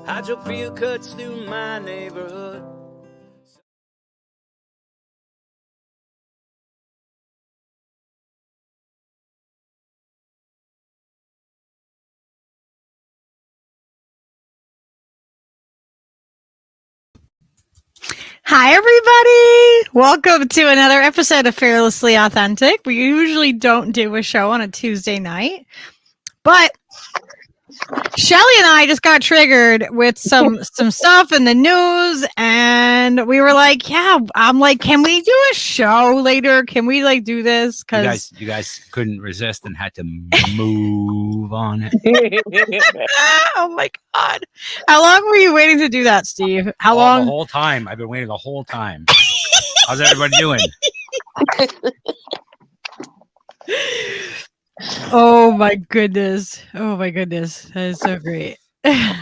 I drove field cuts through my neighborhood. Hi, everybody. Welcome to another episode of Fearlessly Authentic. We usually don't do a show on a Tuesday night, but Shelly and I just got triggered with some stuff in the news, and we were like, "Yeah." I'm like, "Can we do a show later? Can we do this?" Because you guys couldn't resist and had to move on it. Oh my god! How long were you waiting to do that, Steve? How long? The whole time. I've been waiting the whole time. How's everybody doing? Oh my goodness. That is so great. Well,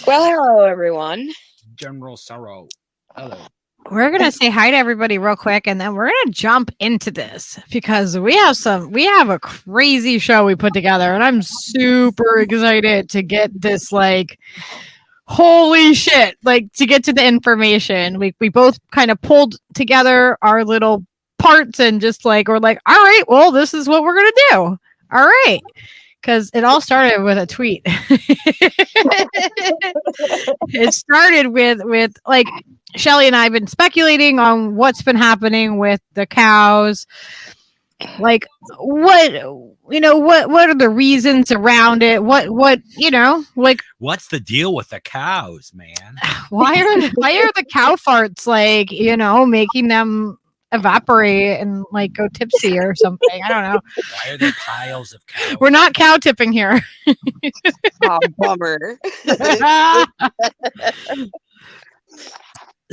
hello, everyone. General Sorrow. Hello. We're going to say hi to everybody real quick, and then we're going to jump into this because we have a crazy show we put together, and I'm super excited to get this, holy shit, to get to the information. We both kind of pulled together our little parts and just we're like, all right, well, this is what we're going to do. All right. Because it all started with a tweet. It started with Shelly and I have been speculating on what's been happening with the cows. What are the reasons around it? What's the deal with the cows, man? Why are the cow farts making them evaporate and go tipsy or something? I don't know. Why are there piles of cows? We're not cow tipping here. Oh, bummer.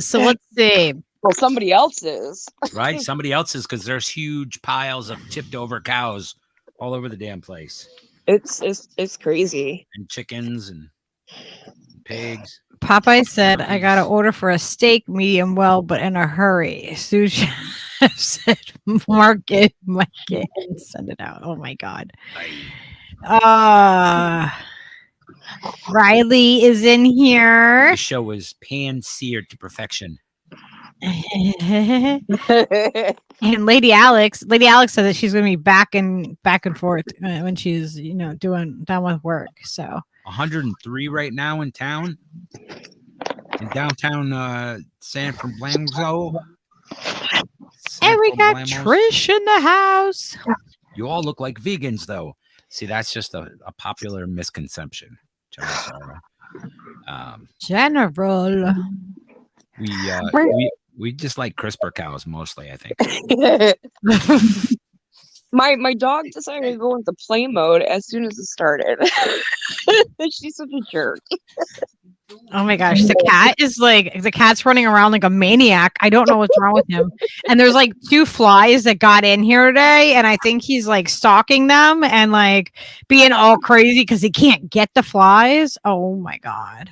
So let's see. Well, somebody else is. Right? Somebody else is, because there's huge piles of tipped over cows all over the damn place. It's crazy. And chickens and pigs. Popeye said, I got to order for a steak medium well, but in a hurry. Sushi said, mark it, and send it out. Oh my God. Riley is in here. The show was pan-seared to perfection. And Lady Alex said that she's going to be back and forth when she's, done with work. So 103 right now in town. In downtown San Fernando. And we got Trish in the house. You all look like vegans, though. See, that's just a popular misconception. General. We just like CRISPR cows mostly, I think. My dog decided to go into play mode as soon as it started. She's such a jerk. Oh my gosh, the cat's running around like a maniac. I don't know what's wrong with him. And there's 2 flies that got in here today, and I think he's stalking them and being all crazy because he can't get the flies. Oh my God.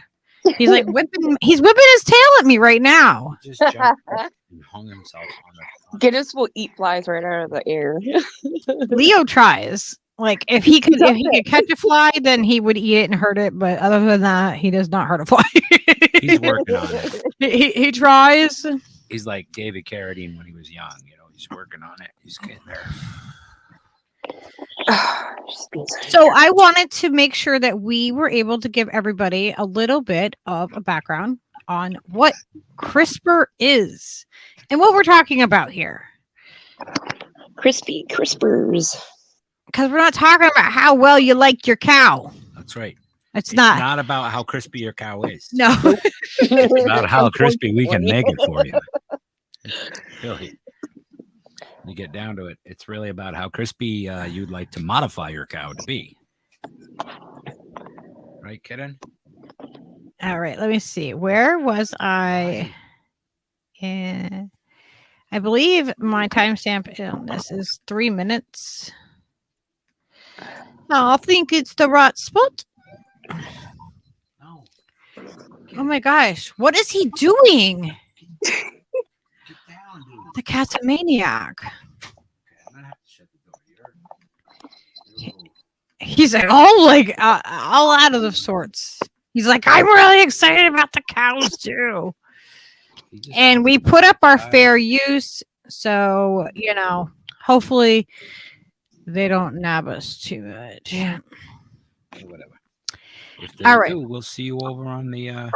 He's whipping his tail at me right now. He just jumped up and hung himself on the Guinness will eat flies right out of the air. Leo tries. If he could catch a fly, then he would eat it and hurt it. But other than that, he does not hurt a fly. He's working on it. He tries. He's like David Carradine when he was young. He's working on it. He's getting there. So I wanted to make sure that we were able to give everybody a little bit of a background on what CRISPR is and what we're talking about here. CRISPRs. Because we're not talking about how well you like your cow. That's right. It's not about how crispy your cow is. No. It's about how crispy we can make it for you. Really. When you get down to it, it's really about how crispy you'd like to modify your cow to be. Right, kitten? All right, let me see. Where was I? I believe my timestamp on this is 3 minutes. I think it's the right spot. No. Oh my gosh, what is he doing? Get down, dude. The cat's a maniac. Okay, I'm gonna have to shut the door. He's all out of the sorts. He's like, I'm really excited about the cows too. He just And wants we to put up our buy fair use. So, hopefully they don't nab us too much. or whatever. If they All right. do, we'll see you over on the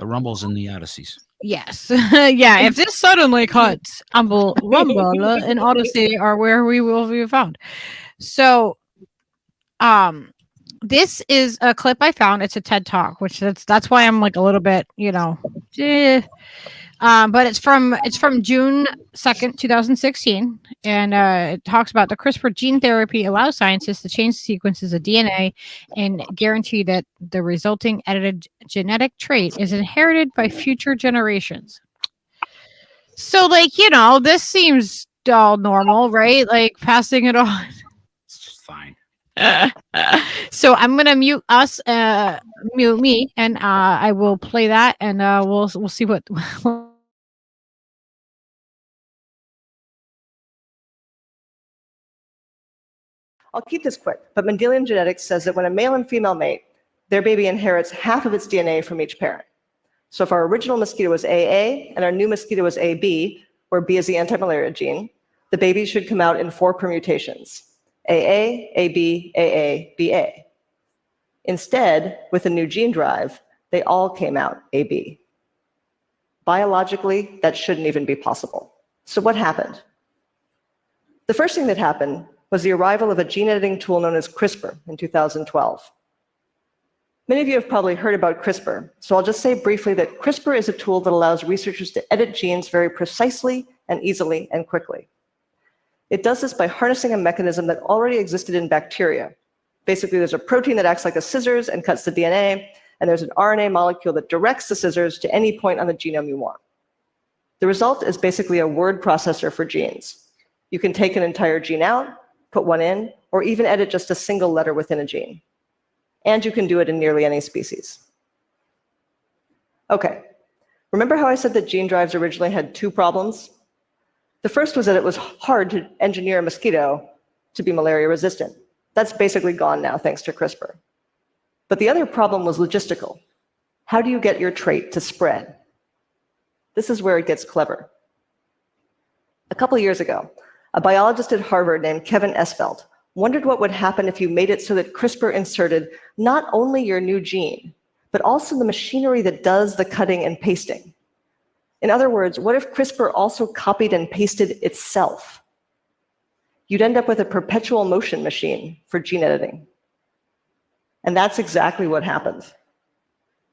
Rumbles and the Odysseys. Yes. Yeah. If this suddenly cuts, Rumble and Odyssey are where we will be found. So, this is a clip I found. It's a TED Talk, which that's why I'm like a little bit, but it's from June 2nd, 2016, and it talks about the CRISPR gene therapy allows scientists to change the sequences of DNA and guarantee that the resulting edited genetic trait is inherited by future generations. So, this seems all normal, right? Like passing it on. It's just fine. So I'm gonna mute us, mute me, and I will play that, and we'll see what. I'll keep this quick, but Mendelian genetics says that when a male and female mate, their baby inherits half of its DNA from each parent. So if our original mosquito was AA and our new mosquito was AB, where B is the anti-malaria gene, the baby should come out in 4 permutations: AA, AB, AA, BA. Instead, with a new gene drive, they all came out AB. Biologically, that shouldn't even be possible. So what happened? The first thing that happened was the arrival of a gene editing tool known as CRISPR in 2012. Many of you have probably heard about CRISPR, so I'll just say briefly that CRISPR is a tool that allows researchers to edit genes very precisely and easily and quickly. It does this by harnessing a mechanism that already existed in bacteria. Basically, there's a protein that acts like a scissors and cuts the DNA, and there's an RNA molecule that directs the scissors to any point on the genome you want. The result is basically a word processor for genes. You can take an entire gene out, put one in, or even edit just a single letter within a gene. And you can do it in nearly any species. Okay, remember how I said that gene drives originally had 2 problems? The first was that it was hard to engineer a mosquito to be malaria resistant. That's basically gone now, thanks to CRISPR. But the other problem was logistical. How do you get your trait to spread? This is where it gets clever. A couple years ago, a biologist at Harvard named Kevin Esvelt wondered what would happen if you made it so that CRISPR inserted not only your new gene, but also the machinery that does the cutting and pasting. In other words, what if CRISPR also copied and pasted itself? You'd end up with a perpetual motion machine for gene editing. And that's exactly what happened.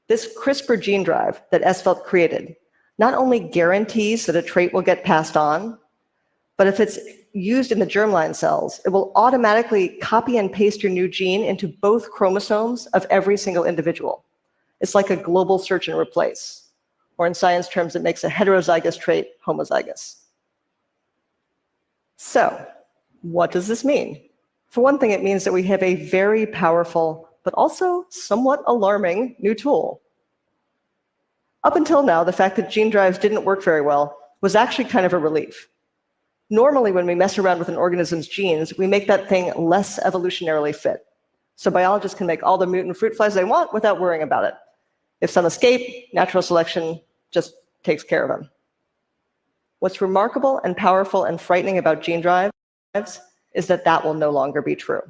This CRISPR gene drive that Esvelt created not only guarantees that a trait will get passed on, but if it's used in the germline cells, it will automatically copy and paste your new gene into both chromosomes of every single individual. It's like a global search and replace, or in science terms, it makes a heterozygous trait homozygous. So, what does this mean? For one thing, it means that we have a very powerful, but also somewhat alarming new tool. Up until now, the fact that gene drives didn't work very well was actually kind of a relief. Normally, when we mess around with an organism's genes, we make that thing less evolutionarily fit. So biologists can make all the mutant fruit flies they want without worrying about it. If some escape, natural selection just takes care of them. What's remarkable and powerful and frightening about gene drives is that that will no longer be true.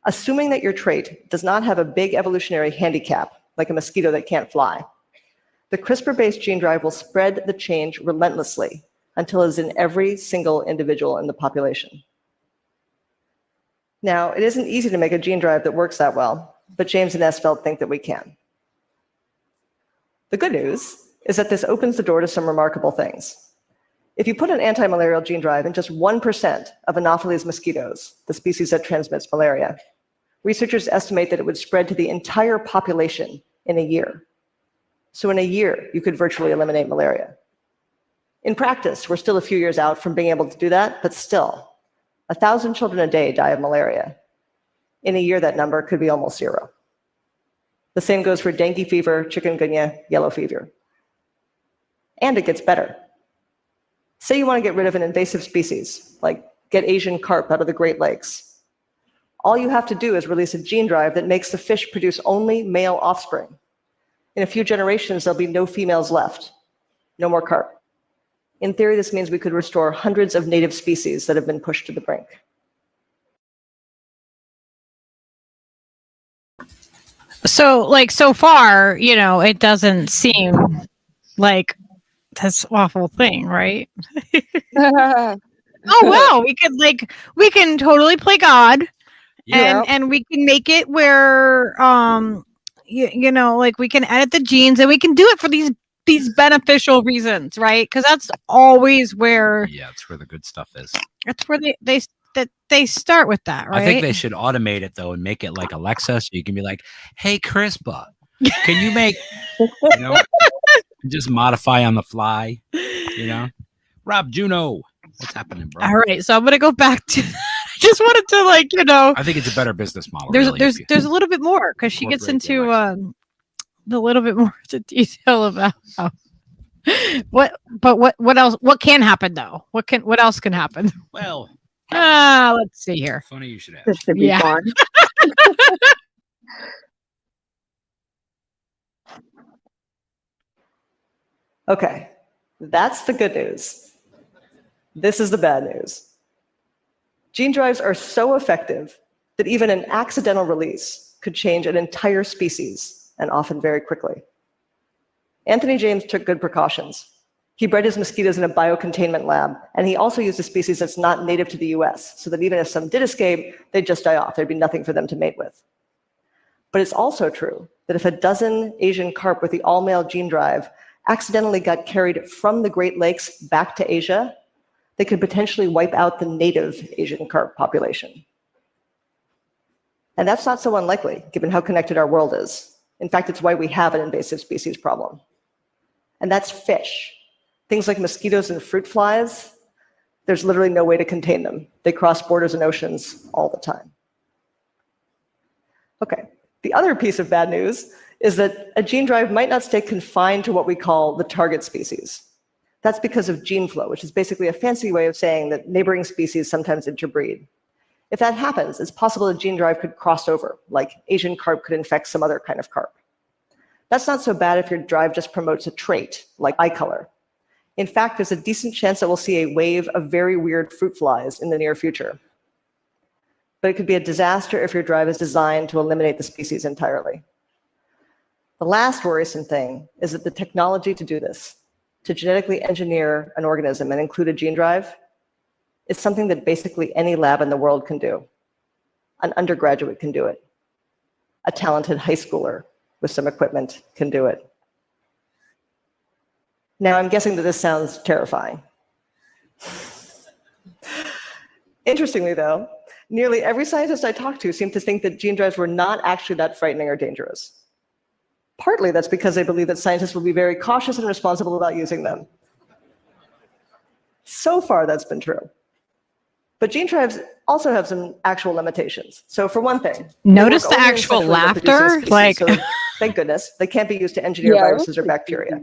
Assuming that your trait does not have a big evolutionary handicap, like a mosquito that can't fly, the CRISPR-based gene drive will spread the change relentlessly until it is in every single individual in the population. Now, it isn't easy to make a gene drive that works that well, but James and Esvelt think that we can. The good news is that this opens the door to some remarkable things. If you put an anti-malarial gene drive in just 1% of Anopheles mosquitoes, the species that transmits malaria, researchers estimate that it would spread to the entire population in a year. So in a year, you could virtually eliminate malaria. In practice, we're still a few years out from being able to do that, but still, 1,000 children a day die of malaria. In a year, that number could be almost 0. The same goes for dengue fever, chikungunya, yellow fever. And it gets better. Say you want to get rid of an invasive species, like get Asian carp out of the Great Lakes. All you have to do is release a gene drive that makes the fish produce only male offspring. In a few generations, there'll be no females left, no more carp. In theory, this means we could restore hundreds of native species that have been pushed to the brink. So, like, so far, it doesn't seem like this awful thing, right? Oh wow, we can totally play God, and we can make it where like we can edit the genes, and we can do it for these beneficial reasons, right? Because that's always where it's where the good stuff is. That's where they start with that, right? I think they should automate it though and make it like Alexa, so you can be like, "Hey, Crispa, can you make just modify on the fly?" Rob Juno, what's happening, bro? All right, so I'm gonna go back to. Just wanted to I think it's a better business model. There's really, there's a little bit more because she gets into a little bit more to detail about what else, what can happen though? What else can happen? Well, let's see here. Funny you should ask. This should be fun. Okay, that's the good news. This is the bad news. Gene drives are so effective that even an accidental release could change an entire species, and often very quickly. Anthony James took good precautions. He bred his mosquitoes in a biocontainment lab, and he also used a species that's not native to the US, so that even if some did escape, they'd just die off. There'd be nothing for them to mate with. But it's also true that if a dozen Asian carp with the all-male gene drive accidentally got carried from the Great Lakes back to Asia, they could potentially wipe out the native Asian carp population. And that's not so unlikely, given how connected our world is. In fact, it's why we have an invasive species problem. And that's fish. Things like mosquitoes and fruit flies, there's literally no way to contain them. They cross borders and oceans all the time. Okay, the other piece of bad news is that a gene drive might not stay confined to what we call the target species. That's because of gene flow, which is basically a fancy way of saying that neighboring species sometimes interbreed. If that happens, it's possible a gene drive could cross over, like Asian carp could infect some other kind of carp. That's not so bad if your drive just promotes a trait, like eye color. In fact, there's a decent chance that we'll see a wave of very weird fruit flies in the near future. But it could be a disaster if your drive is designed to eliminate the species entirely. The last worrisome thing is that the technology to do this, to genetically engineer an organism and include a gene drive, is something that basically any lab in the world can do. An undergraduate can do it. A talented high schooler with some equipment can do it. Now, I'm guessing that this sounds terrifying. Interestingly, though, nearly every scientist I talked to seemed to think that gene drives were not actually that frightening or dangerous. Partly that's because they believe that scientists will be very cautious and responsible about using them. So far, that's been true. But gene drives also have some actual limitations. So for one thing, notice the actual laughter. Like, so thank goodness, they can't be used to engineer viruses or bacteria.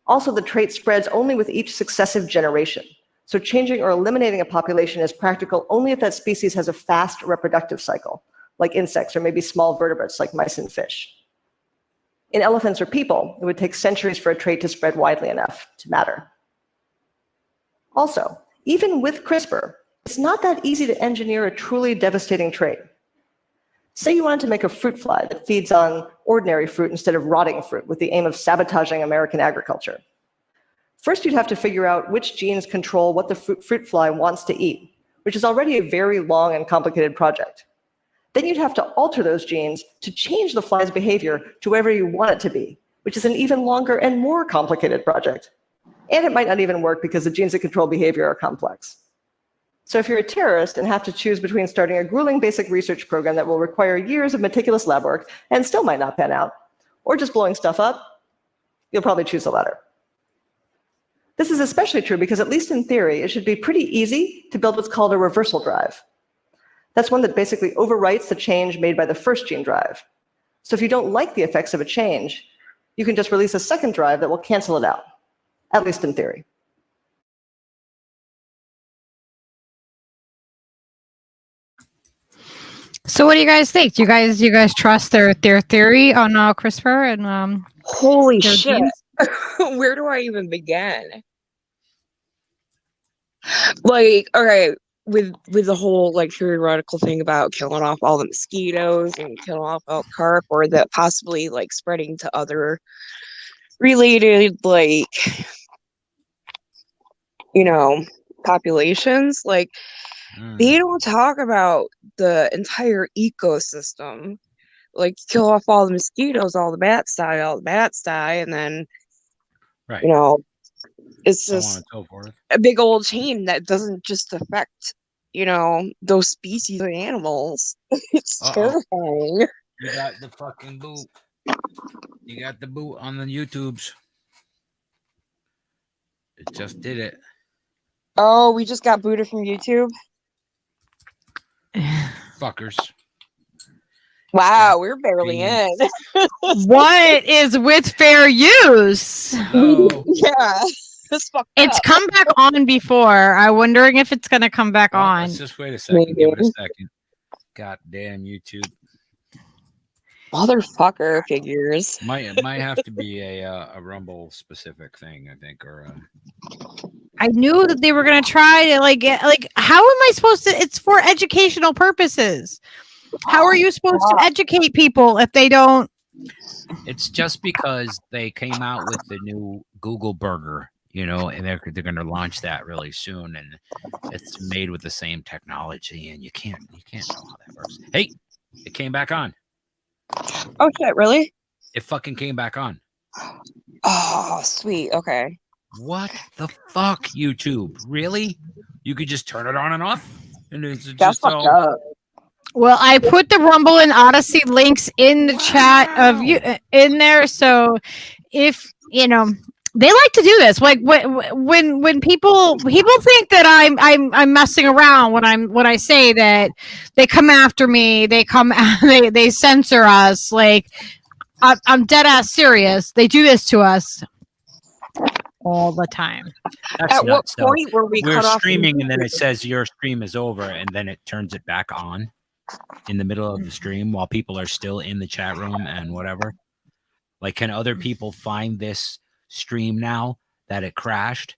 Also, the trait spreads only with each successive generation. So changing or eliminating a population is practical only if that species has a fast reproductive cycle, like insects or maybe small vertebrates like mice and fish. In elephants or people, it would take centuries for a trait to spread widely enough to matter. Also, even with CRISPR, it's not that easy to engineer a truly devastating trait. Say you wanted to make a fruit fly that feeds on ordinary fruit instead of rotting fruit with the aim of sabotaging American agriculture. First, you'd have to figure out which genes control what the fruit fly wants to eat, which is already a very long and complicated project. Then you'd have to alter those genes to change the fly's behavior to wherever you want it to be, which is an even longer and more complicated project. And it might not even work because the genes that control behavior are complex. So if you're a terrorist and have to choose between starting a grueling basic research program that will require years of meticulous lab work and still might not pan out, or just blowing stuff up, you'll probably choose the latter. This is especially true because, at least in theory, it should be pretty easy to build what's called a reversal drive. That's one that basically overwrites the change made by the first gene drive. So if you don't like the effects of a change, you can just release a second drive that will cancel it out, at least in theory. So what do you guys think? Do you guys trust their theory on CRISPR and Holy their shit. genes? Where do I even begin? Like, okay, with the whole like theoretical thing about killing off all the mosquitoes and killing off all carp, or that possibly like spreading to other related like populations, like they don't talk about the entire ecosystem. Like kill off all the mosquitoes, all the bats die, and then Right. it's So on just and so forth. a big old chain that doesn't just affect those species of animals. It's terrifying. You got the fucking boot. You got the boot on the YouTubes. It just did it. Oh, we just got booted from YouTube. Fuckers. Wow, we're barely in. What is with fair use? Hello. Yeah, it's fucked It's up. come back on before. I'm wondering if it's gonna come back on. Let's just wait a second. Give it a second. Goddamn YouTube. Motherfucker figures. Might have to be a Rumble specific thing, I think, or I knew that they were gonna try to like how am I supposed to? It's for educational purposes. How are you supposed to educate people if they don't? it's just because they came out with the new Google burger, and they're going to launch that really soon, and it's made with the same technology, and you can't know how that works. Hey, it came back on. Oh shit, really? It fucking came back on. Oh, sweet. Okay. What the fuck, YouTube? Really? You could just turn it on and off, and it's That's just fucked up. Well, I put the Rumble and Odyssey links in the chat of you in there, so if they like to do this. Like when people think that I'm messing around when I say that they come after me, they censor us. Like I'm dead ass serious. They do this to us all the time. That's At what nuts, though. point were we We're cut off? streaming, and then it says your stream is over, and then it turns it back on in the middle of the stream while people are still in the chat room and whatever. Like, can other people find this stream now that it crashed?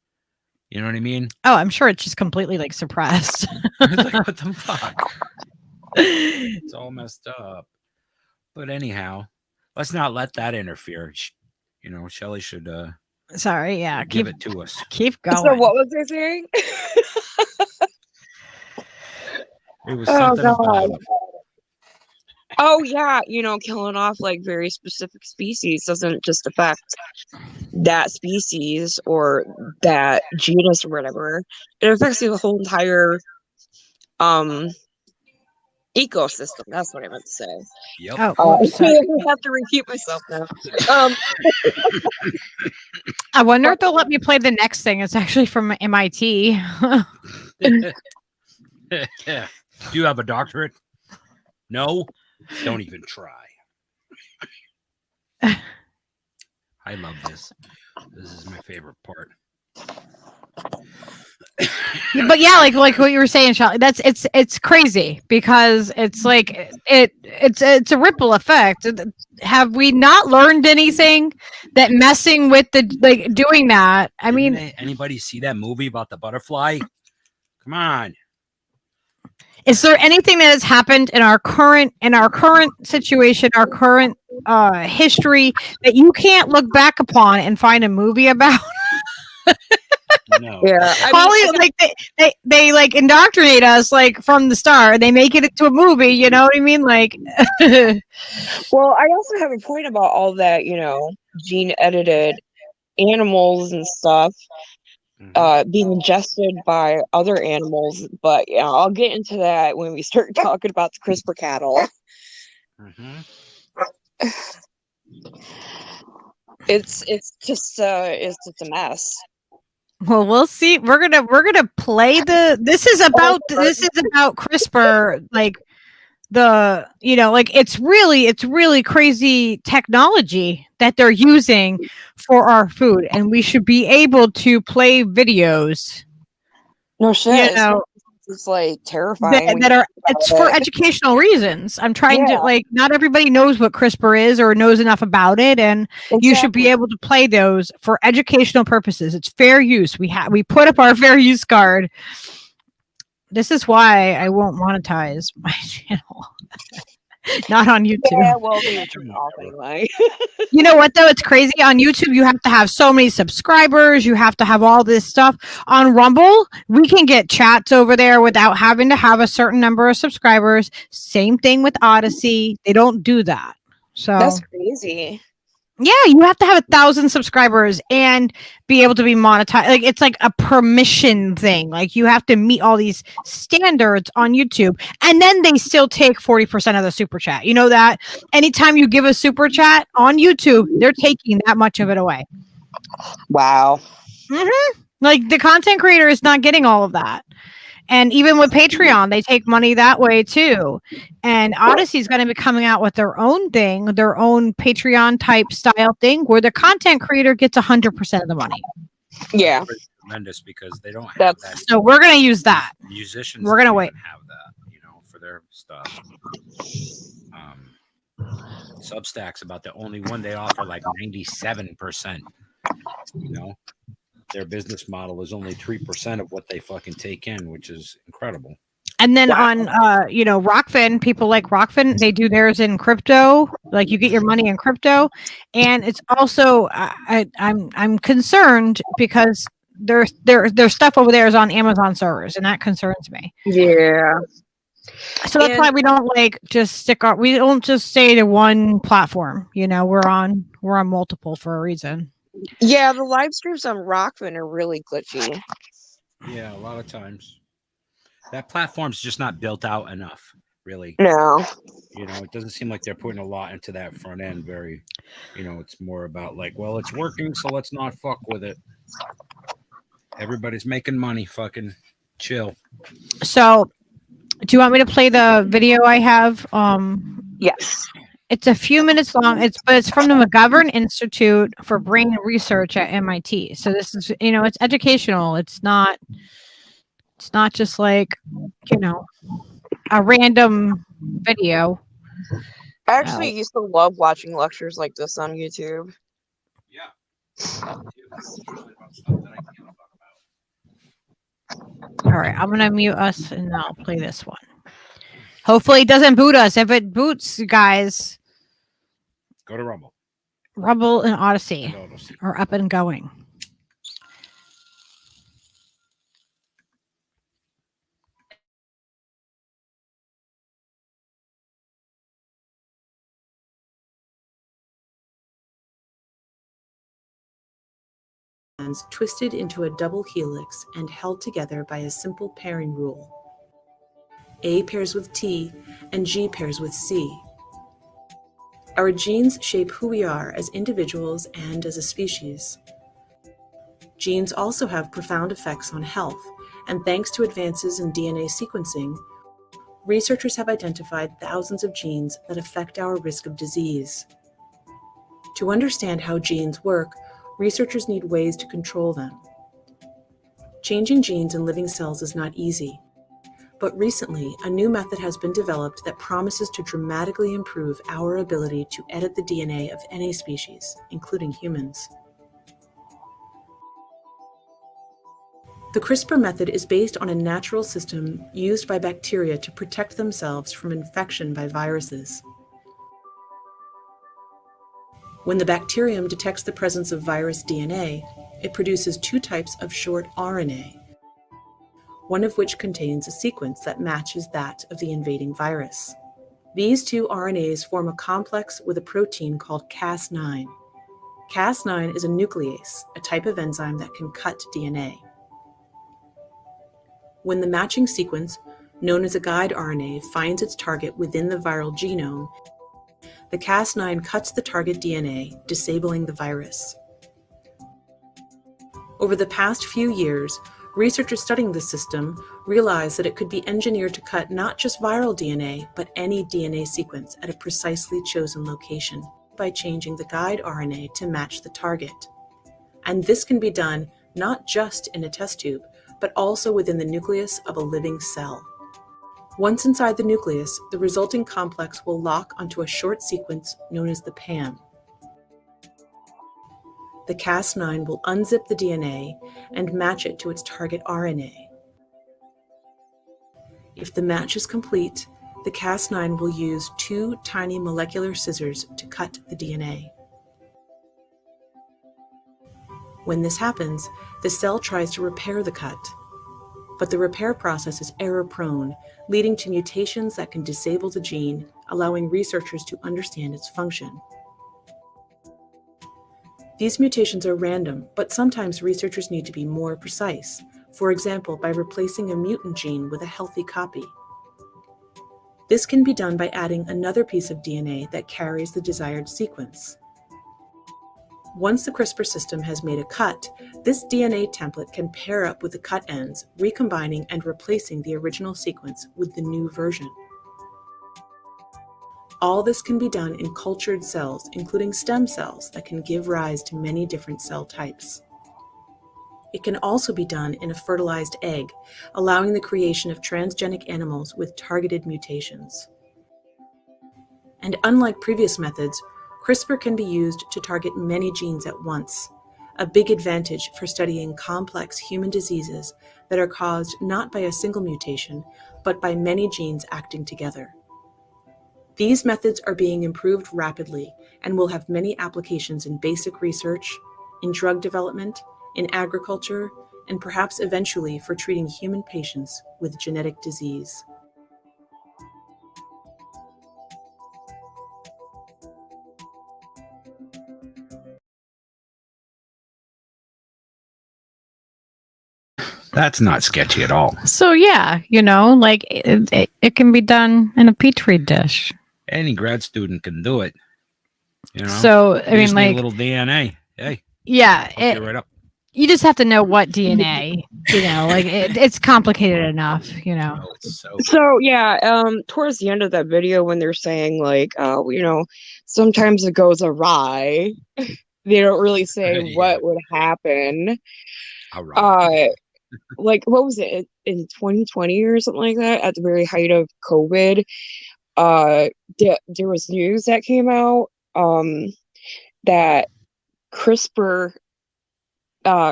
You know what I mean? Oh, I'm sure it's just completely like suppressed. It's like, what the fuck? It's all messed up. But anyhow, let's not let that interfere. Shelly should Sorry, yeah. give it to us. Keep going. So what was I saying? It was something about Oh yeah, killing off like very specific species doesn't just affect that species or that genus or whatever. It affects the whole entire ecosystem. That's what I meant to say. Yep. Oh, oops, sorry. I have to repeat myself now. I wonder if they'll let me play the next thing. It's actually from MIT. Yeah. Do you have a doctorate? No? Don't even try. I love this. This is my favorite part. But yeah, like what you were saying, Shelly, it's crazy because it's like it's a ripple effect. Have we not learned anything that messing with doing that? I mean, anybody see that movie about the butterfly? Come on. Is there anything that has happened in our current situation, our current history that you can't look back upon and find a movie about? No. Yeah, they like indoctrinate us like from the start. They make it into a movie. You know what I mean? Like, well, I also have a point about all that, gene edited animals and stuff being ingested by other animals. But yeah, I'll get into that when we start talking about the CRISPR cattle. Mm-hmm. It's just a mess. well, we'll see. We're gonna play this is about CRISPR, like it's really crazy technology that they're using for our food, and we should be able to play videos. No shit. It's like terrifying. when that you are, think it's about for it. educational reasons. I'm trying to Yeah. like, not everybody knows what CRISPR is or knows enough about it, and you should be Exactly. able to play those for educational purposes. It's fair use. We put up our fair use card. This is why I won't monetize my channel. Not on YouTube. Yeah, well, they would turn it off anyway. You know what though? It's crazy. On YouTube, you have to have so many subscribers. You have to have all this stuff. On Rumble, we can get chats over there without having to have a certain number of subscribers. Same thing with Odyssey. They don't do that. So That's crazy. yeah, you have to have 1,000 subscribers and be able to be monetized. Like it's like a permission thing. Like you have to meet all these standards on YouTube, and then they still take 40% of the super chat. You know that anytime you give a super chat on YouTube, they're taking that much of it away. Wow. Like the content creator is not getting all of that. And even with Patreon, they take money that way too. And Odyssey is going to be coming out with their own thing, their own Patreon type style thing, where the content creator gets 100% of the money. Yeah. Tremendous because they don't have That's- that. So we're going to use that. Musicians, We're gonna don't wait. even have that, you know, for their stuff. Substack's about the only one they offer like 97%. You know, their business model is only 3% of what they fucking take in, which is incredible. And then on Rockfin, people like Rockfin, they do theirs in crypto. Like you get your money in crypto, and it's also I'm concerned because their stuff over there is on Amazon servers, and that concerns me. Yeah. So that's why we don't like just we don't just stay to one platform. You know, we're on multiple for a reason. Yeah, the live streams on Rockfin are really glitchy. Yeah, a lot of times that platform's just not built out enough, really. No. You know, it doesn't seem like they're putting a lot into that front end. Very, you know, it's more about like, well, it's working, so let's not fuck with it. Everybody's making money. Fucking chill. So, do you want me to play the video I have? Yes. It's a few minutes long. It's from the McGovern Institute for Brain Research at MIT. So this is, it's educational. It's not just like, a random video. I actually used to love watching lectures like this on YouTube. Yeah. All right, I'm gonna mute us and I'll play this one. Hopefully it doesn't boot us. If it boots, guys, go to Rumble. Rumble and Odyssey are up and going. Twisted into a double helix and held together by a simple pairing rule. A pairs with T and G pairs with C. Our genes shape who we are as individuals and as a species. Genes also have profound effects on health, and thanks to advances in DNA sequencing, researchers have identified thousands of genes that affect our risk of disease. To understand how genes work, researchers need ways to control them. Changing genes in living cells is not easy, but recently a new method has been developed that promises to dramatically improve our ability to edit the DNA of any species, including humans. The CRISPR method is based on a natural system used by bacteria to protect themselves from infection by viruses. When the bacterium detects the presence of virus DNA, it produces two types of short RNA, one of which contains a sequence that matches that of the invading virus. These two RNAs form a complex with a protein called Cas9. Cas9 is a nuclease, a type of enzyme that can cut DNA. When the matching sequence, known as a guide RNA, finds its target within the viral genome, the Cas9 cuts the target DNA, disabling the virus. Over the past few years, researchers studying this system realized that it could be engineered to cut not just viral DNA, but any DNA sequence at a precisely chosen location by changing the guide RNA to match the target. And this can be done not just in a test tube, but also within the nucleus of a living cell. Once inside the nucleus, the resulting complex will lock onto a short sequence known as the PAM. The Cas9 will unzip the DNA and match it to its target RNA. If the match is complete, the Cas9 will use 2 tiny molecular scissors to cut the DNA. When this happens, the cell tries to repair the cut, but the repair process is error-prone, leading to mutations that can disable the gene, allowing researchers to understand its function. These mutations are random, but sometimes researchers need to be more precise, for example, by replacing a mutant gene with a healthy copy. This can be done by adding another piece of DNA that carries the desired sequence. Once the CRISPR system has made a cut, this DNA template can pair up with the cut ends, recombining and replacing the original sequence with the new version. All this can be done in cultured cells, including stem cells that can give rise to many different cell types. It can also be done in a fertilized egg, allowing the creation of transgenic animals with targeted mutations. And unlike previous methods, CRISPR can be used to target many genes at once, a big advantage for studying complex human diseases that are caused not by a single mutation, but by many genes acting together. These methods are being improved rapidly and will have many applications in basic research, in drug development, in agriculture, and perhaps eventually for treating human patients with genetic disease. That's not sketchy at all. So yeah, like it can be done in a petri dish. Any grad student can do it. So I mean, Just need a like little DNA. Hey, yeah, hook you right up. you just have to know what DNA. Like it's complicated enough. Oh, it's so So yeah, towards the end of that video when they're saying like, sometimes it goes awry, they don't really say Yeah. what would happen. all right. Like what was it in 2020 or something like that, at the very height of COVID? There was news that came out that CRISPR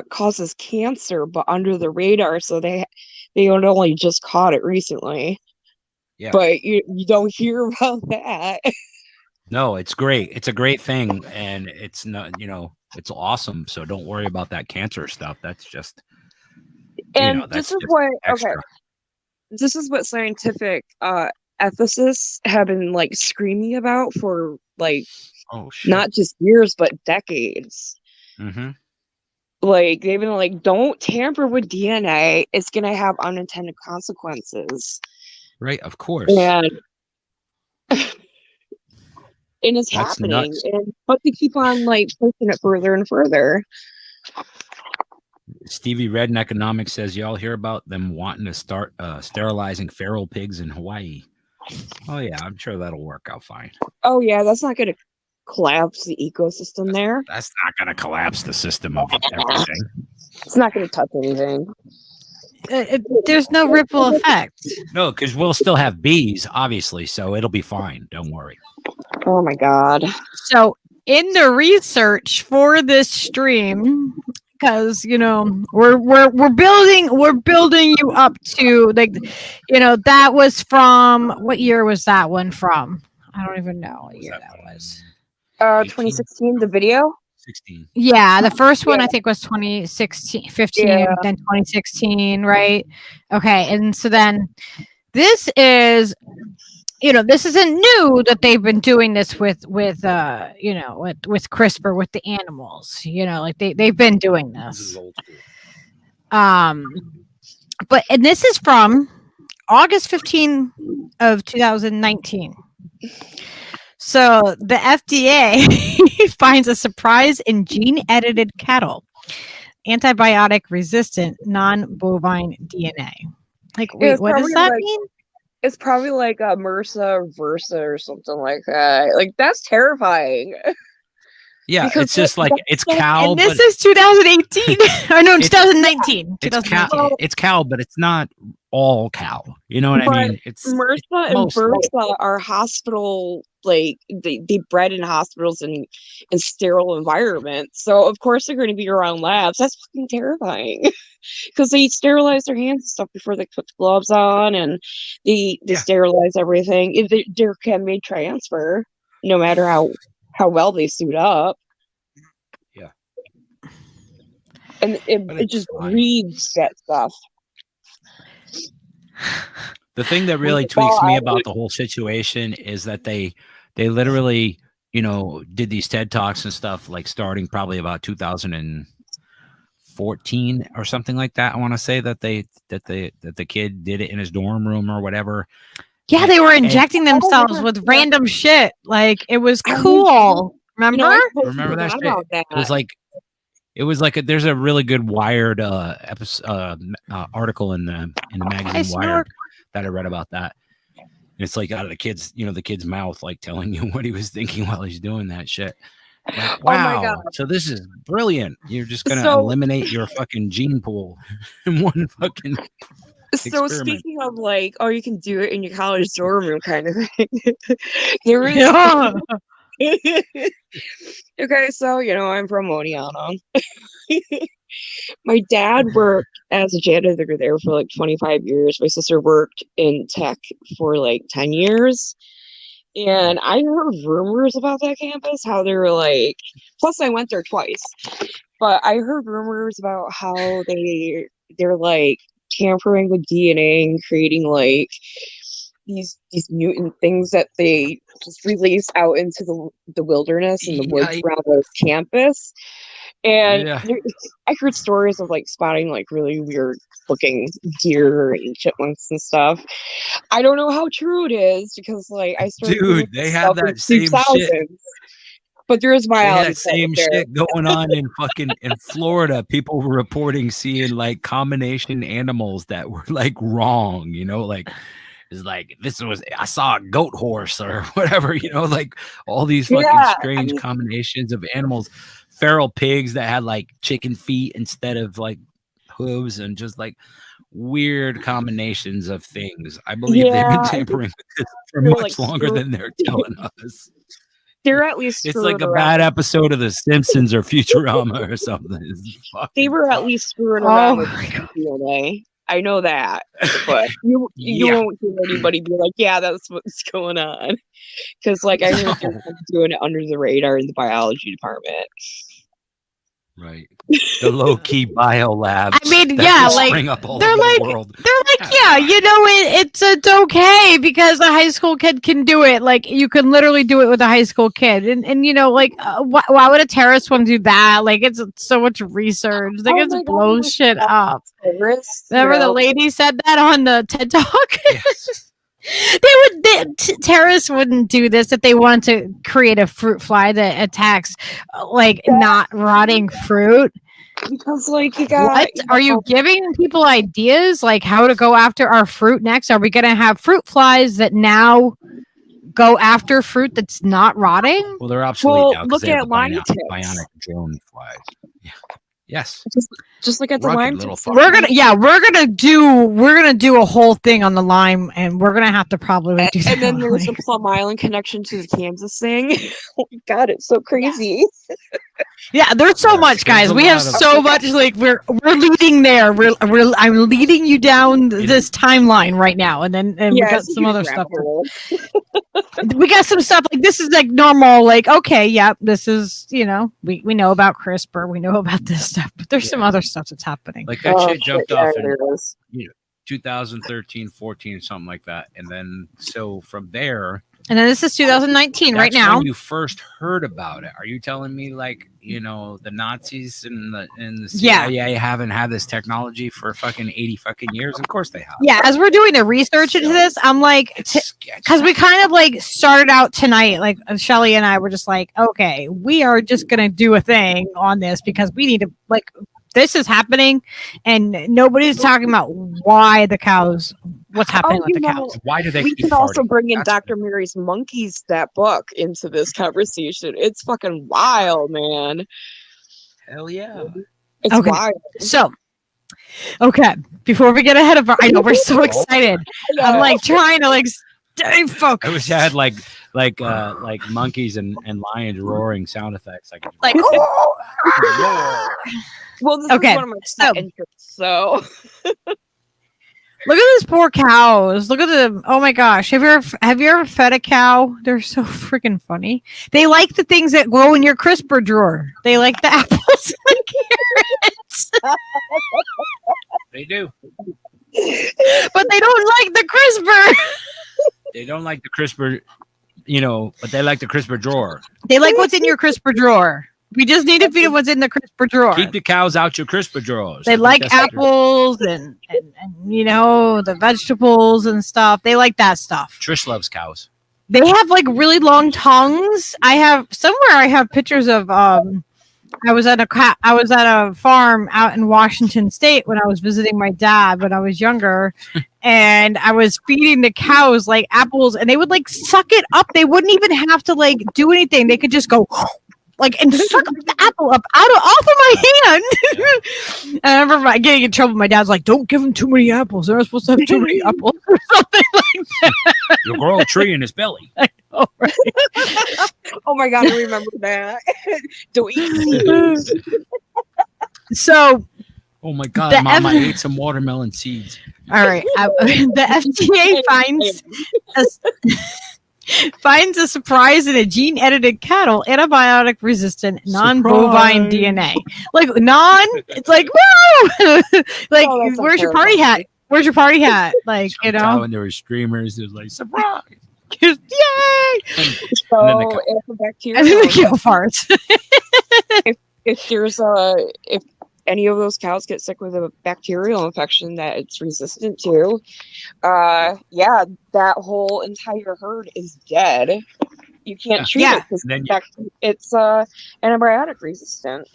causes cancer, but under the radar, so they had only just caught it recently. Yeah. But you don't hear about that. No, it's great. It's a great thing, and it's not, it's awesome. So don't worry about that cancer stuff. That's just, And that's this is just what extra. this is what scientific ethicists have been like screaming about for like Oh shit. not just years but decades. Mm-hmm. Like they've been like, don't tamper with DNA, it's gonna have unintended consequences. Right, of course. And it's That's happening. nuts. But they keep on like pushing it further and further. Stevie Red in Economics says, y'all hear about them wanting to start sterilizing feral pigs in Hawaii? Oh yeah, I'm sure that'll work out fine. Oh yeah, that's not gonna collapse the ecosystem there. That's not going to collapse the system of everything. It's not gonna touch anything. There's no ripple effect. No, because we'll still have bees, obviously, so it'll be fine. Don't worry. Oh my god. So in the research for this stream, because we're building you up to like, that was from, what year was that one from? I don't even know what year that was. 2016, the video. 16. Yeah, the first one I think was 2016, 15, then 2016, right? Okay, and so then this is, this isn't new that they've been doing this with CRISPR with the animals. Like they've been doing This is this. old school. And this is from August 15 of 2019. So the FDA finds a surprise in gene-edited cattle, antibiotic-resistant non-bovine DNA. Like, wait, what does that mean? It's probably like a MRSA or VRSA or something like that. Like, that's terrifying. Yeah, Because it's just like it's that's- cow, And this but is 2018. Or no, It's- 2019. it's cow. 2019. It's cow, but it's not all cow. You know what I But mean? It's Martha and mostly. Bertha are hospital, like they bred in hospitals and in sterile environments. So of course they're going to be around labs. That's fucking terrifying. Because they sterilize their hands and stuff before they put the gloves on, and they Yeah. sterilize everything. There can be transfer, no matter how well they suit up. Yeah. And But it it's just fine. breeds that stuff. The thing that really tweaks me about the whole situation is that they literally, did these TED Talks and stuff like starting probably about 2014 or something like that. I want to say that the kid did it in his dorm room or whatever. Yeah, they were And- injecting themselves with random shit. Like it was I cool. Remember? I totally Remember that forgot shit? about that. It was like there's a really good Wired article in the magazine Wired that I read about that. And it's like out of the kid's mouth, like telling you what he was thinking while he's doing that shit. Like, Oh my wow. God. So this is brilliant. You're just gonna So- eliminate your fucking gene pool in one fucking So experiment. speaking of like, oh, you can do it in your college dorm room kind of thing. There is Yeah. okay, so I'm from Moniana. My dad worked as a janitor there for like 25 years. My sister worked in tech for like 10 years. And I heard rumors about that campus, how they were like, plus I went there twice, but I heard rumors about how they're like tampering with DNA and creating like these mutant things that they just release out into the wilderness and the woods Yikes. around the campus. And Yeah. I heard stories of like spotting like really weird looking deer and chipmunks and stuff. I don't know how true it is because like I started Dude, doing they this have stuff in that same shit. 2000s. But there is They had biology. that same shit going on in Florida. People were reporting seeing like combination animals that were like wrong, like it's like I saw a goat horse or whatever, like all these fucking strange combinations of animals, feral pigs that had like chicken feet instead of like hooves, and just like weird combinations of things. I believe they've been tampering with this for They're, much like, longer than they're telling us. They're at least It's like a screwing bad around. episode of The Simpsons or Futurama or something. They were at least screwing Oh around with my God. DNA. I know that, but you Yeah. won't hear anybody be like, "Yeah, that's what's going on," because like I heard they're doing it under the radar in the biology department. Right. The low key bio labs. I mean, that yeah, just like, spring up all they're over like- the world. They're like, yeah, it's okay because a high school kid can do it. Like, you can literally do it with a high school kid, and like, why would a terrorist want to do that? Like, it's so much research. Like, Oh it's my God, blows like, shit up. Terrorists, Remember the lady said that on the TED Talk? Terrorists wouldn't do this if they wanted to create a fruit fly that attacks like not rotting fruit. because like you got What are you giving people ideas like how to go after our fruit next? Are we going to have fruit flies that now go after fruit that's not rotting? Well, they're obsolete Well, now. 'Cause look they have at the Lime bionic Tips. drone flies. Yeah. Yes. just like at the Rugged Lime little Tips. fucker. We're gonna do a whole thing on the lime, and we're gonna have to probably do that. And then there's the Plum Island connection to the Kansas thing. Oh my God, it's so crazy. Yeah, there's so Yes, much, guys. there's a We have lot of- so much. Like we're leading there. I'm leading you down this timeline right now, and we got it's a some huge other rabbit stuff. hole. We got some stuff like this is like normal. Like okay, yeah, this is we know about CRISPR, we know about this stuff, but there's some other stuff that's happening. Like that Oh, shit jumped shit, off yeah, in there is. 2013, 14, something like that. And then so from there, And then this is 2019 right that's now. when you first heard about it. Are you telling me like the Nazis and the CIA haven't had this technology for fucking 80 fucking years? Of course they have. Yeah, as we're doing the research into this, I'm like, It's sketchy. because we kind of like started out tonight, like Shelly and I were just like, okay, we are just gonna do a thing on this because we need to this is happening, and nobody's talking about why the cows what's happening with the cows. Why do they We keep can also farting? bring in That's- Dr. Mary's Monkeys, that book, into this conversation. It's fucking wild, man. Hell yeah. It's Okay. wild. So, okay, before we get ahead of, I know we're so excited. I'm like trying to like stay focused. I wish I had like monkeys and lions roaring sound effects. I could Like, Well, this Okay, is one of my pet so- interests, so look at these poor cows. Look at them. Oh my gosh. Have you ever fed a cow? They're so freaking funny. They like the things that go in your crisper drawer. They like the apples and carrots. They do. But they don't like the crisper. They don't like the crisper, but they like the crisper drawer. They like what's in your crisper drawer. We just need to feed them what's in the crisper drawer. Keep the cows out your crisper drawers. They like apples and the vegetables and stuff. They like that stuff. Trish loves cows. They have like really long tongues. I have pictures of I was at a farm out in Washington State when I was visiting my dad when I was younger, and I was feeding the cows like apples, and they would like suck it up. They wouldn't even have to like do anything. They could just go like and suck the apple up off of my hand. And I remember getting in trouble. My dad's like, "Don't give them too many apples. They're not supposed to have too many apples," or something like that. You'll grow a tree in his belly. Oh, right. oh my god, I remember that. Don't eat seeds. So, Oh my God, The Mom, I ev- ate some watermelon seeds. all right, the FDA finds a surprise in a gene-edited cattle antibiotic resistant non-bovine Surprise. DNA. It's like, whoa! Like, Oh, that's where's your terrible. party hat? Where's your party hat? Like, When there were streamers, it was like, surprise. yay! And then the So if a bacteria, And then the kill farts. if any of those cows get sick with a bacterial infection that it's resistant to, that whole entire herd is dead. You can't treat Yeah. it because And then it's antibiotic resistant.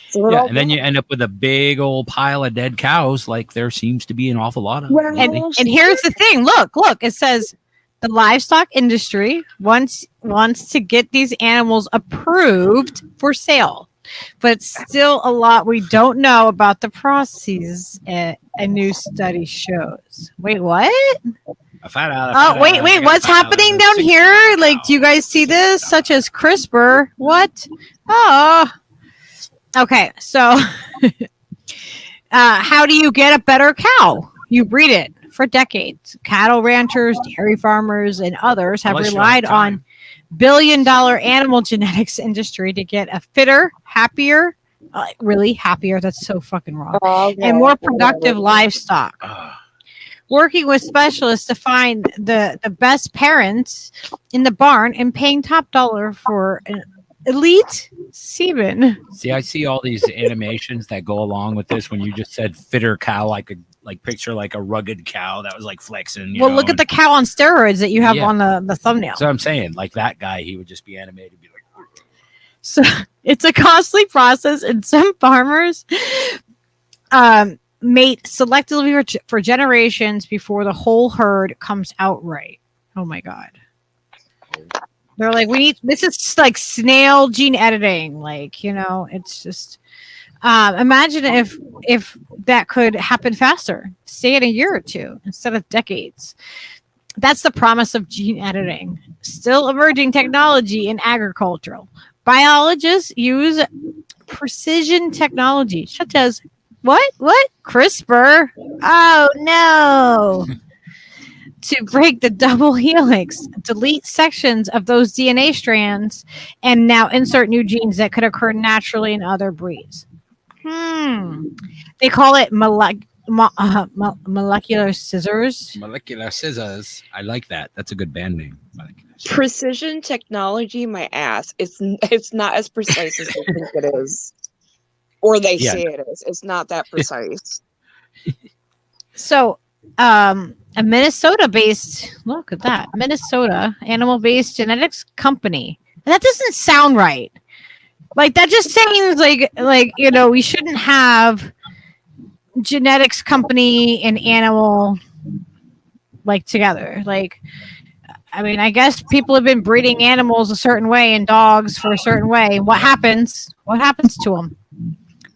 So they're Yeah, all and then you dead. end up with a big old pile of dead cows, like there seems to be an awful lot of. Well, lately. And here's the thing. Look, it says the livestock industry wants to get these animals approved for sale, but still a lot we don't know about the processes. A new study shows. Wait, what? Oh, wait, what's happening down here? Like, do you guys see this? Such as CRISPR. What? Oh. Okay, so how do you get a better cow? You breed it. For decades, cattle ranchers, dairy farmers, and others have Unless you have relied on time. billion-dollar animal genetics industry to get a fitter, happier, really happier. That's so fucking wrong. And more productive livestock. Working with specialists to find the best parents in the barn and paying top dollar for an elite semen. See, I see all these animations that go along with this. When you just said fitter cow, I could picture like a rugged cow that was like flexing. Well, look at the cow on steroids that you have Yeah. on the thumbnail. So I'm saying, like that guy, he would just be animated, be like, So it's a costly process, and some farmers mate selectively for generations before the whole herd comes out right. Oh my god! They're like, this is like snail gene editing. Like, it's just imagine if that could happen faster, say in a year or two instead of decades. That's the promise of gene editing. Still emerging technology in agriculture. Biologists use precision technology, such as what? CRISPR? Oh no! To break the double helix, delete sections of those DNA strands, and now insert new genes that could occur naturally in other breeds. They call it molecular scissors. Molecular scissors. I like that. That's a good band name. Molecular scissors. Precision technology, my ass. It's not as precise as they think it is, or they Yeah. say it is. It's not that precise. So, a Minnesota-based, look at that, Minnesota animal-based genetics company. And that doesn't sound right. Like, that just seems like we shouldn't have genetics company and animal like together. Like, I mean, I guess people have been breeding animals a certain way and dogs for a certain way. What happens? What happens to them?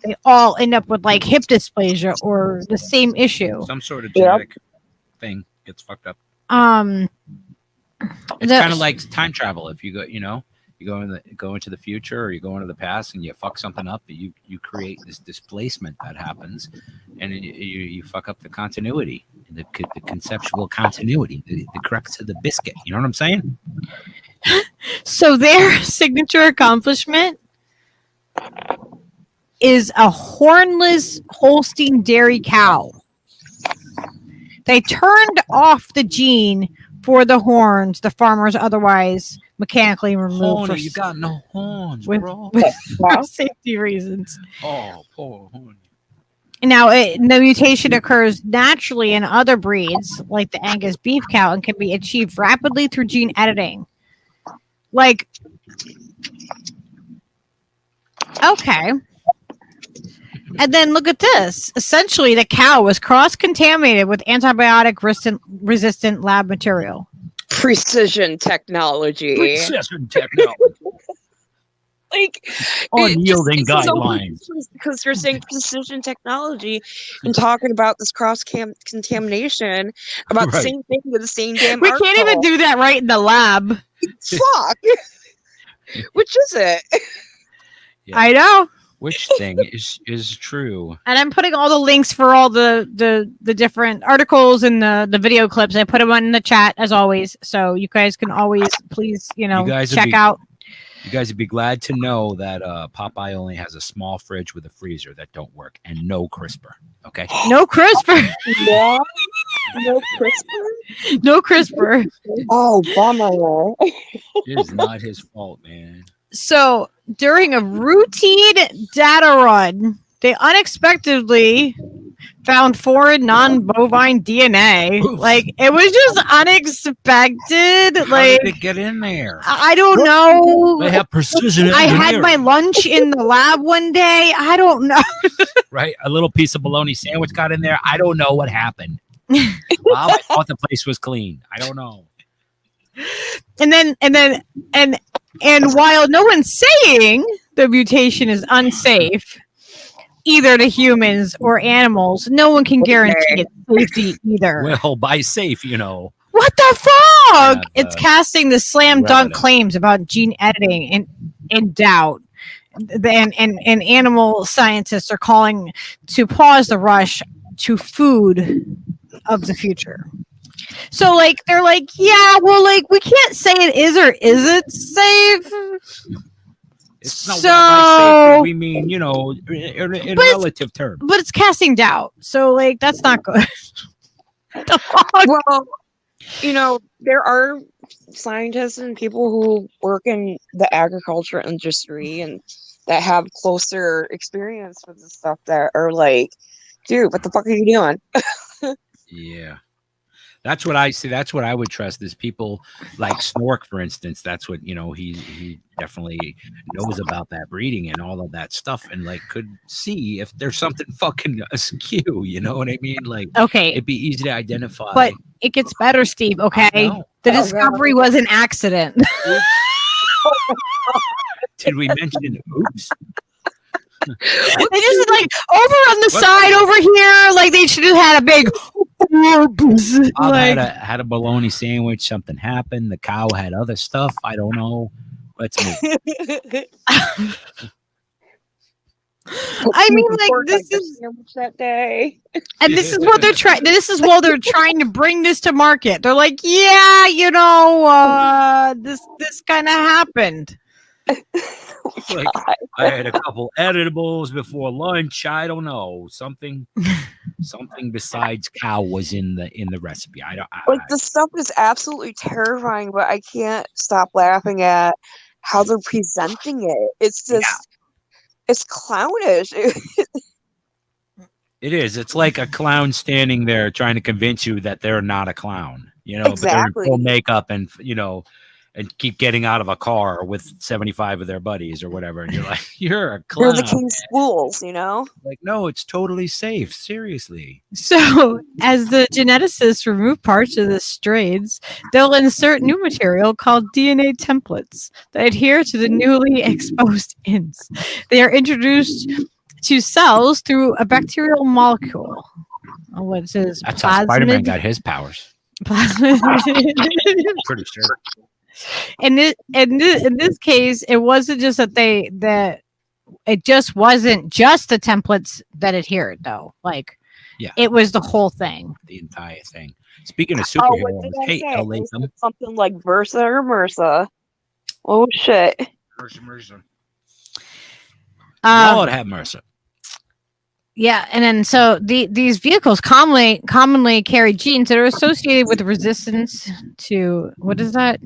They all end up with like hip dysplasia or the same issue. Some sort of genetic thing gets fucked up. It's kind of like time travel. If you go, you go into the future, or you go into the past and you fuck something up, you create this displacement that happens, and you fuck up the continuity, the conceptual continuity, the crux of the biscuit. You know what I'm saying? So their signature accomplishment is a hornless Holstein dairy cow. They turned off the gene for the horns the farmers otherwise mechanically removed. Horny, you got no horns, bro. For safety reasons. Oh, poor horny. Now, the mutation occurs naturally in other breeds, like the Angus beef cow, and can be achieved rapidly through gene editing. Like, okay. And then look at this. Essentially, the cow was cross-contaminated with antibiotic-resistant lab material. Precision technology. Precision technology. Like, unyielding guidelines. Because you're saying precision technology and talking about this contamination about the same thing with the same damn We article. can't even do that right in the lab. Fuck. Which is it? Yeah. I know. Which thing is true? And I'm putting all the links for all the different articles and the video clips. I put them in the chat as always, so you guys can always please check out. You guys would be glad to know that Popeye only has a small fridge with a freezer that don't work and no crisper. Okay. No CRISPR. Yeah. No CRISPR. No CRISPR. Oh, bummer. It is not his fault, man. So during a routine data run, they unexpectedly found foreign non-bovine DNA. Oof. Like, it was just unexpected. How Like, did it get in there? I don't know. They have precision. I had engineering. my lunch in the lab one day. I don't know. Right, a little piece of bologna sandwich got in there. I don't know what happened. Bob, I thought the place was clean. I don't know. And while no one's saying the mutation is unsafe, either to humans or animals, no one can guarantee its safety either. Well, by safe, What the fuck? Yeah, It's casting the slam dunk relevant. claims about gene editing in doubt. And animal scientists are calling to pause the rush to food of the future. So, like, they're like, yeah, well, like, we can't say it is or isn't safe. It's not So- by safe, we mean, in relative terms. But it's casting doubt. So, like, that's not good. The fuck? Well, there are scientists and people who work in the agriculture industry and that have closer experience with this stuff that are like, dude, what the fuck are you doing? Yeah. That's what I see. That's what I would trust is people like Snork, for instance. That's what, he definitely knows about that breeding and all of that stuff and like could see if there's something fucking askew. You know what I mean? Like, Okay. it'd be easy to identify. But it gets better, Steve, okay? know. The discovery was an accident. Did we mention oops? They just like over on the side over here, like they should have had a big oops. Bob Like, had a bologna sandwich. Something happened. The cow had other stuff. I don't know. Let's move. I mean, like, this is that day. and this is what they're trying. This is while they're trying to bring this to market. They're like, yeah, this kind of happened. Like, I had a couple editables before lunch. I don't know. Something besides cow was in the recipe. The stuff is absolutely terrifying, but I can't stop laughing at how they're presenting it. It's just, it's clownish. It is. It's like a clown standing there trying to convince you that they're not a clown. But they're in Exactly. full makeup and and keep getting out of a car with 75 of their buddies or whatever. And you're like, you're a They're clown. the king's fools, you know? Like, no, it's totally safe. Seriously. So, as the geneticists remove parts of the strains, they'll insert new material called DNA templates that adhere to the newly exposed ins. They are introduced to cells through a bacterial molecule. What says That's how Spider-Man plasmid? got his powers. Plasmid. Pretty sure. In this case, it wasn't just it just wasn't just the templates that adhered, though. Like, Yeah. it was the whole thing. The entire thing. Speaking of Oh, what superheroes, did I hey, say? El It was Latham. something like Versa or MRSA. Oh, shit. Mercer. All Um, have Mercer. yeah, and then so these vehicles commonly carry genes that are associated with resistance to what is that?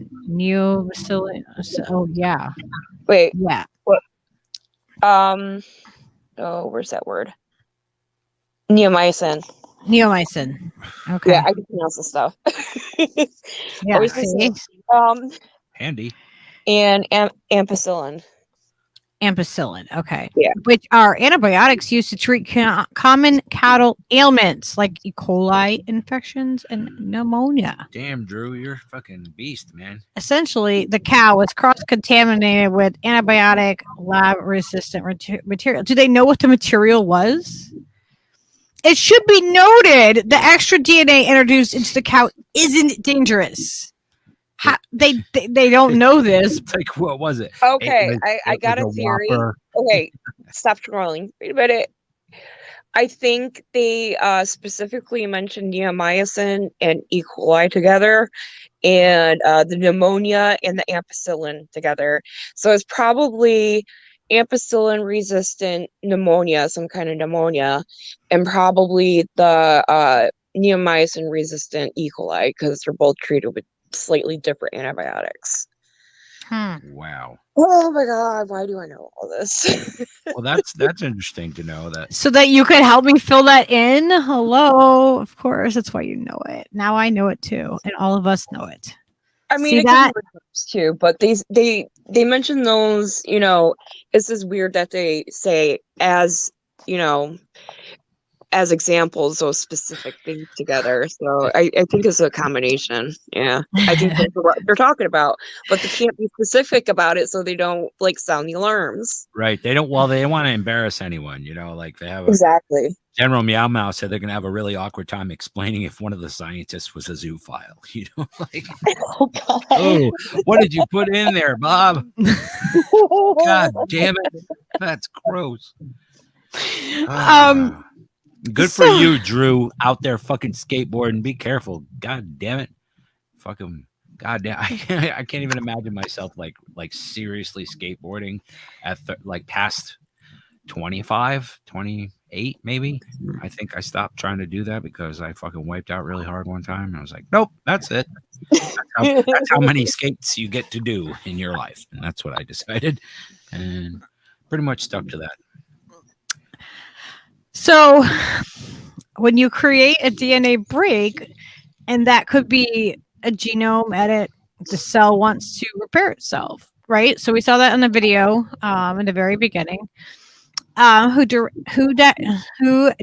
Oh yeah, Wait, yeah. oh, where's that word? Neomycin. Neomycin. Okay. Yeah, I can pronounce this stuff. Yeah, Always see? Handy. and ampicillin. Ampicillin. Okay. Yeah. Which are antibiotics used to treat common cattle ailments like E. coli infections and pneumonia. Damn, Drew, you're a fucking beast, man. Essentially, the cow was cross-contaminated with antibiotic lab-resistant material. Do they know what the material was? It should be noted the extra DNA introduced into the cow isn't dangerous. They don't know this. It's like, what was it? Okay, I It got a was theory. Whopper. Okay, stop trolling. Wait a minute. I think they specifically mentioned neomycin and E. coli together, and the pneumonia and the ampicillin together. So it's probably ampicillin resistant pneumonia, some kind of pneumonia, and probably the neomycin resistant E. coli because they're both treated with slightly different antibiotics. Wow. Oh my god, why do I know all this? Well, that's interesting to know that. So that you could help me fill that in. Hello, of course. That's why you know it. Now I know it too, and all of us know it. I mean, See it that? could be reversed too, but they mention those. You know, it's just weird that they say as as examples those specific things together. So I think it's a combination. Yeah, I think that's what they're talking about, but they can't be specific about it so they don't like sound the alarms. Right. They don't want to embarrass anyone, like they have Exactly. General Meow Meow said they're gonna have a really awkward time explaining if one of the scientists was a zoophile. Like, Oh god. oh, what did you put in there, Bob? God damn it. That's gross. Good for you, Drew, out there fucking skateboarding. Be careful. God damn it. Fucking god damn. I can't even imagine myself like seriously skateboarding at past 25, 28 maybe. I think I stopped trying to do that because I fucking wiped out really hard one time. And I was like, nope, that's it. That's how many skates you get to do in your life. And that's what I decided. And pretty much stuck to that. So when you create a DNA break, and that could be a genome edit, the cell wants to repair itself, right? So we saw that in the video in the very beginning. Who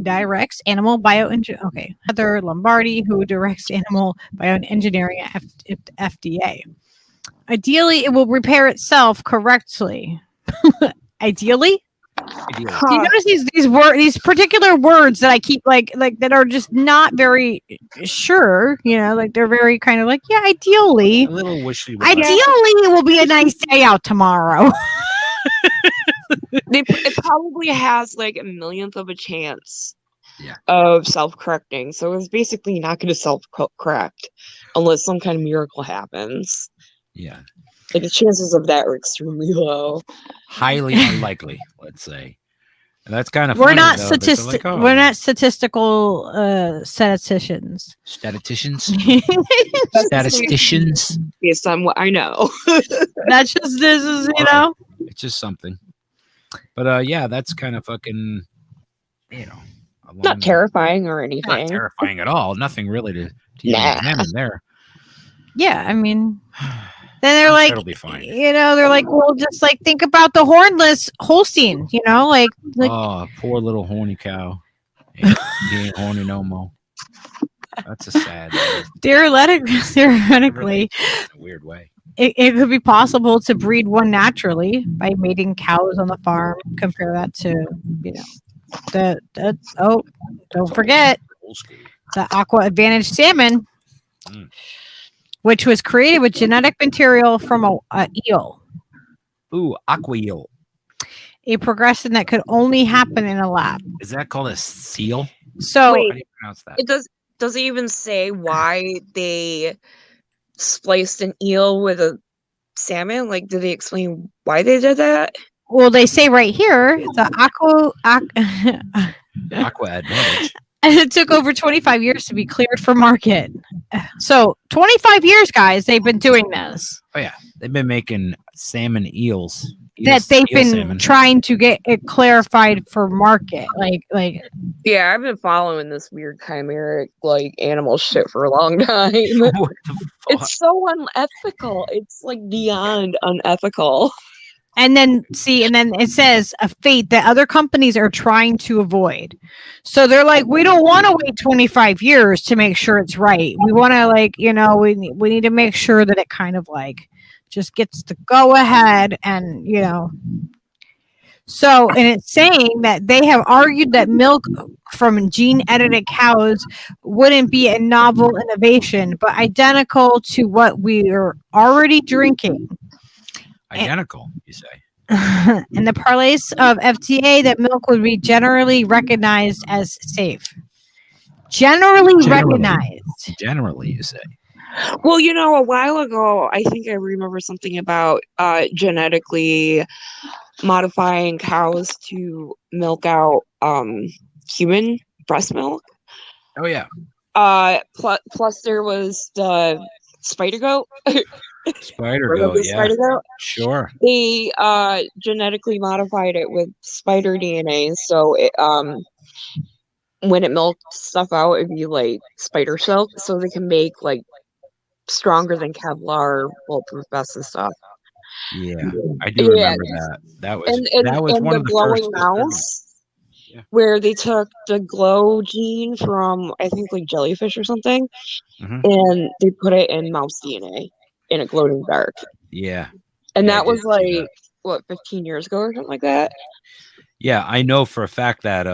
directs animal bioengineering? Okay, Heather Lombardi, who directs animal bioengineering at FDA. Ideally, it will repair itself correctly. Ideally. Do you notice these particular words that I keep like that are just not very sure, like they're very kind of like, yeah, ideally. A little wishy-washy. Ideally, it will be a nice day out tomorrow. It probably has like a millionth of a chance of self-correcting. So it's basically not going to self-correct unless some kind of miracle happens. Yeah. Like the chances of that are extremely low. Highly unlikely, let's say. And that's kind of We're funny, not though, because they're like, oh, we're not statistical statisticians. Statisticians? Statisticians? Based on what I know. That's just this is, It's just something. But yeah, that's kind of fucking, not terrifying or anything. Not terrifying at all. Nothing really to examine there. Yeah, I mean, Then they're I'm like, sure it'll be fine. they're like, well, just like think about the hornless Holstein, like Oh, poor little horny cow. He ain't horny no more. That's a sad. theoretically, In a weird way. it could be possible to breed one naturally by mating cows on the farm. Compare that to, don't forget Old school. the Aqua Advantage salmon, Mm. which was created with genetic material from a eel, Ooh, aqua eel. a progression that could only happen in a lab. Is that called a seal? So Wait. How do you pronounce that? It does it even say why they spliced an eel with a salmon? Like, did they explain why they did that? well, they say right here the Aqua advantage. and it took over 25 years to be cleared for market. So 25 years, guys, they've been doing this. Oh yeah, they've been making salmon eels. That they've eel been salmon. trying to get it clarified for market. Like Yeah, I've been following this weird chimeric like animal shit for a long time. What the fuck? It's so unethical. It's like beyond unethical. and then it says a fate that other companies are trying to avoid. So they're like, we don't want to wait 25 years to make sure it's right. We want to we need to make sure that it kind of like just gets the go ahead and so, and it's saying that they have argued that milk from gene edited cows wouldn't be a novel innovation, but identical to what we are already drinking. Identical, you say? And the parlays of FDA that milk would be generally recognized as safe. Generally recognized. Generally, you say? Well, a while ago, I think I remember something about genetically modifying cows to milk out human breast milk. Oh yeah. Plus there was the spider goat. Spider Remember goat, the yeah. spider goat? Sure. They genetically modified it with spider DNA, so it when it milked stuff out, it'd be like spider silk, so they can make like stronger than Kevlar bulletproof vests and stuff. Yeah, I do remember that. That was one the of the glowing first mouse, Yeah. where they took the glow gene from I think like jellyfish or something, Mhm. and they put it in mouse DNA, and it glowed in the dark. Yeah. And Yeah, I that was did see like what 15 years ago or something like that. Yeah, I know for a fact that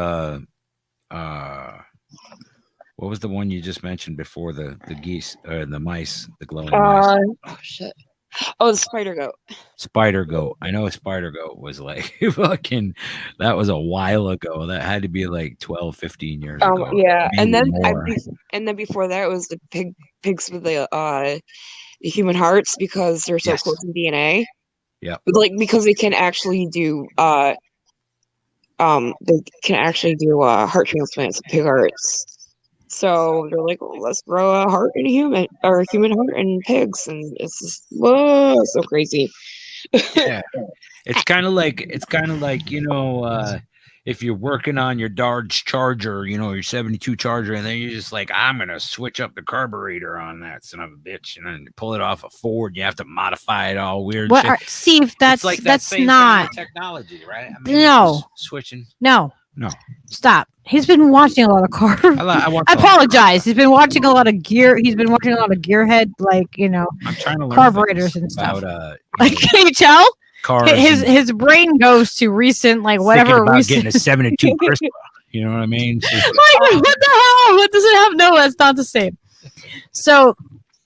what was the one you just mentioned before the geese or the mice, the glowing mice? Oh shit. Oh, the spider goat. Spider goat. I know a spider goat was like fucking that was a while ago. That had to be like 12, 15 years ago. Yeah, and maybe then more. before that it was the pigs with the human hearts because they're so Yes. close in DNA. Yeah. Like because they can actually do heart transplants of pig hearts. So they're like, well, let's grow a heart in a human or a human heart in pigs, and it's just so crazy. Yeah. It's kind of like if you're working on your Dodge Charger, your 72 Charger, and then you're just like, I'm gonna switch up the carburetor on that son of a bitch, and then you pull it off a Ford, you have to modify it all weird. What shit. Steve, It's like that that's same not kind of technology, right? I No. it's just switching. no. No. Stop. He's been watching a lot of car. I apologize. He's been watching a lot of gear. He's been watching a lot of gearhead, like I'm trying to learn carburetors things and stuff. about Like, can you tell? cars. His brain goes to recent, like whatever thinking about recent. getting a 72 Crispa. You know what I mean? Like, what the hell? What does it have? No, that's not the same. So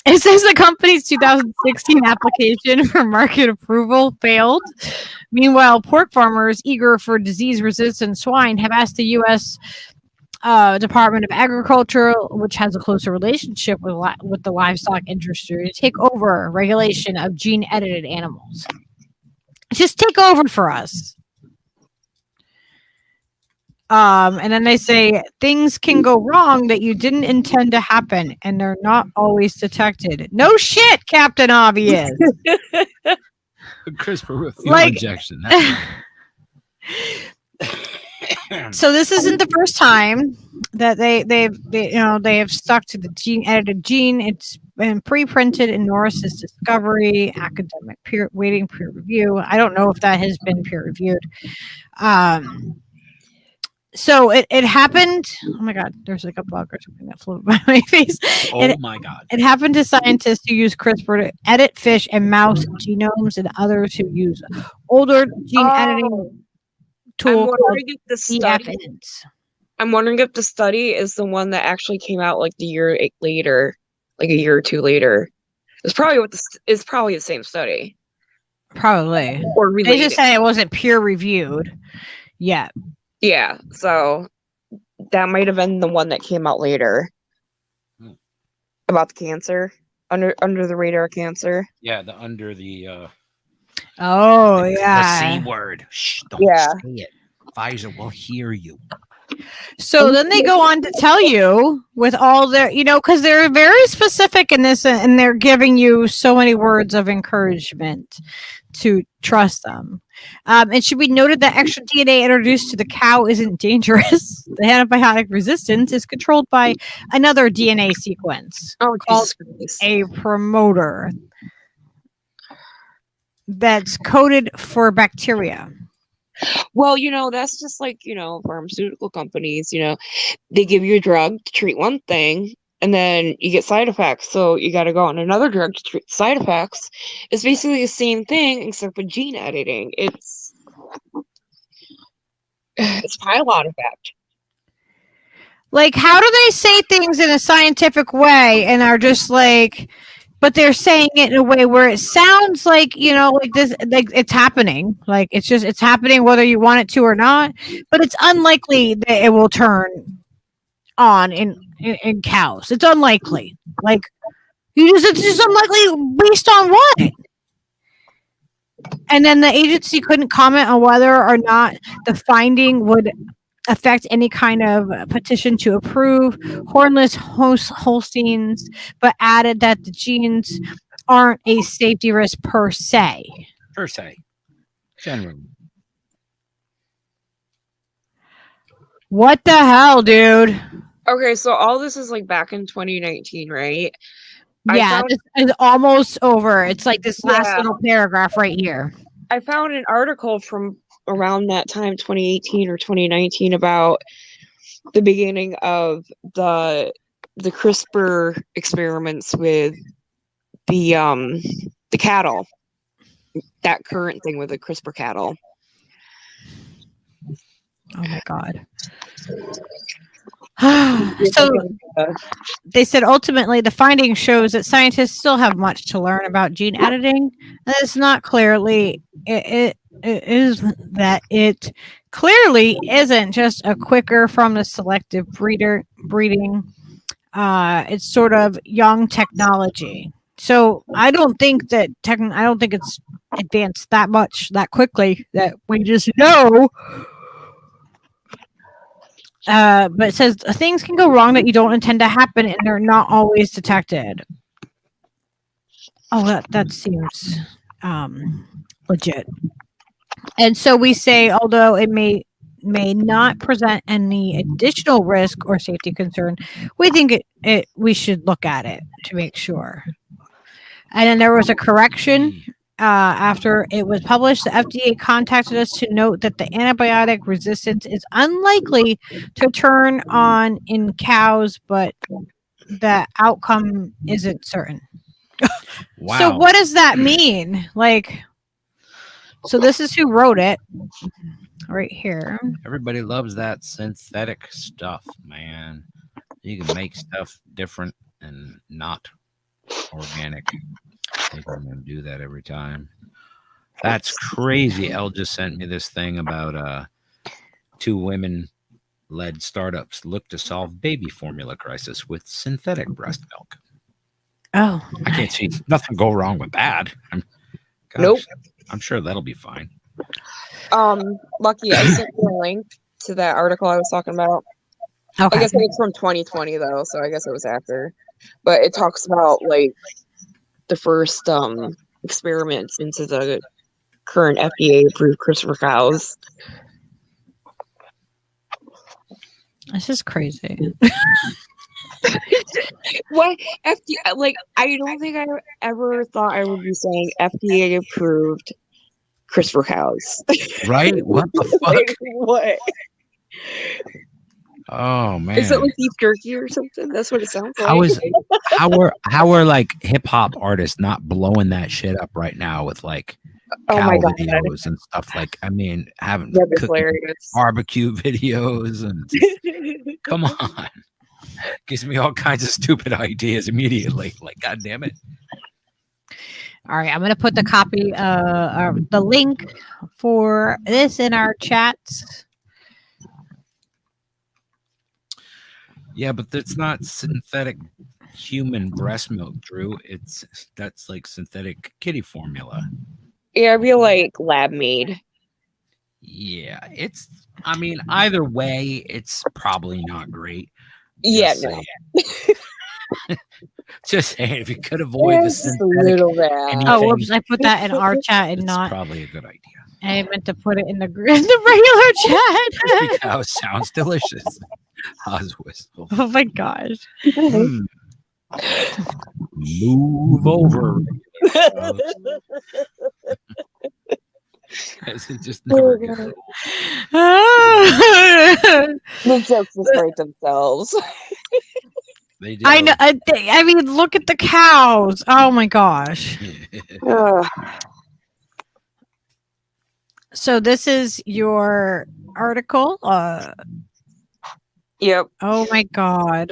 it says the company's 2016 application for market approval failed. Meanwhile, pork farmers eager for disease-resistant swine have asked the U.S. Department of Agriculture, which has a closer relationship with the livestock industry, to take over regulation of gene-edited animals. Just take over for us. And then they say things can go wrong that you didn't intend to happen, and they're not always detected. No shit, Captain Obvious. CRISPR with fuel Like- injection. So this isn't the first time that they have stuck to the gene edited gene. It's been pre-printed in Norris's Discovery, academic peer review. I don't know if that has been peer reviewed. So it happened. Oh my God, there's like a bug or something that flew by my face. My God. It happened to scientists who use CRISPR to edit fish and mouse genomes, and others who use older gene editing tool called EFNs. I'm wondering if the study is the one that actually came out like the year later, like a year or two later. It's probably it's probably the same study. Probably. Or related. They just say it wasn't peer reviewed yet. Yeah, so that might have been the one that came out later about the cancer, under the radar cancer. Yeah, the under the yeah, the C word. Shh, don't say it. Pfizer will hear you. So then they go on to tell you with all their, because they're very specific in this, and they're giving you so many words of encouragement to trust them. It should be noted that extra DNA introduced to the cow isn't dangerous. The antibiotic resistance is controlled by another DNA sequence called a promoter that's coded for bacteria. Well, that's just like, pharmaceutical companies, they give you a drug to treat one thing and then you get side effects. So you got to go on another drug to treat side effects. It's basically the same thing except with gene editing. It's pylon effect. Like, how do they say things in a scientific way and are just like, but they're saying it in a way where it sounds like, like this, like it's happening. Like it's happening whether you want it to or not. But it's unlikely that it will turn on in cows. It's unlikely. Like it's just unlikely based on what? And then the agency couldn't comment on whether or not the finding would affect any kind of petition to approve hornless Holsteins, but added that the genes aren't a safety risk per se. Generally. What the hell, dude? Okay, so all this is like back in 2019, right? Yeah, this is almost over. It's like this last little paragraph right here. I found an article from around that time, 2018 or 2019, about the beginning of the CRISPR experiments with the cattle. That current thing with the CRISPR cattle. Oh my God. So they said ultimately the finding shows that scientists still have much to learn about gene editing, and it's not clearly it clearly isn't just a quicker from the selective breeding. It's sort of young technology. So I don't think it's advanced that much that quickly that we just know. But it says things can go wrong that you don't intend to happen, and they're not always detected. Oh, that seems legit. And so we say, although it may not present any additional risk or safety concern, we think we should look at it to make sure. And then there was a correction. After it was published, the FDA contacted us to note that the antibiotic resistance is unlikely to turn on in cows, but the outcome isn't certain. Wow. So what does that mean? Like, so this is who wrote it right here. Everybody loves that synthetic stuff, man. You can make stuff different and not organic. I think I'm going to do that every time. That's crazy. Elle just sent me this thing about 2 women-led startups look to solve baby formula crisis with synthetic breast milk. Oh, I can't see nothing go wrong with that. Nope. I'm sure that'll be fine. Lucky, I sent you a link to that article I was talking about. Okay. I guess it's from 2020 though, so I guess it was after. But it talks about like the first experiments into the current FDA approved CRISPR cows. This is crazy. What FDA? Like, I don't think I ever thought I would be saying FDA approved CRISPR cows. Right? What the fuck? Like, what? Oh man. Is it like beef jerky or something? That's what it sounds like. How are like hip hop artists not blowing that shit up right now with like Oh cow my God. videos and stuff? Like, I mean, having That'd be cooking hilarious. barbecue videos and just, come on. Gives me all kinds of stupid ideas immediately. Like, god damn it. All right, I'm gonna put the copy, the link for this in our chat. Yeah, but that's not synthetic human breast milk, Drew. That's like synthetic kitty formula. Yeah, I'd be like lab made. Yeah, I mean, either way, it's probably not great. Yeah, Just no. saying. Just saying, if you could avoid the It's a synthetic little bad. anything, Oh, whoops! I put that in our chat and it's not. probably a good idea. I meant to put it in the regular chat. Crispy cow sounds delicious. Oz whistle. Oh my gosh! Mm. Move over. It just never gets old. The jokes just write themselves. They do. I know. I mean, look at the cows. Oh my gosh! Ugh. So this is your article. Yep. Oh my god!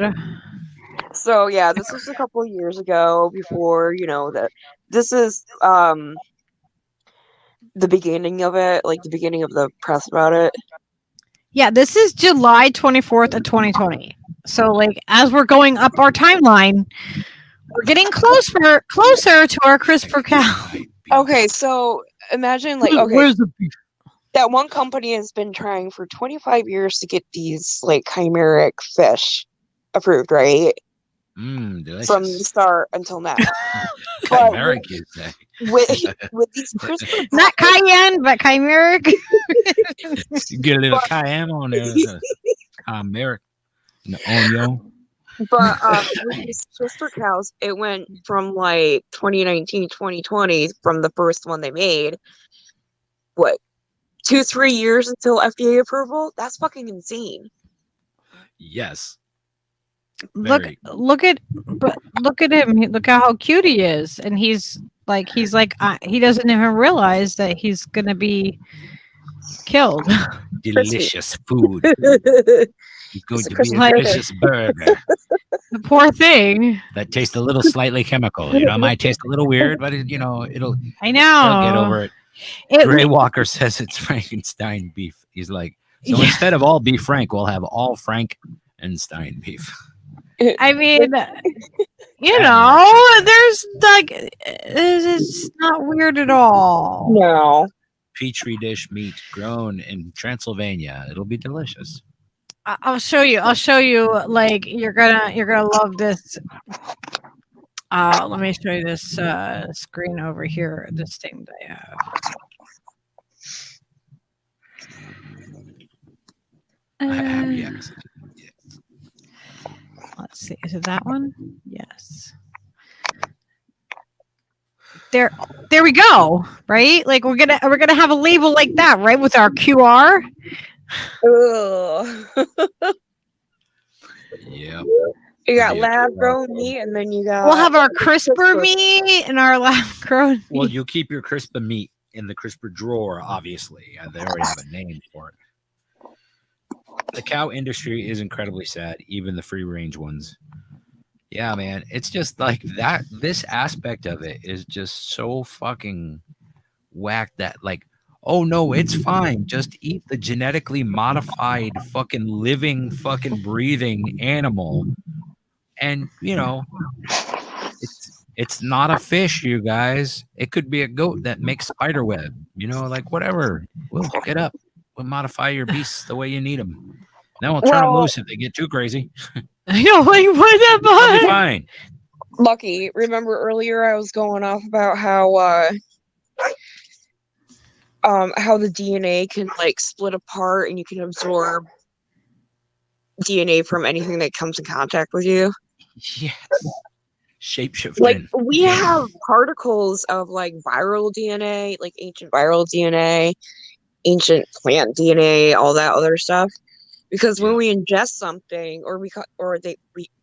So yeah, this was a couple of years ago before, that this is the beginning of it, like the beginning of the press about it. Yeah, this is July 24th of 2020. So like as we're going up our timeline, we're getting closer to our CRISPR cow. Okay, so imagine like Where's the beef? that one company has been trying for 25 years to get these like chimeric fish approved, right? Delicious. From the start until now. But Chimeric, you say. with these CRISPR Not cayenne, but chimeric. You get a little cayenne on there. Chimeric. The onion. But with these CRISPR cows, it went from like 2019, 2020 from the first one they made. What, 2-3 years until FDA approval? That's fucking insane. Yes. Look at him. Look how cute he is, and he's like he doesn't even realize that he's gonna be killed. Delicious food. He's going to be a Like- delicious burger. The poor thing. That tastes a little slightly chemical. It might taste a little weird, but it'll I know. get over it. Gray Walker says it's Frankenstein beef. He's like, so instead of all beef Frank, we'll have all Frankenstein beef. I mean, there's like, it's not weird at all. No. Petri dish meat grown in Transylvania. It'll be delicious. I'll show you. Like you're gonna love this. Let me show you this screen over here. This thing that I have. I have, yes. Let's see. Is it that one? Yes. There we go. Right? Like we're gonna have a label like that, right? With our QR. Ugh. Yeah. You got lab grown meat, and then you got. We'll have our CRISPR meat and our lab grown. Well, you'll keep your CRISPR meat in the CRISPR drawer, obviously. They already have a name for it. The cow industry is incredibly sad, even the free range ones. Yeah, man. It's just like that. This aspect of it is just so fucking whack that, like, oh no, it's fine. Just eat the genetically modified fucking living fucking breathing animal. And it's not a fish, you guys. It could be a goat that makes spider web. Like whatever. We'll hook it up. We'll modify your beasts the way you need them. Then we'll turn them loose if they get too crazy. Like what They'll be fine. Lucky, remember earlier I was going off about how the DNA can like split apart and you can absorb DNA from anything that comes in contact with you. Yes. Shapeshifting. Like we have particles of like viral DNA, like ancient viral DNA, ancient plant DNA, all that other stuff. Because when we ingest something, or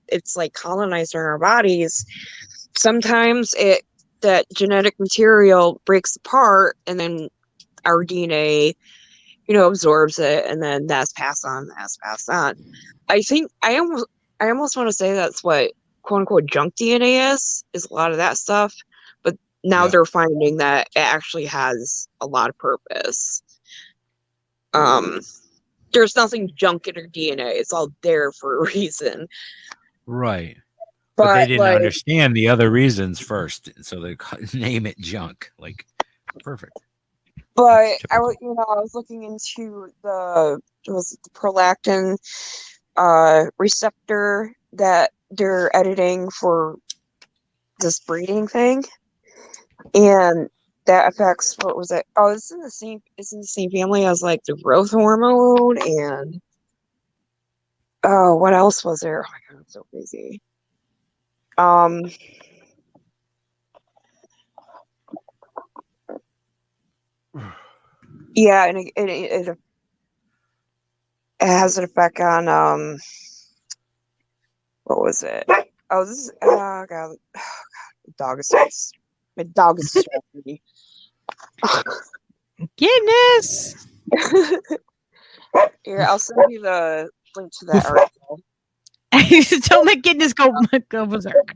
it's like colonized in our bodies, sometimes that genetic material breaks apart, and then our DNA, absorbs it, and then that's passed on. I think I almost want to say that's what quote unquote junk DNA is a lot of that stuff, but now they're finding that it actually has a lot of purpose. There's nothing junk in her DNA. It's all there for a reason. Right. But they didn't understand the other reasons first, so they name it junk. Like, perfect. But I was looking into the prolactin receptor that they're editing for this breeding thing, and that affects, what was it? Oh, it's in the same family as like the growth hormone, and what else was there? Oh my god, it's so crazy. Yeah, and it has an effect on what was it? Oh, this is god, dog is my dog is distracting me. Goodness. Here, I'll send you the link to that article. Don't let Goodness go berserk.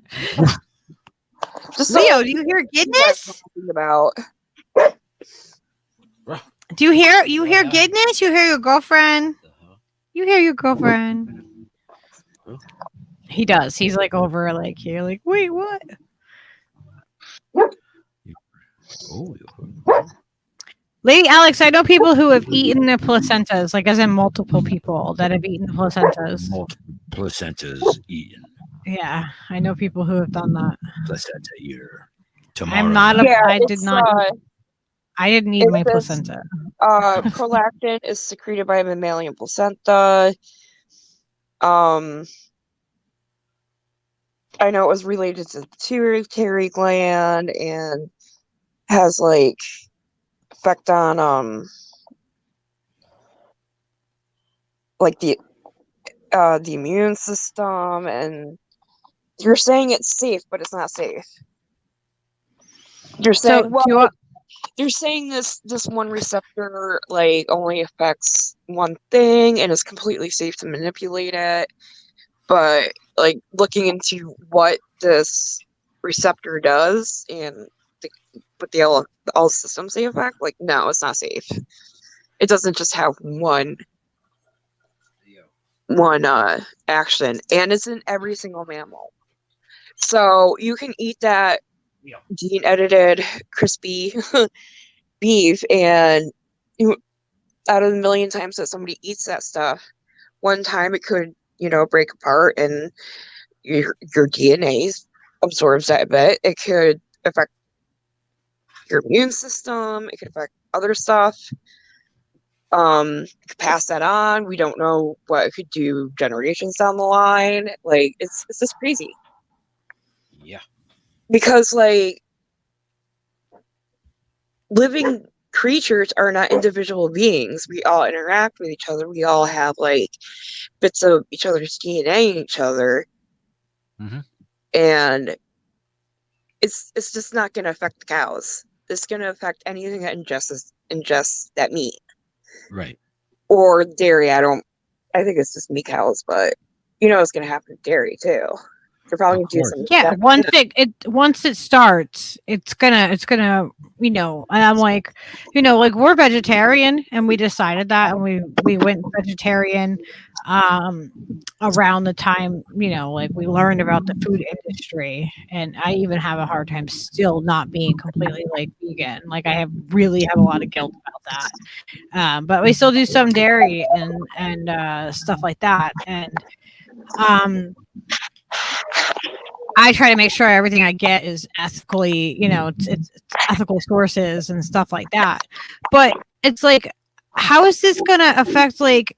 Just Leo, do you hear Goodness? About. Do you hear Goodness? You hear your girlfriend? You hear your girlfriend? He does. He's like over like here, like, wait, what? Lady Alex, I know people who have eaten the placentas, like as in multiple people that have eaten the placentas. Multiple placentas eaten. Yeah, I know people who have done that. Placenta eater. Tomorrow. I'm not. I didn't eat my says, placenta. Prolactin is secreted by mammalian placenta. I know it was related to the pituitary gland and has like effect on like the immune system, and you're saying it's safe, but it's not safe. You're saying you're saying this one receptor like only affects one thing and is completely safe to manipulate it, but like looking into what this receptor does and all systems they affect, like no, it's not safe. It doesn't just have one action, and it's in every single mammal. So you can eat that gene edited crispy beef, and out of the million times that somebody eats that stuff, one time it could break apart and your DNA absorbs that bit. It could affect your immune system. It could affect other stuff. It could pass that on. We don't know what it could do generations down the line. Like it's just crazy. Yeah. Because like living creatures are not individual beings. We all interact with each other. We all have like bits of each other's DNA in each other. Mm-hmm. And it's just not going to affect the cows. It's going to affect anything that ingests that meat. Right. Or dairy. I think it's just meat cows, but it's going to happen to dairy too. They're probably going to do something. Yeah, once it starts, it's gonna, and I'm like, like we're vegetarian, and we decided that, and we went vegetarian, around the time, like we learned about the food industry, and I even have a hard time still not being completely like vegan. Like I really have a lot of guilt about that, but we still do some dairy and stuff like that, and I try to make sure everything I get is ethically, it's ethical sources and stuff like that. But it's like, how is this going to affect like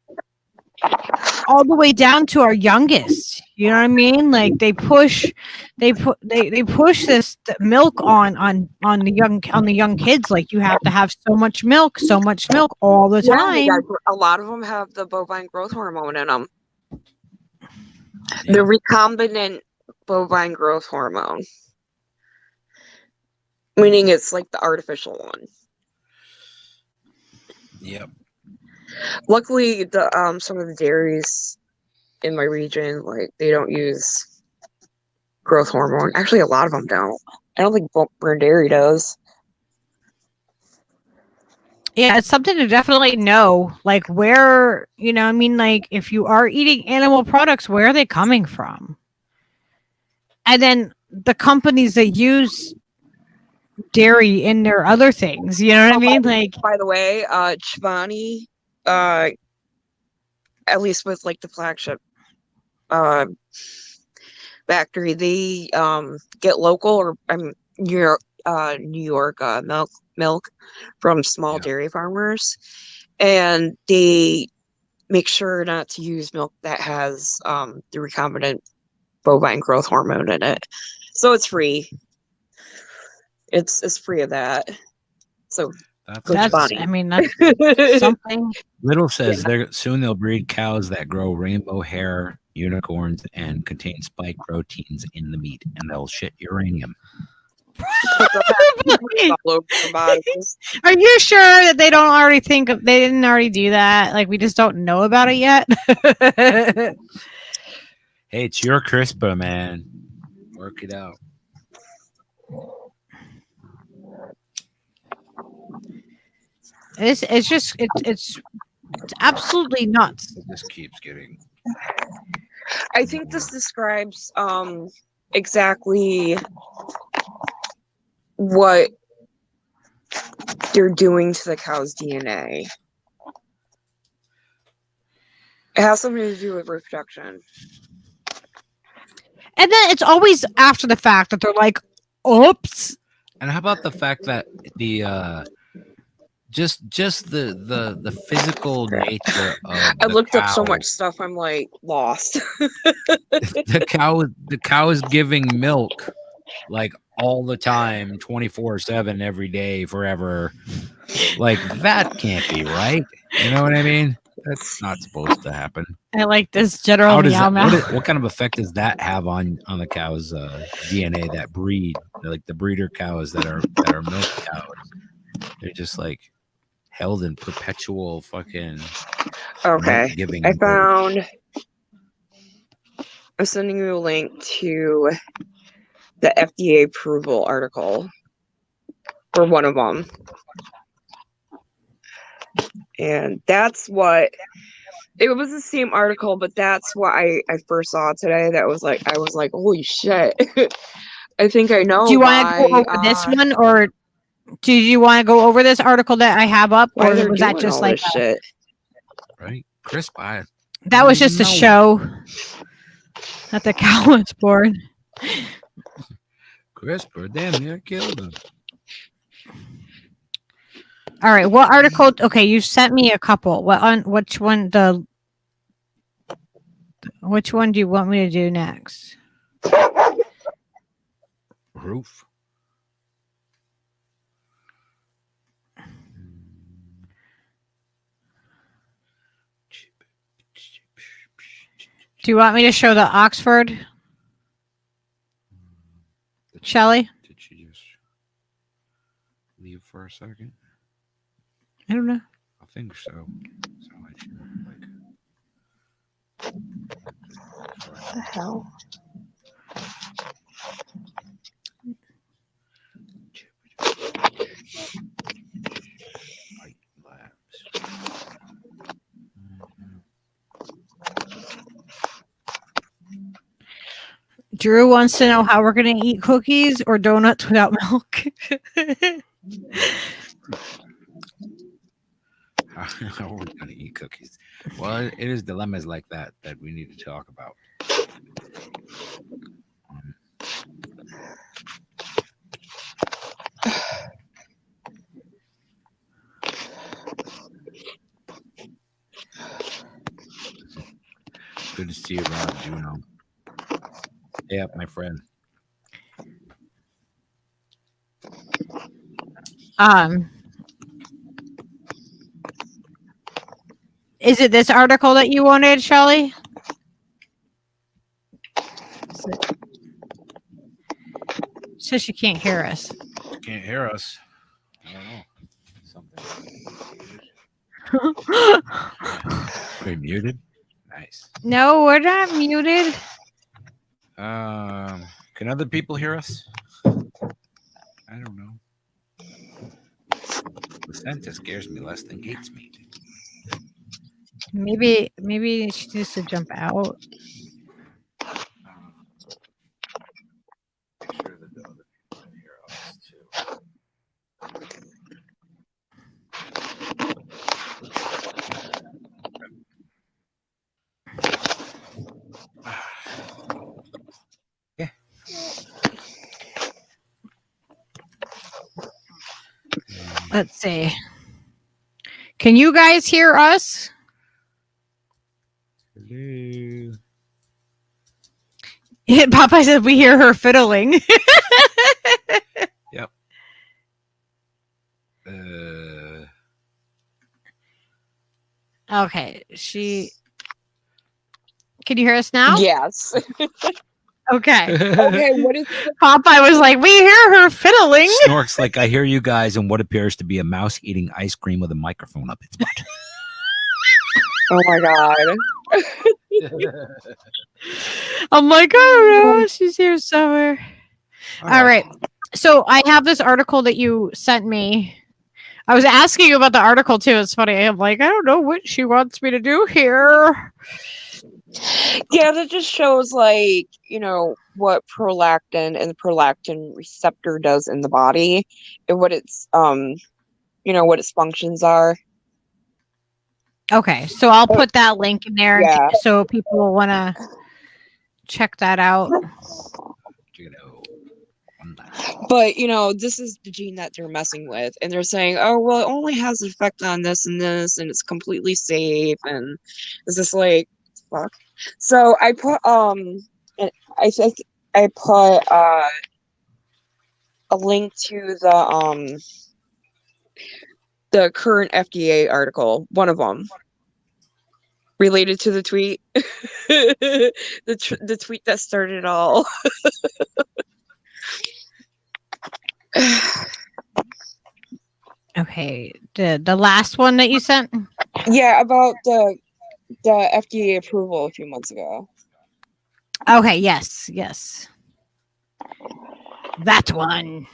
all the way down to our youngest. You know what I mean? Like they push this milk on the young kids. Like you have to have so much milk all the Yeah, time. a lot of them have the bovine growth hormone in them. Yeah. The recombinant bovine growth hormone, meaning it's like the artificial one. Yep. Luckily, the some of the dairies in my region, like they don't use growth hormone. Actually, a lot of them don't. I don't think Burn Dairy does. Yeah, it's something to definitely know. Like where, you know, I mean, like if you are eating animal products, where are they coming from? And then the companies that use dairy in their other things, you know what I mean? Like, by the way, Chobani, at least with like the flagship factory, they get local or New York milk from small dairy farmers, and they make sure not to use milk that has the recombinant bovine growth hormone in it, so it's free. It's free of that. So that's I mean, that's something. Little says soon they'll breed cows that grow rainbow hair, unicorns, and contain spike proteins in the meat, and they'll shit uranium. Are you sure that they don't already they didn't already do that? Like we just don't know about it yet. Hey, it's your CRISPR, man. Work it out. It's absolutely nuts. It just keeps getting. I think this describes exactly what they're doing to the cow's DNA. It has something to do with reproduction. And then it's always after the fact that they're like, oops. And how about the fact that the just the physical nature of I looked up so cow. much stuff, I'm like lost. the cow is giving milk like all the time, 24/7, every day, forever. Like that can't be right. You know what I mean? That's not supposed to happen. I like this general meow meow. What kind of effect does that have on the cow's DNA that breed? Like the breeder cows that are milk cows. They're just like held in perpetual fucking Okay. giving. I'm sending you a link to the FDA approval article for one of them. And that's what it was, the same article, but that's what I first saw today. I was like, holy shit. I think I know. Do you want to go over this one, or do you want to go over this article that I have up, or was that just like shit? Right, Chris? That was just a show that the cow was born. CRISPR, damn near killed him. All right, what article? Okay, you sent me a couple. Which one do you want me to do next? Roof. Do you want me to show the Oxford? Shelly? Did she just leave for a second? I don't know. I think so. So I should What the hell? Drew wants to know how we're going to eat cookies or donuts without milk. How are we going to eat cookies? Well, it is dilemmas like that we need to talk about. Good to see you around, Juno. Yeah, my friend. Is it this article that you wanted, Shelly? Says she can't hear us. Can't hear us. I don't know. Something. We muted? Nice. No, we're not muted. Can other people hear us? I don't know. Placenta scares me less than gates meat. Maybe she needs to jump out. Make sure that the other people can hear us too. Yeah. Let's see. Can you guys hear us? Hello. Popeye said we hear her fiddling. Yep. Okay, can you hear us now? Yes. Okay. Okay, what is Popeye was like, we hear her fiddling. Snorks like I hear you guys in what appears to be a mouse eating ice cream with a microphone up its butt. Oh my god. I'm like, I don't know. She's here somewhere. All right. So I have this article that you sent me. I was asking you about the article too. It's funny. I'm like, I don't know what she wants me to do here. Yeah, that just shows like, what prolactin and the prolactin receptor does in the body and what its what its functions are. Okay, so I'll put that link in there Yeah. so people will want to check that out. But this is the gene that they're messing with, and they're saying, "Oh, well, it only has an effect on this and this, and it's completely safe." And it's just like, fuck. So I put I think I put a link to the current FDA article, one of them, related to the tweet, the tweet that started it all. Okay, the last one that you sent? Yeah, about the FDA approval a few months ago. Okay, yes. That one.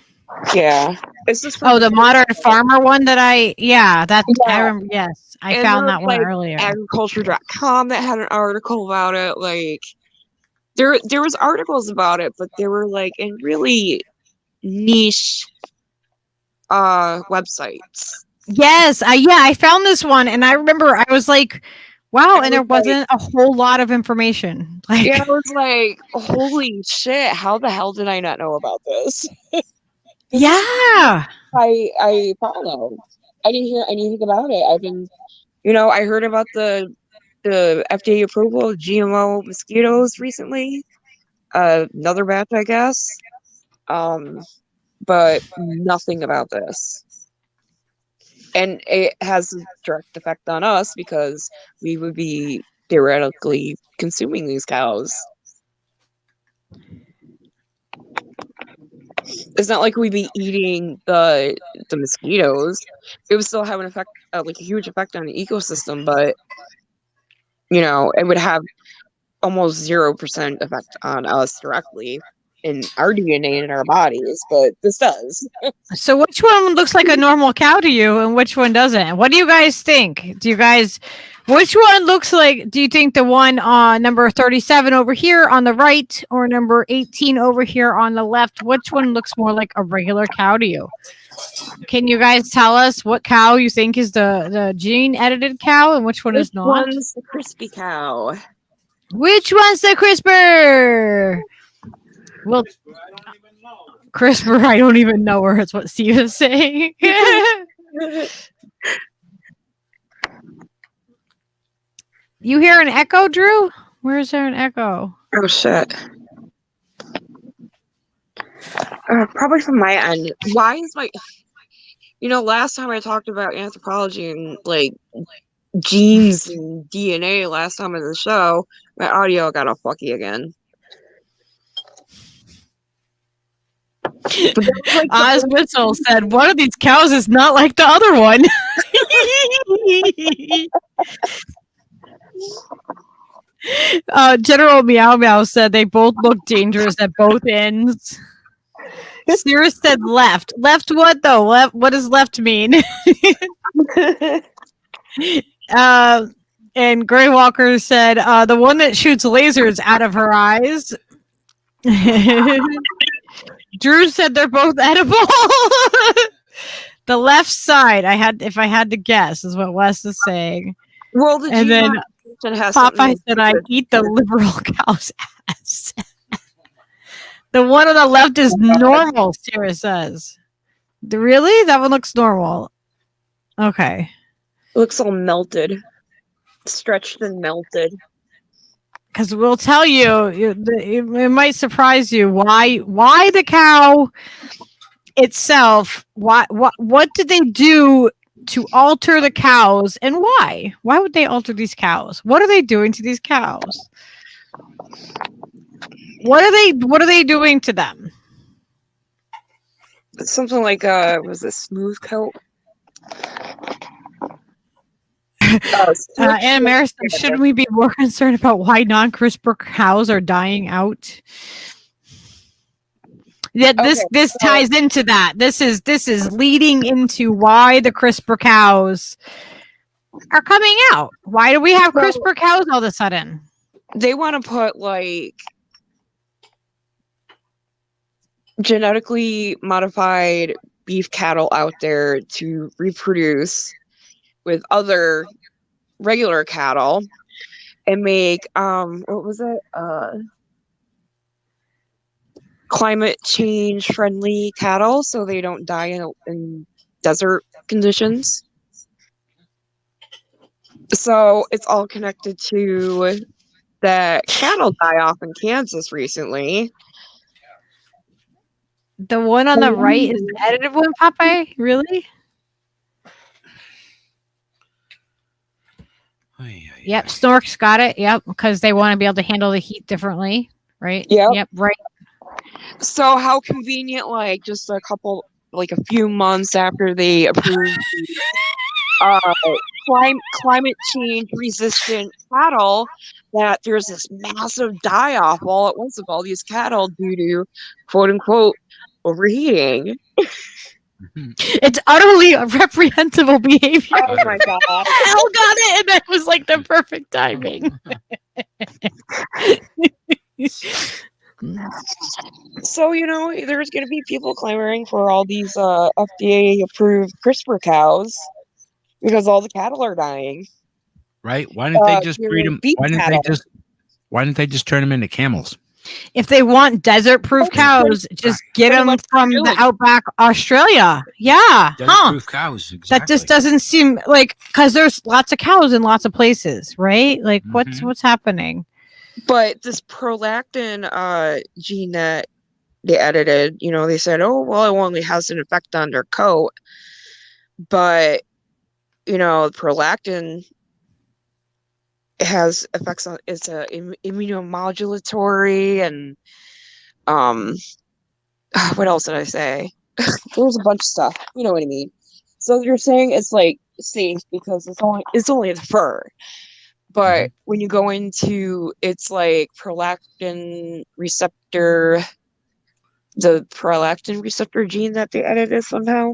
Yeah. It's just the modern farmer one that I remember. Yes, I And found there that was, one like, earlier. agriculture.com that had an article about it. Like there was articles about it, but they were like in really niche websites. Yes, I found this one, and I remember I was like, wow, and there wasn't a whole lot of information. Like, Yeah, I was like, holy shit, how the hell did I not know about this? yeah. I follow. I didn't hear anything about it. I've been, I heard about the FDA approval of GMO mosquitoes recently. Another batch, I guess. But nothing about this. And it has a direct effect on us because we would be theoretically consuming these cows. It's not like we'd be eating the mosquitoes. It would still have an effect, like a huge effect on the ecosystem, but it would have almost 0% effect on us directly in our DNA in our bodies, but this does. So which one looks like a normal cow to you and which one doesn't? What do you guys think? Which one looks like, do you think the one on number 37 over here on the right or number 18 over here on the left, which one looks more like a regular cow to you? Can you guys tell us what cow you think is the gene edited cow and which one is not? Which one's the crispy cow? Which one's the CRISPR? Well, CRISPR, I don't even know her. It's what Steve is saying. You hear an echo, Drew? Where is there an echo? Oh shit. Probably from my end. Why is my last time I talked about anthropology and like genes and DNA last time on the show, my audio got all fucky again. Oz Whistle said, one of these cows is not like the other one. General Meow Meow said they both look dangerous at both ends. Cirrus said left. Left what though? Left. What does left mean? And Grey Walker said the one that shoots lasers out of her eyes. Drew said they're both edible. The left side, if I had to guess, is what Wes is saying. Well, and then Popeye said I eat the liberal cow's ass. The one on the left is normal, Sarah says. Really? That one looks normal. Okay. It looks all melted. Stretched and melted. Because we'll tell you, it might surprise you why the cow itself. What did they do to alter the cows, and why? Why would they alter these cows? What are they doing to these cows? What are they doing to them? Something like was it smooth coat? Anna Maris, shouldn't we be more concerned about why non-CRISPR cows are dying out? Yeah, this ties into that. This is leading into why the CRISPR cows are coming out. Why do we have CRISPR cows all of a sudden? They want to put like genetically modified beef cattle out there to reproduce with other regular cattle and make what was it? Climate change friendly cattle so they don't die in desert conditions. So it's all connected to that cattle die off in Kansas recently. The one on the right is the edited one, Popeye? Really? Yep, Snork's got it. Yep, because they want to be able to handle the heat differently, right? Yep, right. So how convenient, like just a few months after they approved climate change resistant cattle, that there's this massive die-off all at once of all these cattle due to quote unquote overheating. It's utterly reprehensible behavior. Oh my god. Hell got it, and that was like the perfect timing. So, there's going to be people clamoring for all these FDA-approved CRISPR cows because all the cattle are dying. Right? Why didn't they just breed them? Why didn't they just turn them into camels? If they want desert-proof cows, just get them from the outback Australia. Yeah. Desert-proof cows, exactly. That just doesn't seem like, because there's lots of cows in lots of places, right? Like, what's happening? But this prolactin gene that they edited, they said, oh, well, it only has an effect on their coat. But, prolactin has effects on, it's a immunomodulatory and, what else did I say? There's a bunch of stuff. You know what I mean? So you're saying it's like safe because it's only the fur. But when you go into, it's like the prolactin receptor gene that they edited somehow,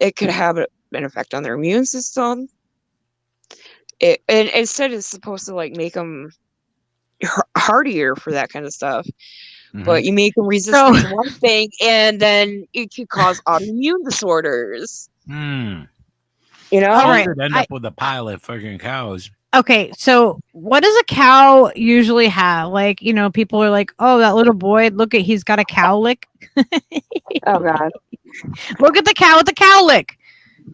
it could have an effect on their immune system. And it said it's supposed to like make them hardier for that kind of stuff. But you make them resistant to one thing, and then it could cause autoimmune disorders. All right. End up with a pile of fucking cows. Okay, so what does a cow usually have? Like, people are like, oh, that little boy, he's got a cow lick. Oh, God. Look at the cow with the cow lick.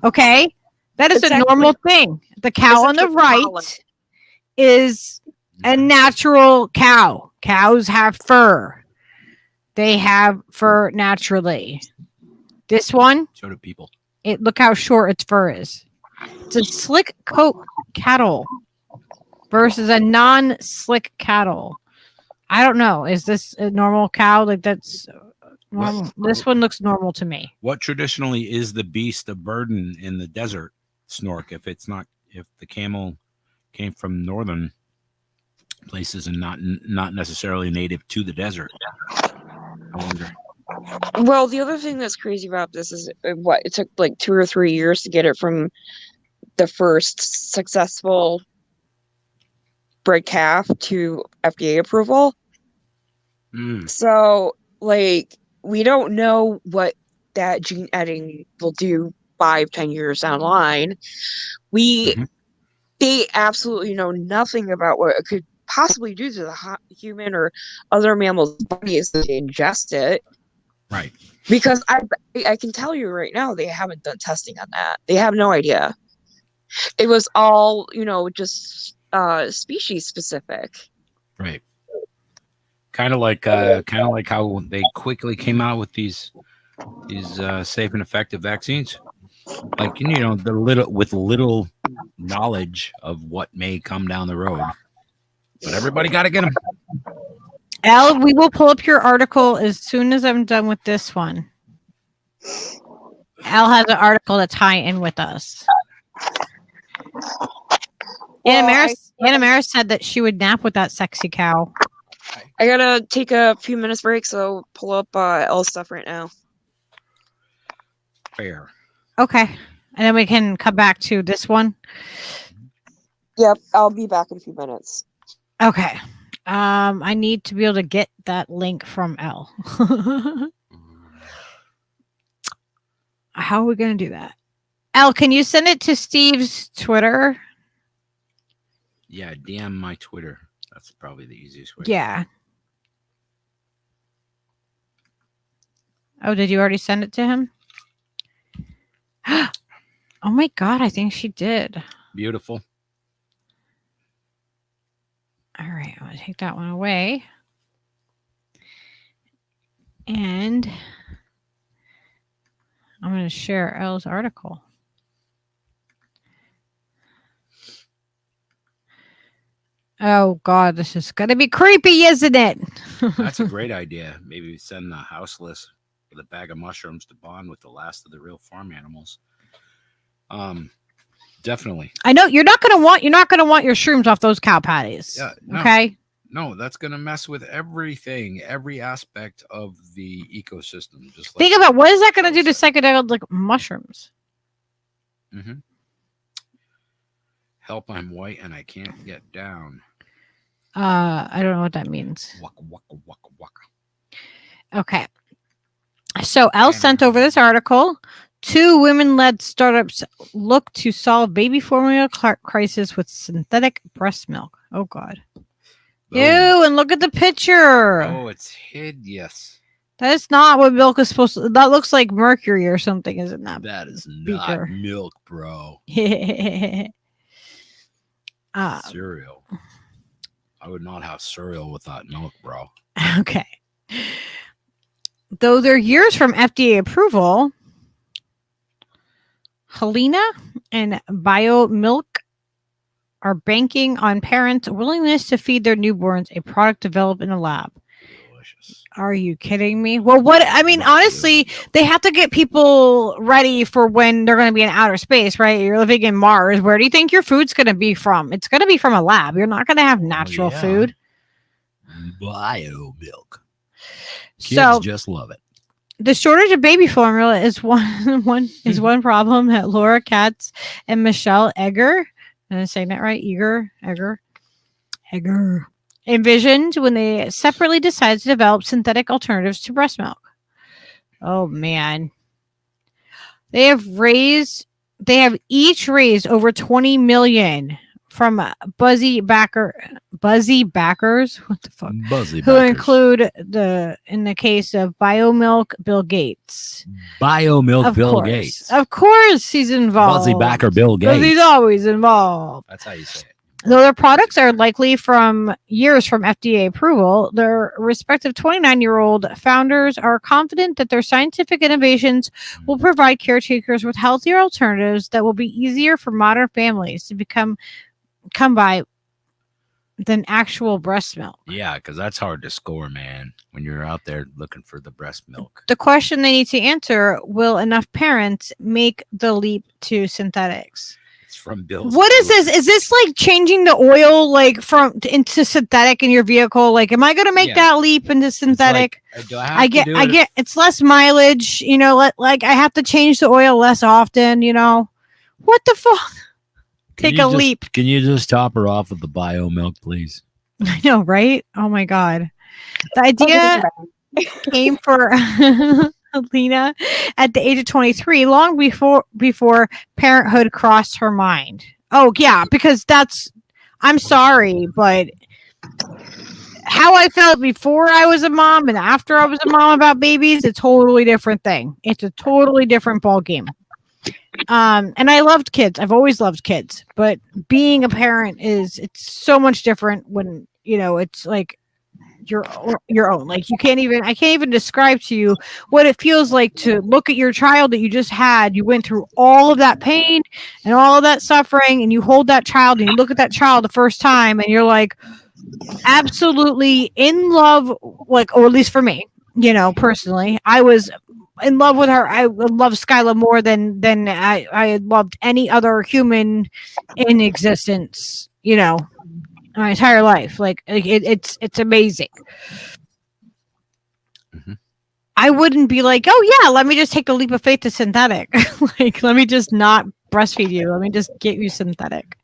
Okay? That is a normal thing. The cow on the right is a natural cow. Cows have fur. They have fur naturally. This one, So do people. look how short its fur is. It's a slick coat cattle versus a non-slick cattle. I don't know. Is this a normal cow? Like that's normal. This one looks normal to me. What traditionally is the beast of burden in the desert, Snork? If the camel came from northern places and not necessarily native to the desert, I wonder. Well, the other thing that's crazy about this is it took like 2 or 3 years to get it from the first successful bred calf to FDA approval. So, like, we don't know what that gene editing will do 5-10 years down the line. They absolutely know nothing about what it could possibly do to the human or other mammals' bodies if they ingest it. Right. Because I can tell you right now, they haven't done testing on that. They have no idea. It was all, just species specific. Right. Kind of like how they quickly came out with these safe and effective vaccines. Like, with little knowledge of what may come down the road. But everybody got to get them. Elle, we will pull up your article as soon as I'm done with this one. Elle has an article that's high in with us. Anna Maris said that she would nap with that sexy cow. I gotta take a few minutes break, so pull up Elle's stuff right now. Fair. Okay. And then we can come back to this one. Yep, I'll be back in a few minutes. Okay. I need to be able to get that link from Elle. How are we going to do that? Elle, can you send it to Steve's Twitter? Yeah, DM my Twitter. That's probably the easiest way. Yeah. Oh, did you already send it to him? Oh my God, I think she did. Beautiful. All right, I'm going to take that one away. And I'm going to share Elle's article. Oh, God, this is going to be creepy, isn't it? That's a great idea. Maybe we send the houseless with a bag of mushrooms to bond with the last of the real farm animals. Definitely. I know you're not going to want your shrooms off those cow patties. Yeah, no, okay. No, that's going to mess with everything, every aspect of the ecosystem. Just like think about what is that going to do to psychedelic mushrooms? Mm-hmm. Help! I'm white and I can't get down. I don't know what that means. Waka waka waka waka. Okay. So Elle sent over this article. 2 women-led startups look to solve baby formula crisis with synthetic breast milk. Oh, God. Boom. Ew, and look at the picture. Oh, it's hideous. That is not what milk is supposed to... That looks like mercury or something, isn't that? That is not milk, bro. Cereal. I would not have cereal without milk, bro. Okay. Though they're years from FDA approval... Helena and BioMilk are banking on parents' willingness to feed their newborns a product developed in a lab. Delicious. Are you kidding me? Well, honestly, they have to get people ready for when they're going to be in outer space, right? You're living in Mars. Where do you think your food's going to be from? It's going to be from a lab. You're not going to have natural food. BioMilk. Kids just love it. The shortage of baby formula is one problem that Laura Katz and Michelle Egger, am I saying that right? Egger, envisioned when they separately decided to develop synthetic alternatives to breast milk. Oh man, they have each raised over 20 million from buzzy backers. What the fuck? Who include in the case of BioMilk, Bill Gates. Bill Gates. Of course, he's involved. Buzzy backer Bill Gates. Because he's always involved. That's how you say it. Though their products are likely from years from FDA approval, their respective 29-year-old founders are confident that their scientific innovations will provide caretakers with healthier alternatives that will be easier for modern families to come by than actual breast milk. Yeah, because that's hard to score, man, when you're out there looking for the breast milk. The question they need to answer, will enough parents make the leap to synthetics? From Bill's. What is this? Is this like changing the oil like from into synthetic in your vehicle? Like, am I going to make that leap into synthetic? Like, I get it's less mileage, you know, like I have to change the oil less often, you know. What the fuck? Take a leap. Can you just top her off with the bio milk, please? I know, right? Oh my God. The idea came for Alina at the age of 23, long before parenthood crossed her mind. Oh yeah, because I'm sorry, but how I felt before I was a mom and after I was a mom about babies, it's a totally different thing. It's a totally different ball game. And I loved kids. I've always loved kids, but being a parent it's so much different when, you know, it's like your own. Like I can't even describe to you what it feels like to look at your child that you just had. You went through all of that pain and all of that suffering, and you hold that child and you look at that child the first time and you're like absolutely in love, like, or at least for me, you know, personally, I was in love with her. I love Skyla more than I had loved any other human in existence, you know, my entire life. Like it's amazing. Mm-hmm. I wouldn't be like, oh yeah, let me just take the leap of faith to synthetic. Like, let me just not breastfeed you. Let me just get you synthetic.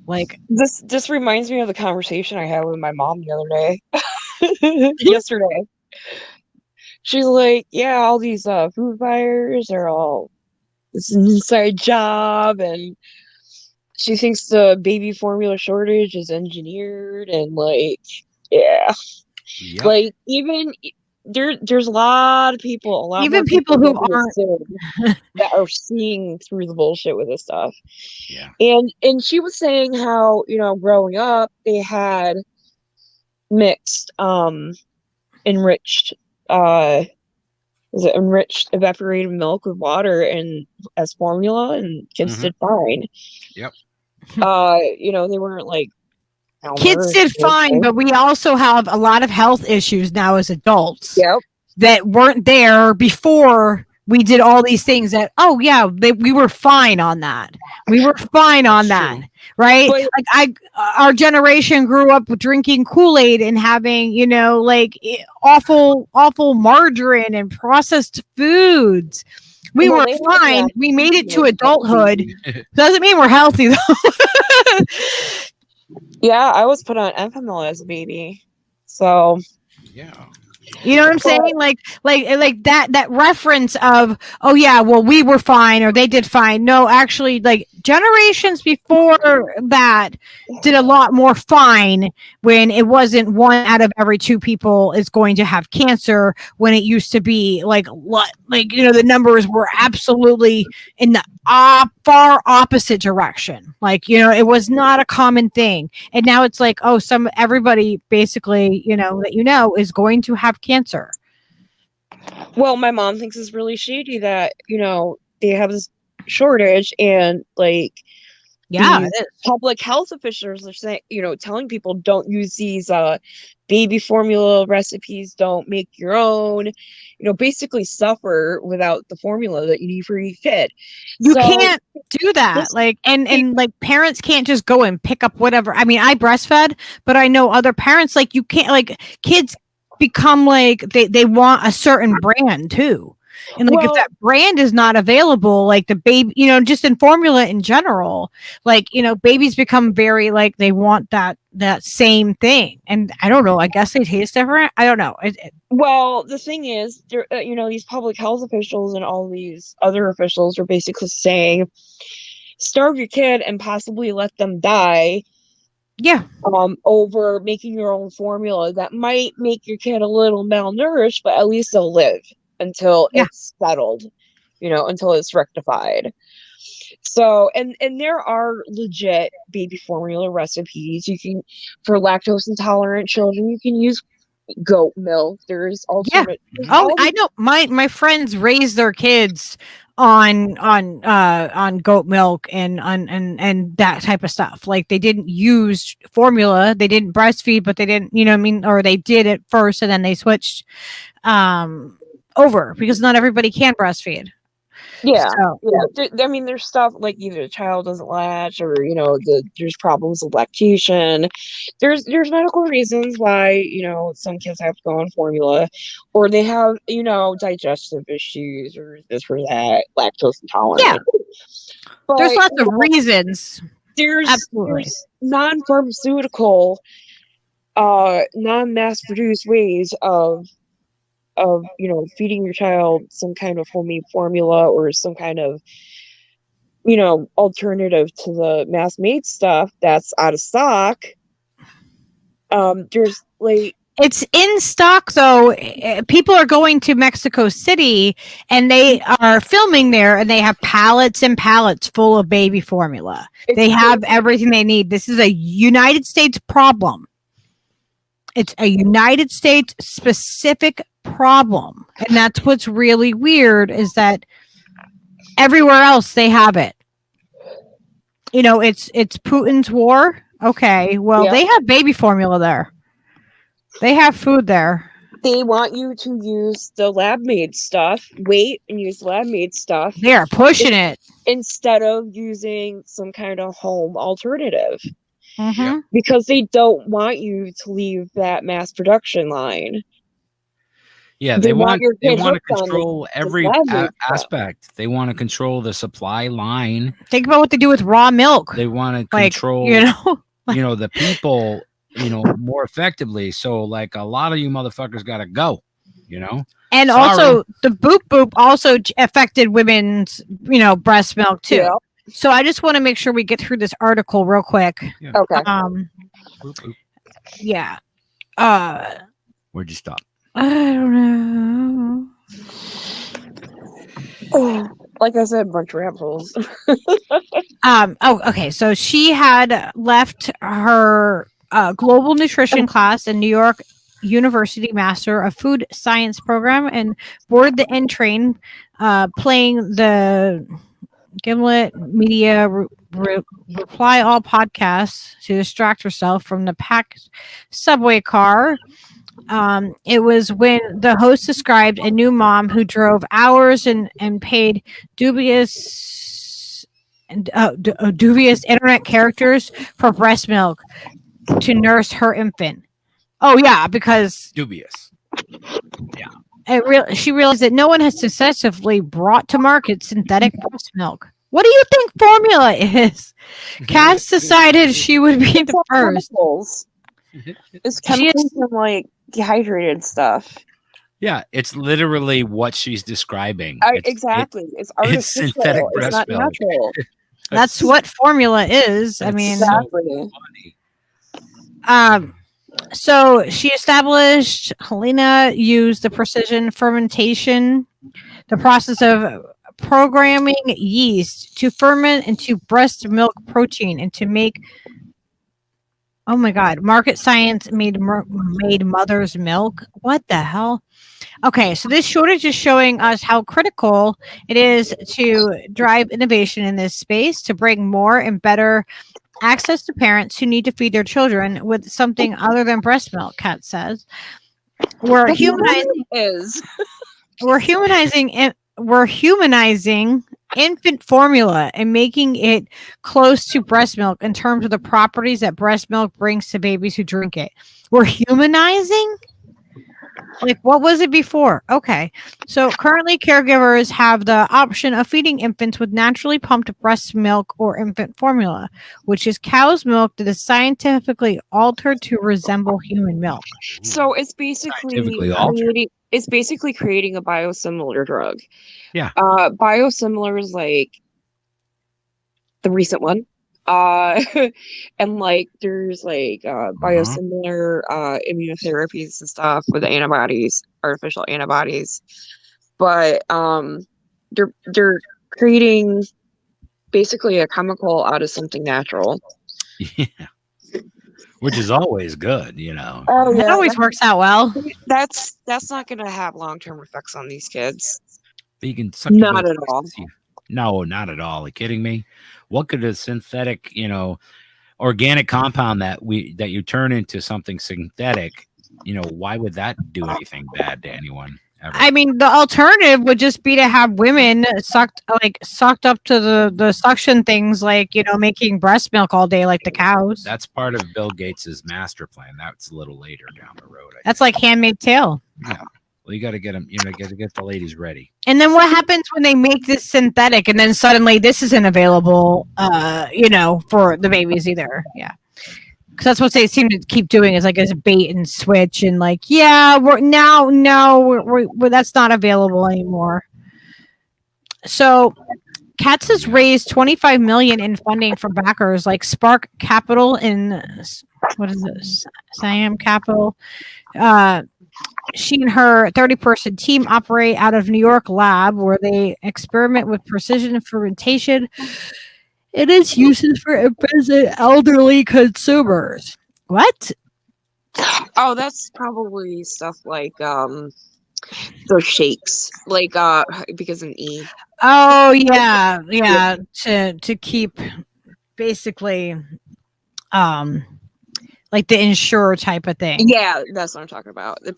Like, this reminds me of the conversation I had with my mom the other day. Yesterday. She's like, yeah, all these food buyers are all this inside job, and she thinks the baby formula shortage is engineered, and like, yeah. Yep. Like, even there's a lot of people, even people who aren't that are seeing through the bullshit with this stuff. Yeah. And she was saying how, you know, growing up they had mixed enriched enriched evaporated milk with water and as formula, and kids did fine. Yep. You know, they weren't like kids did fine, but we also have a lot of health issues now as adults. Yep. That weren't there before we did all these things that, oh yeah, we were fine on that. We were fine on that. Right? But, like our generation grew up drinking Kool-Aid and having, you know, like awful margarine and processed foods. We were fine. We made it to adulthood. Doesn't mean we're healthy though. Yeah, I was put on Enfamil as a baby. So yeah. You know what I'm saying? Like that reference of, oh yeah, well, we were fine or they did fine. No, actually, like generations before that did a lot more fine when it wasn't 1 out of every 2 people is going to have cancer, when it used to be like, you know, the numbers were absolutely in the far opposite direction. Like, you know, it was not a common thing. And now it's like, oh, everybody basically, you know, that, you know, is going to have cancer. Well, my mom thinks it's really shady that, you know, they have this shortage, and like, yeah, public health officials are saying, you know, telling people don't use these baby formula recipes, don't make your own, you know, basically suffer without the formula that you need for your kid. You can't do that. Like, and like parents can't just go and pick up whatever. I mean, I breastfed, but I know other parents, like, you can't, like, kids become like they want a certain brand too. And like, if that brand is not available, like the baby, you know, just in formula in general, like, you know, babies become very like, they want that same thing. And I don't know, I guess they taste different. I don't know. Well, the thing is, you know, these public health officials and all these other officials are basically saying, starve your kid and possibly let them die. Yeah. Over making your own formula that might make your kid a little malnourished, but at least they'll live until it's settled, you know, until it's rectified. So, and there are legit baby formula recipes. You can, for lactose intolerant children, you can use goat milk. There's Yeah. alternate. there's Oh, all I these- know. My friends raise their kids on goat milk and and that type of stuff. Like they didn't use formula, they didn't breastfeed, but they didn't, you know what I mean, or they did it first and then they switched over because not everybody can breastfeed. Yeah, So, I mean, there's stuff like either the child doesn't latch, or there's problems with lactation. There's medical reasons why some kids have to go on formula, or they have digestive issues, or this or that, lactose intolerant. Yeah. But there's lots of reasons. there's Absolutely. non-pharmaceutical, non-mass produced ways of feeding your child some kind of homemade formula, or some kind of alternative to the mass made stuff that's out of stock. There's like, It's in stock though. People are going to Mexico City and they are filming there and they have pallets and pallets full of baby formula. They have everything they need. This is a United States problem. It's a United States specific problem. And that's what's really weird is that everywhere else they have it. It's Putin's war. Okay. Well, Yeah. they have baby formula there. They have food there. they want you to use the lab made stuff, wait and use lab made stuff They are pushing it. instead of using some kind of home alternative, Mhm. because they don't want you to leave that mass production line. Yeah, They they want want your they kid want to hooked on control every lab made stuff. aspect. They want to control the supply line. Think about what they do with raw milk. They want to Like, control the people, more effectively. So like a lot of you motherfuckers got to go, And Sorry. also the boop boop also affected women's, breast milk too. Yeah. So I just want to make sure we get through this article real quick. Okay. Boop, boop. Yeah. Where'd you stop? I don't know. Like I said, bunch of rabbit holes. Okay. So she had left her global nutrition class in New York University Master of Food Science program and boarded the N train, playing the Gimlet Media Reply All podcasts to distract herself from the packed subway car. It was when the host described a new mom who drove hours and paid dubious internet characters for breast milk to nurse her infant. Oh yeah, because Dubious. she realized that no one has successfully brought to market synthetic breast milk. What do you think formula is? Cass decided she would be the first. Chemicals. It's chemicals and like dehydrated stuff. Yeah, it's literally what she's describing. Exactly. It's artificial. synthetic It's breast not milk. natural. That's what formula is. I mean, Exactly. funny. So she established Helena used the precision fermentation, the process of programming yeast to ferment into breast milk protein and to make, oh my God, market science made mother's milk. What the hell? Okay, so this shortage is showing us how critical it is to drive innovation in this space to bring more and better access to parents who need to feed their children with something other than breast milk, Kat says. We're humanizing infant formula and making it close to breast milk in terms of the properties that breast milk brings to babies who drink it. We're humanizing? Like, what was it before? Okay. So currently caregivers have the option of feeding infants with naturally pumped breast milk or infant formula, which is cow's milk that is scientifically altered to resemble human milk. So it's basically creating a biosimilar drug. Yeah. Biosimilars like the recent one. And like there's like biosimilar immunotherapies and stuff with antibodies, artificial antibodies. But they're creating basically a chemical out of something natural. Yeah. Which is always good, you know. Oh It always works out well. that's not going to have long-term effects on these kids. But you can suck your Not both at all. ways. No, not at all. Are you kidding me? What could a synthetic, you know, organic compound that you turn into something synthetic, you know, why would that do anything bad to anyone ever? I mean, the alternative would just be to have women sucked up to the suction things, like, you know, making breast milk all day like the cows. That's part of Bill Gates's master plan. That's a little later down the road. That's like Handmaid's Tale. Yeah. Well, you got to get them, you know, got to get the ladies ready. And then what happens when they make this synthetic and then suddenly this isn't available, you know, for the babies either? Yeah. Because that's what they seem to keep doing, is like as a bait and switch, and like, yeah, we're that's not available anymore. So Katz has raised $25 million in funding from backers like Spark Capital in, what is this, Siam Capital. She and her 30-person team operate out of New York lab, where they experiment with precision fermentation. It is uses for infants and elderly consumers. What? Oh, that's probably stuff like those shakes, like because of an E. Oh yeah. To keep basically like the insurer type of thing. Yeah, that's what I'm talking about. To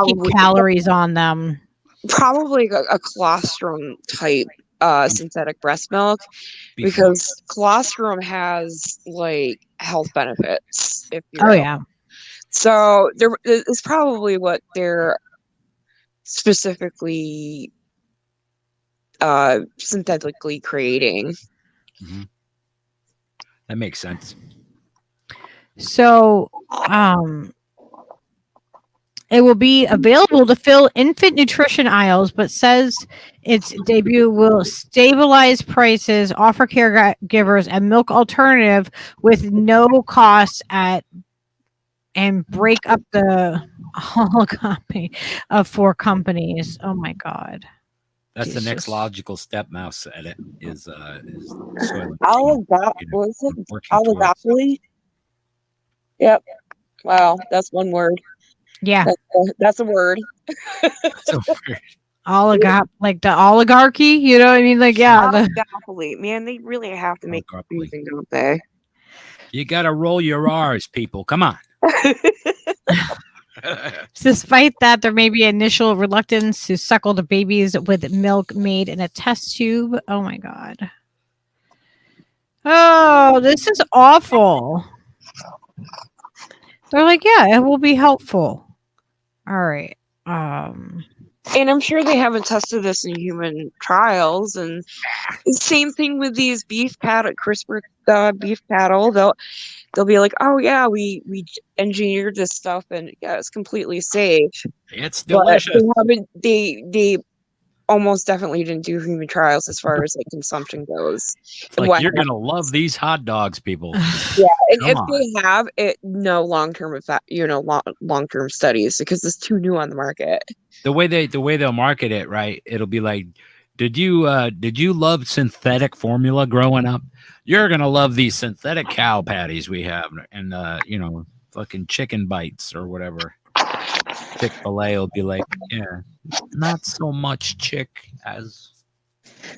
keep calories on them. Probably a colostrum type synthetic breast milk, because colostrum has like health benefits. So there is probably what they're specifically synthetically creating. Mm-hmm. That makes sense. So it will be available to fill infant nutrition aisles, but says its debut will stabilize prices, offer caregivers a milk alternative with no cost and break up the oligopoly of 4 companies. Oh my God. That's Jesus. The next logical step. Mouse said it is oligopoly. Yep. Wow, that's one word. Yeah, that's a word. That's a word. Like the oligarchy, you know what I mean? Like, yeah. Oligopoly. Man, they really have to make confusing, don't they? You got to roll your R's, people. Come on. Despite that, there may be initial reluctance to suckle the babies with milk made in a test tube. Oh my God. Oh, this is awful. They're like, yeah, it will be helpful. All right. And I'm sure they haven't tested this in human trials. And same thing with these CRISPR beef cattle. They'll be like, oh yeah, we engineered this stuff, and yeah, it's completely safe. It's delicious. But they almost definitely didn't do human trials as far as like consumption goes. Like, you're gonna love these hot dogs, people. Yeah, and if they have it, no long-term effect, long-term studies, because it's too new on the market. The way they'll market it, right? It'll be like, did you love synthetic formula growing up? You're gonna love these synthetic cow patties we have, and fucking chicken bites or whatever. Chick-fil-A will be like, yeah, not so much chick as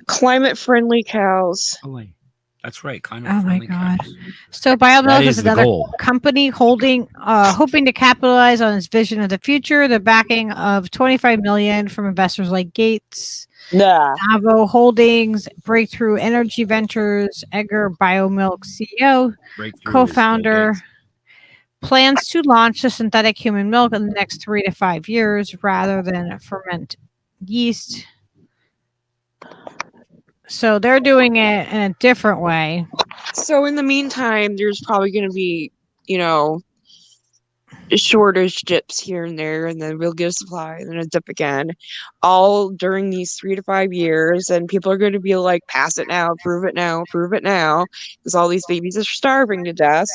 climate-friendly cows. That's right. Oh my God. Cows. So BioMilk is another company hoping to capitalize on its vision of the future. The backing of $25 million from investors like Gates, Avo Holdings, Breakthrough Energy Ventures, Edgar BioMilk CEO, co-founder, plans to launch the synthetic human milk in the next 3 to 5 years rather than ferment yeast. So they're doing it in a different way. So in the meantime, there's probably going to be, shortage dips here and there, and then we'll get a supply and then a dip again, all during these 3 to 5 years. And people are going to be like, pass it now, prove it now, because all these babies are starving to death.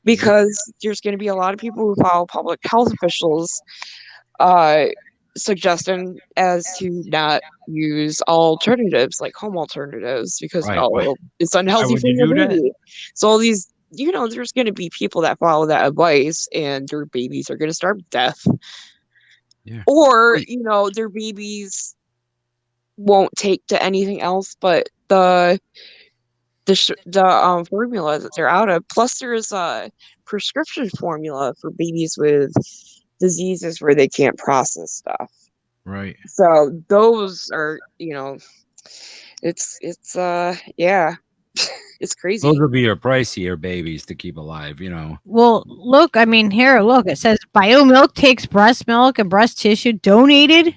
Because there's going to be a lot of people who follow public health officials suggestion as to not use alternatives like home alternatives because Right. it's unhealthy would for you your do that? baby. So all these, there's going to be people that follow that advice and their babies are going to starve to death. Yeah. Or, their babies won't take to anything else but the formula that they're out of. Plus, there's a prescription formula for babies with diseases where they can't process stuff. Right. So those are, it's yeah, it's crazy. Those will be your pricier babies to keep alive, Well, look, I mean, here, look, it says BioMilk takes breast milk and breast tissue donated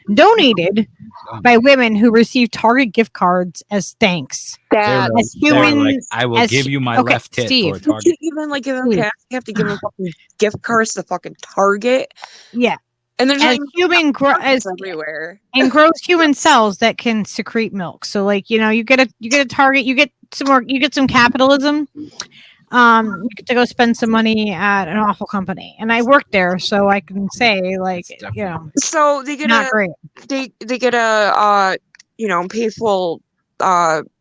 by women who receive Target gift cards as thanks. That As They're like, humans, I will give you my okay, left tit Steve. for a you Target. can't even give them cash. You have to give them fucking gift cards to fucking Target. Yeah. And there's As like human everywhere. And grows human cells that can secrete milk. So like, you get a Target, you get some capitalism. You get to go spend some money at an awful company. And I worked there, so I can say like, So they get not great. they get a pay full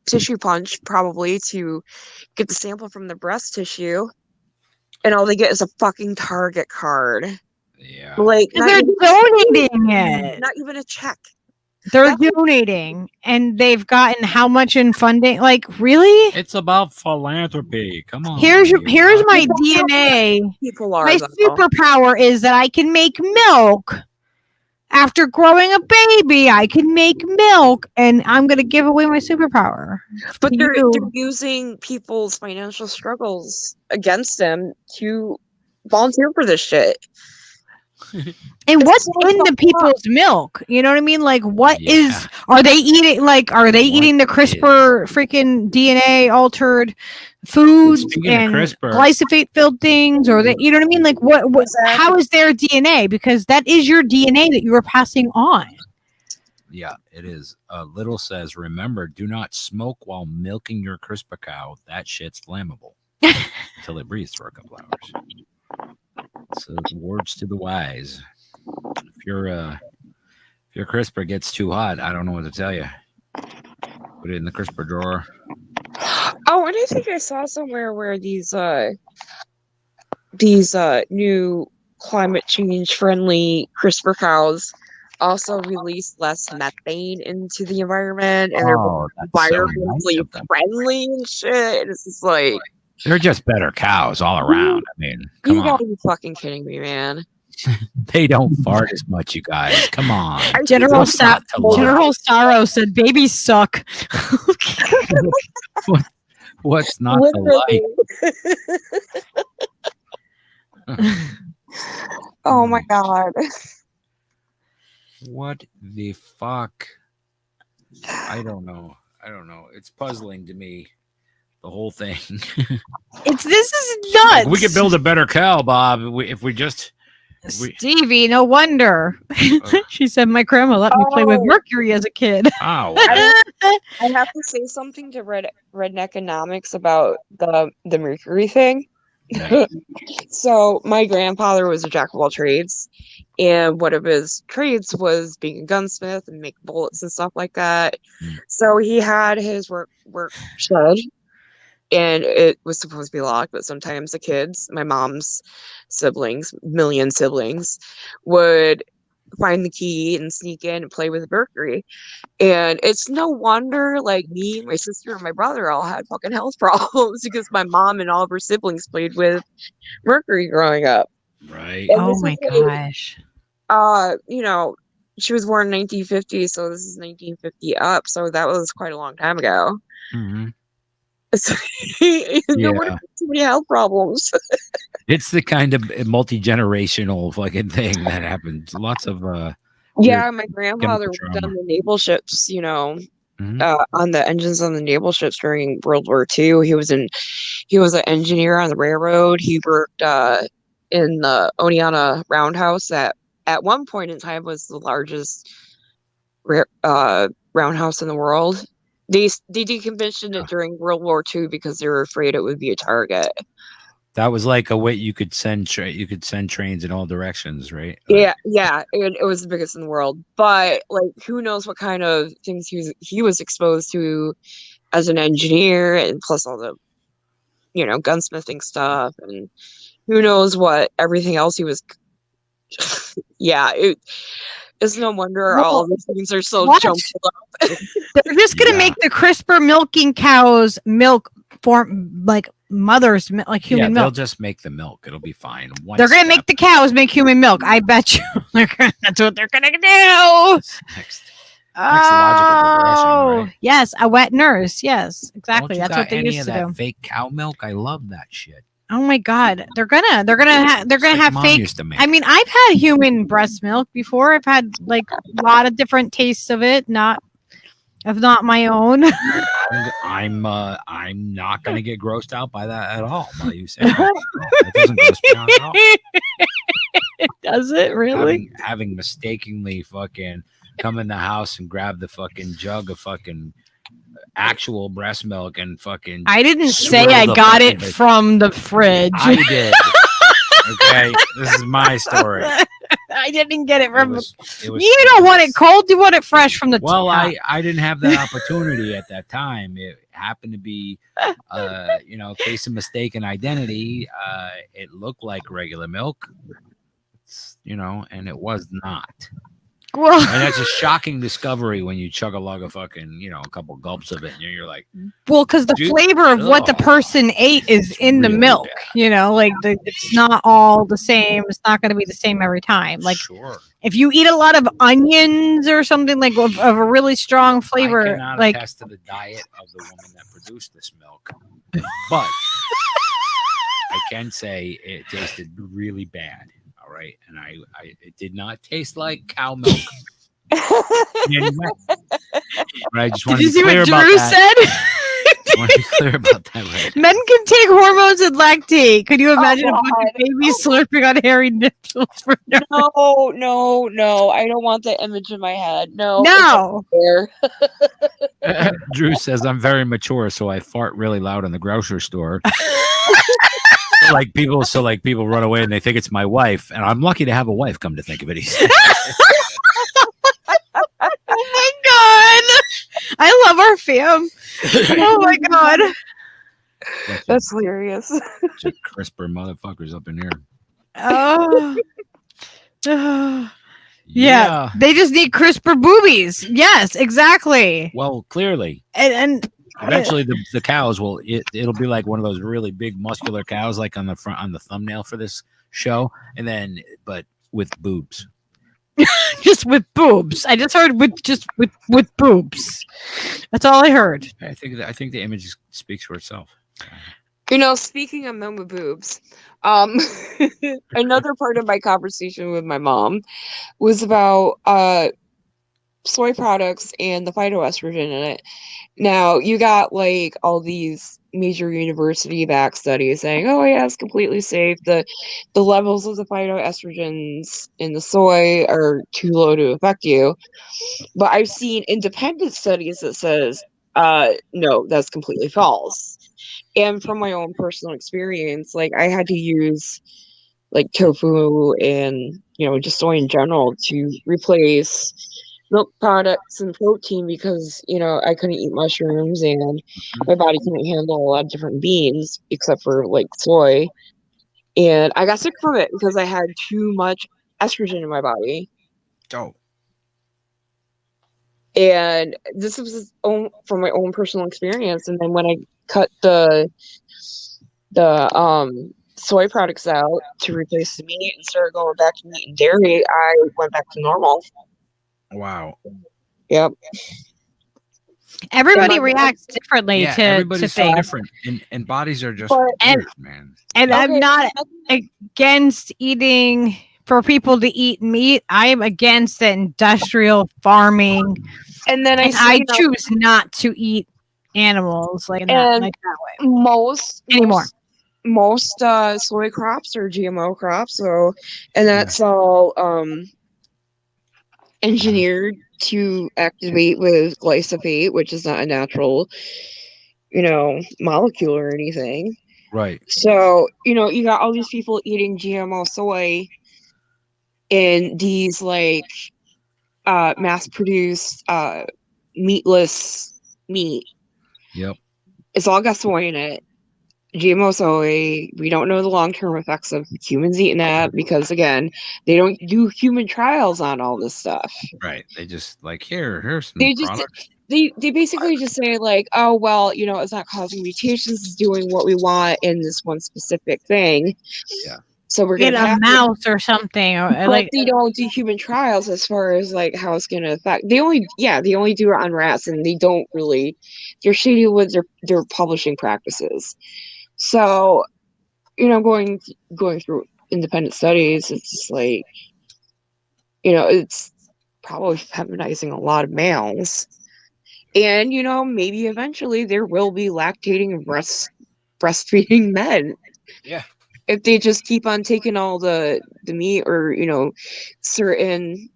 tissue punch probably to get the sample from the breast tissue, and all they get is a fucking Target card. Yeah. Like They're donating it. Not even a check. They're donating, and they've gotten how much in funding? Like, really? It's about philanthropy. Come on. Here's my DNA. People are My superpower is that I can make milk. After growing a baby, I can make milk, and I'm going to give away my superpower. But they're using people's financial struggles against them to volunteer for this shit. And what's in the people's milk? You know what I mean? Like, are they eating the CRISPR freaking DNA altered foods and glyphosate filled things? Or you know what I mean? Like, how is their DNA? Because that is your DNA that you are passing on. Yeah, it is. Little says, remember, do not smoke while milking your CRISPR cow. That shit's flammable until it breathes for a couple hours. So words to the wise. If your CRISPR gets too hot, I don't know what to tell you. Put it in the CRISPR drawer. Oh, and I think I saw somewhere where these new climate change friendly CRISPR cows also release less methane into the environment, and they're environmentally friendly and shit. And it's just like, they're just better cows all around. I mean, come on. You gotta be fucking kidding me, man. They don't fart as much, you guys. Come on. General Sorrow said babies suck. What's not to like? Oh my god. What the fuck? I don't know. It's puzzling to me. The whole thing. This is nuts. We could build a better cow, Bob, if we just. Stevie, no wonder. She said my grandma let me play with mercury as a kid. Oh. I have to say something to Redneckonomics about the mercury thing. Okay. So my grandfather was a jack of all trades, and one of his trades was being a gunsmith and make bullets and stuff like that. So he had his work shed, and it was supposed to be locked, but sometimes the kids, my mom's siblings, million siblings, would find the key and sneak in and play with mercury. And it's no wonder, like, me, my sister, and my brother all had fucking health problems because my mom and all of her siblings played with mercury growing up. Right. And oh my gosh. She was born in 1950, so this is 1950 up, so that was quite a long time ago. Mm-hmm. No wonder too many health problems. It's the kind of multi-generational fucking thing that happens. Lots of my grandfather worked on the naval ships, on the engines on the naval ships during World War II. He was an engineer on the railroad. He worked in the Oneonta Roundhouse that at one point in time was the largest roundhouse in the world. They decommissioned it during World War II because they were afraid it would be a target. That was like a way you could send trains in all directions, right? Yeah, it was the biggest in the world. But like, who knows what kind of things he was exposed to as an engineer, and plus all the gunsmithing stuff, and who knows what everything else he was. Yeah, it's no wonder all of these things are so What? jumbled up. They're just gonna make the CRISPR milking cows milk form like mother's milk, like human They'll milk. just make the milk. It'll be fine. They're gonna make the cows make human milk. I bet you. That's what they're gonna do. Next logical progression, right? Yes, a wet nurse. Yes, exactly. Don't you That's got what they any used of to that do. fake cow milk? I love that shit. Oh my god, they're gonna Like have Mom fake. used to make. I mean, I've had human breast milk before. I've had like a lot of different tastes of it. Not my own. I'm not gonna get grossed out by that at all. While you say that doesn't gross me out at all. Does it really? Having mistakenly fucking come in the house and grab the fucking jug of fucking actual breast milk and fucking. I didn't say swirl I the got fucking it from the fridge. I did. Okay, this is my story. I didn't get it from. It was You don't want it cold. You want it fresh from the. Well, top. I didn't have that opportunity at that time. It happened to be, case of mistaken identity. It looked like regular milk, and it was not. Well, And that's a shocking discovery when you chug a lug of fucking, a couple gulps of it, and you're like, well, because the Dude, flavor of what the person ate is in the really milk. bad. It's not all the same. It's not going to be the same every time. Like sure. if you eat a lot of onions or something like of a really strong I flavor, cannot like attest to the diet of the woman that produced this milk, but I can say it tasted really bad. All right, and it did not taste like cow milk. Anyway, but I just want did you to be see clear what about Drew that. said? I want to be clear about that. Right? Men can take hormones and lactate. Could you imagine a bunch God. of babies slurping on hairy nipples for no? No, I don't want that image in my head. No. No. There. Drew says I'm very mature, so I fart really loud in the grocery store. So people run away and they think it's my wife, and I'm lucky to have a wife. Come to think of it, he said. Oh my god! I love our fam. Oh my god! That's hilarious. Bunch of CRISPR motherfuckers up in here. Oh. Yeah, they just need CRISPR boobies. Yes, exactly. Well, clearly. And eventually the cows it'll be like one of those really big muscular cows like on the thumbnail for this show, and then but with boobs. just with boobs. I just heard with boobs. That's all I heard. I think the image speaks for itself. Speaking of men with boobs, another part of my conversation with my mom was about soy products and the phytoestrogen in it. Now, you got like all these major university backed studies saying, oh yeah, it's completely safe. The levels of the phytoestrogens in the soy are too low to affect you. But I've seen independent studies that says, no, that's completely false. And from my own personal experience, like I had to use like tofu and, just soy in general to replace milk products and protein because, I couldn't eat mushrooms and my body couldn't handle a lot of different beans except for like soy. And I got sick from it because I had too much estrogen in my body. Oh. And this was from my own personal experience. And then when I cut the soy products out to replace the meat and started going back to meat and dairy, I went back to normal. Wow. Yep. Everybody reacts differently to everybody's so things. different, and bodies are just And- weird, man. And Okay. I'm not against eating for people to eat meat. I am against the industrial farming. And then I choose not to eat animals like that way most anymore. Most soy crops are GMO crops, so and that's all engineered to activate with glyphosate, which is not a natural, molecule or anything. Right. So, you got all these people eating GMO soy in these like mass-produced meatless meat. Yep. It's all got soy in it. GMO soy. We don't know the long-term effects of humans eating that because, again, they don't do human trials on all this stuff. Right. They just like here's some They just products. they basically just say like, oh well, it's not causing mutations, it's doing what we want in this one specific thing. Yeah. So we're In gonna a pass it. mouse or something, or But like they don't do human trials as far as like how it's gonna affect. They only do it on rats, and they don't really. They're shady with their publishing practices. So, going through independent studies, it's just like, it's probably feminizing a lot of males. And, maybe eventually there will be lactating breastfeeding men. Yeah. If they just keep on taking all the meat or, certain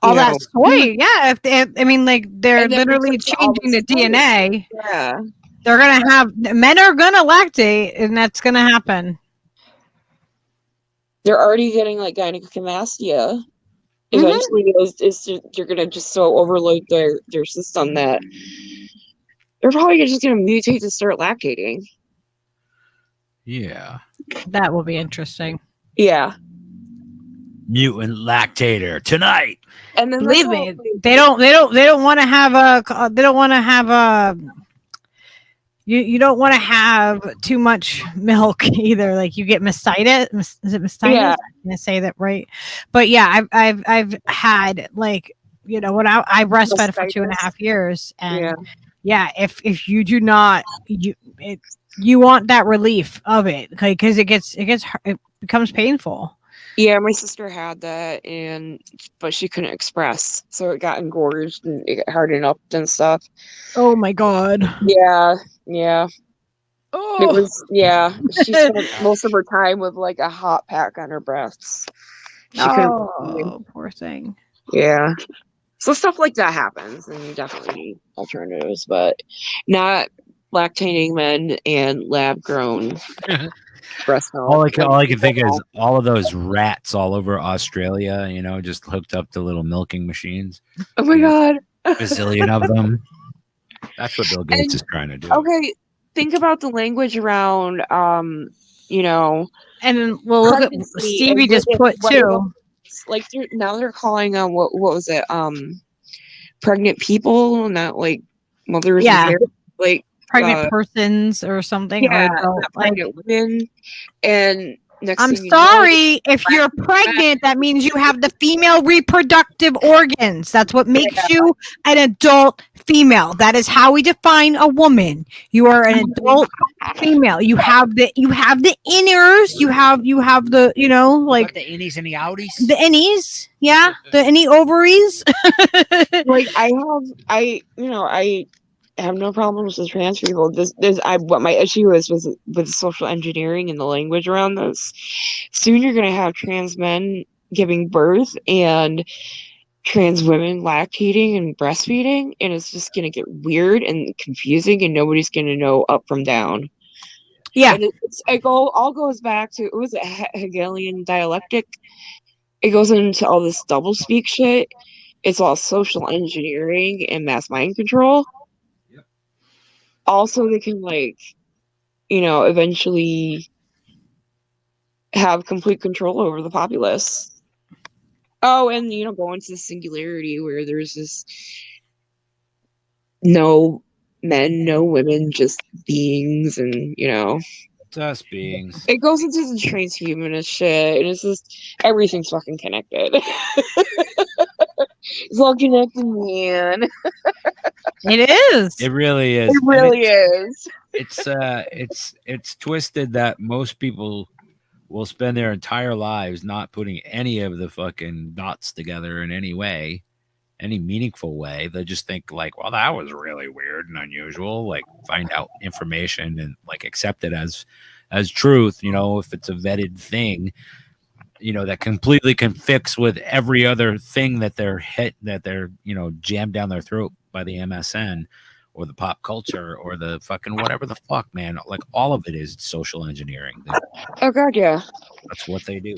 all that soy. Yeah, I mean, like they're And then literally replace all changing the the DNA. Yeah. They're gonna have men are gonna lactate, and that's gonna happen. They're already getting like gynecomastia. Eventually, you're gonna just so overload their system that they're probably just gonna mutate to start lactating. Yeah. That will be interesting. Yeah. Mutant lactator tonight. And then Believe me, they don't want to have a you don't want to have too much milk either. Like you get mastitis. Is it mastitis? Yeah. I'm gonna say that right. But yeah, I've had like when I breastfed for 2.5 years, and yeah, if you do not you want that relief of it because it becomes painful. Yeah, my sister had that, but she couldn't express, so it got engorged and it got hardened up and stuff. Oh my god. Yeah. Oh. It was She spent most of her time with like a hot pack on her breasts. Poor thing. Yeah. So stuff like that happens, and you definitely need alternatives, but not lactating men and lab grown breast milk. All I can think is all of those rats all over Australia, just hooked up to little milking machines. Oh my god. A bazillion of them. That's what Bill Gates is trying to do. Okay, think about the language around and we'll look at Stevie just put too. Like now they're calling what was it? Pregnant people, not like mothers. Yeah. Like pregnant persons or something. Yeah, or adult, pregnant women. And next I'm thing sorry, if you're pregnant, that means you have the female reproductive organs. That's what makes you an adult female. That is how we define a woman. You are an adult female. You have the inners. You have the like the innies and the outies. The innies, yeah, the innie ovaries. like I have no problems with trans people. What my issue is with social engineering and the language around this. Soon you're gonna have trans men giving birth and trans women lactating and breastfeeding, and it's just gonna get weird and confusing, and nobody's gonna know up from down. Yeah, and it all goes back to, it was a Hegelian dialectic. It goes into all this double speak shit. It's all social engineering and mass mind control. Also, they can eventually have complete control over the populace. Oh, and go into the singularity where there's this no men, no women, just beings, and just beings. It goes into the transhumanist shit, and it's just everything's fucking connected. It's all connected, man. It is. It really is. It really is. It's twisted that most people will spend their entire lives not putting any of the fucking dots together in any way, any meaningful way. They just think like, well, that was really weird and unusual. Like find out information and like accept it as truth. If it's a vetted thing, that completely conflicts with every other thing that they're jammed down their throat by the MSN or the pop culture or the fucking whatever the fuck, man. Like all of it is social engineering. Oh god, yeah. That's what they do.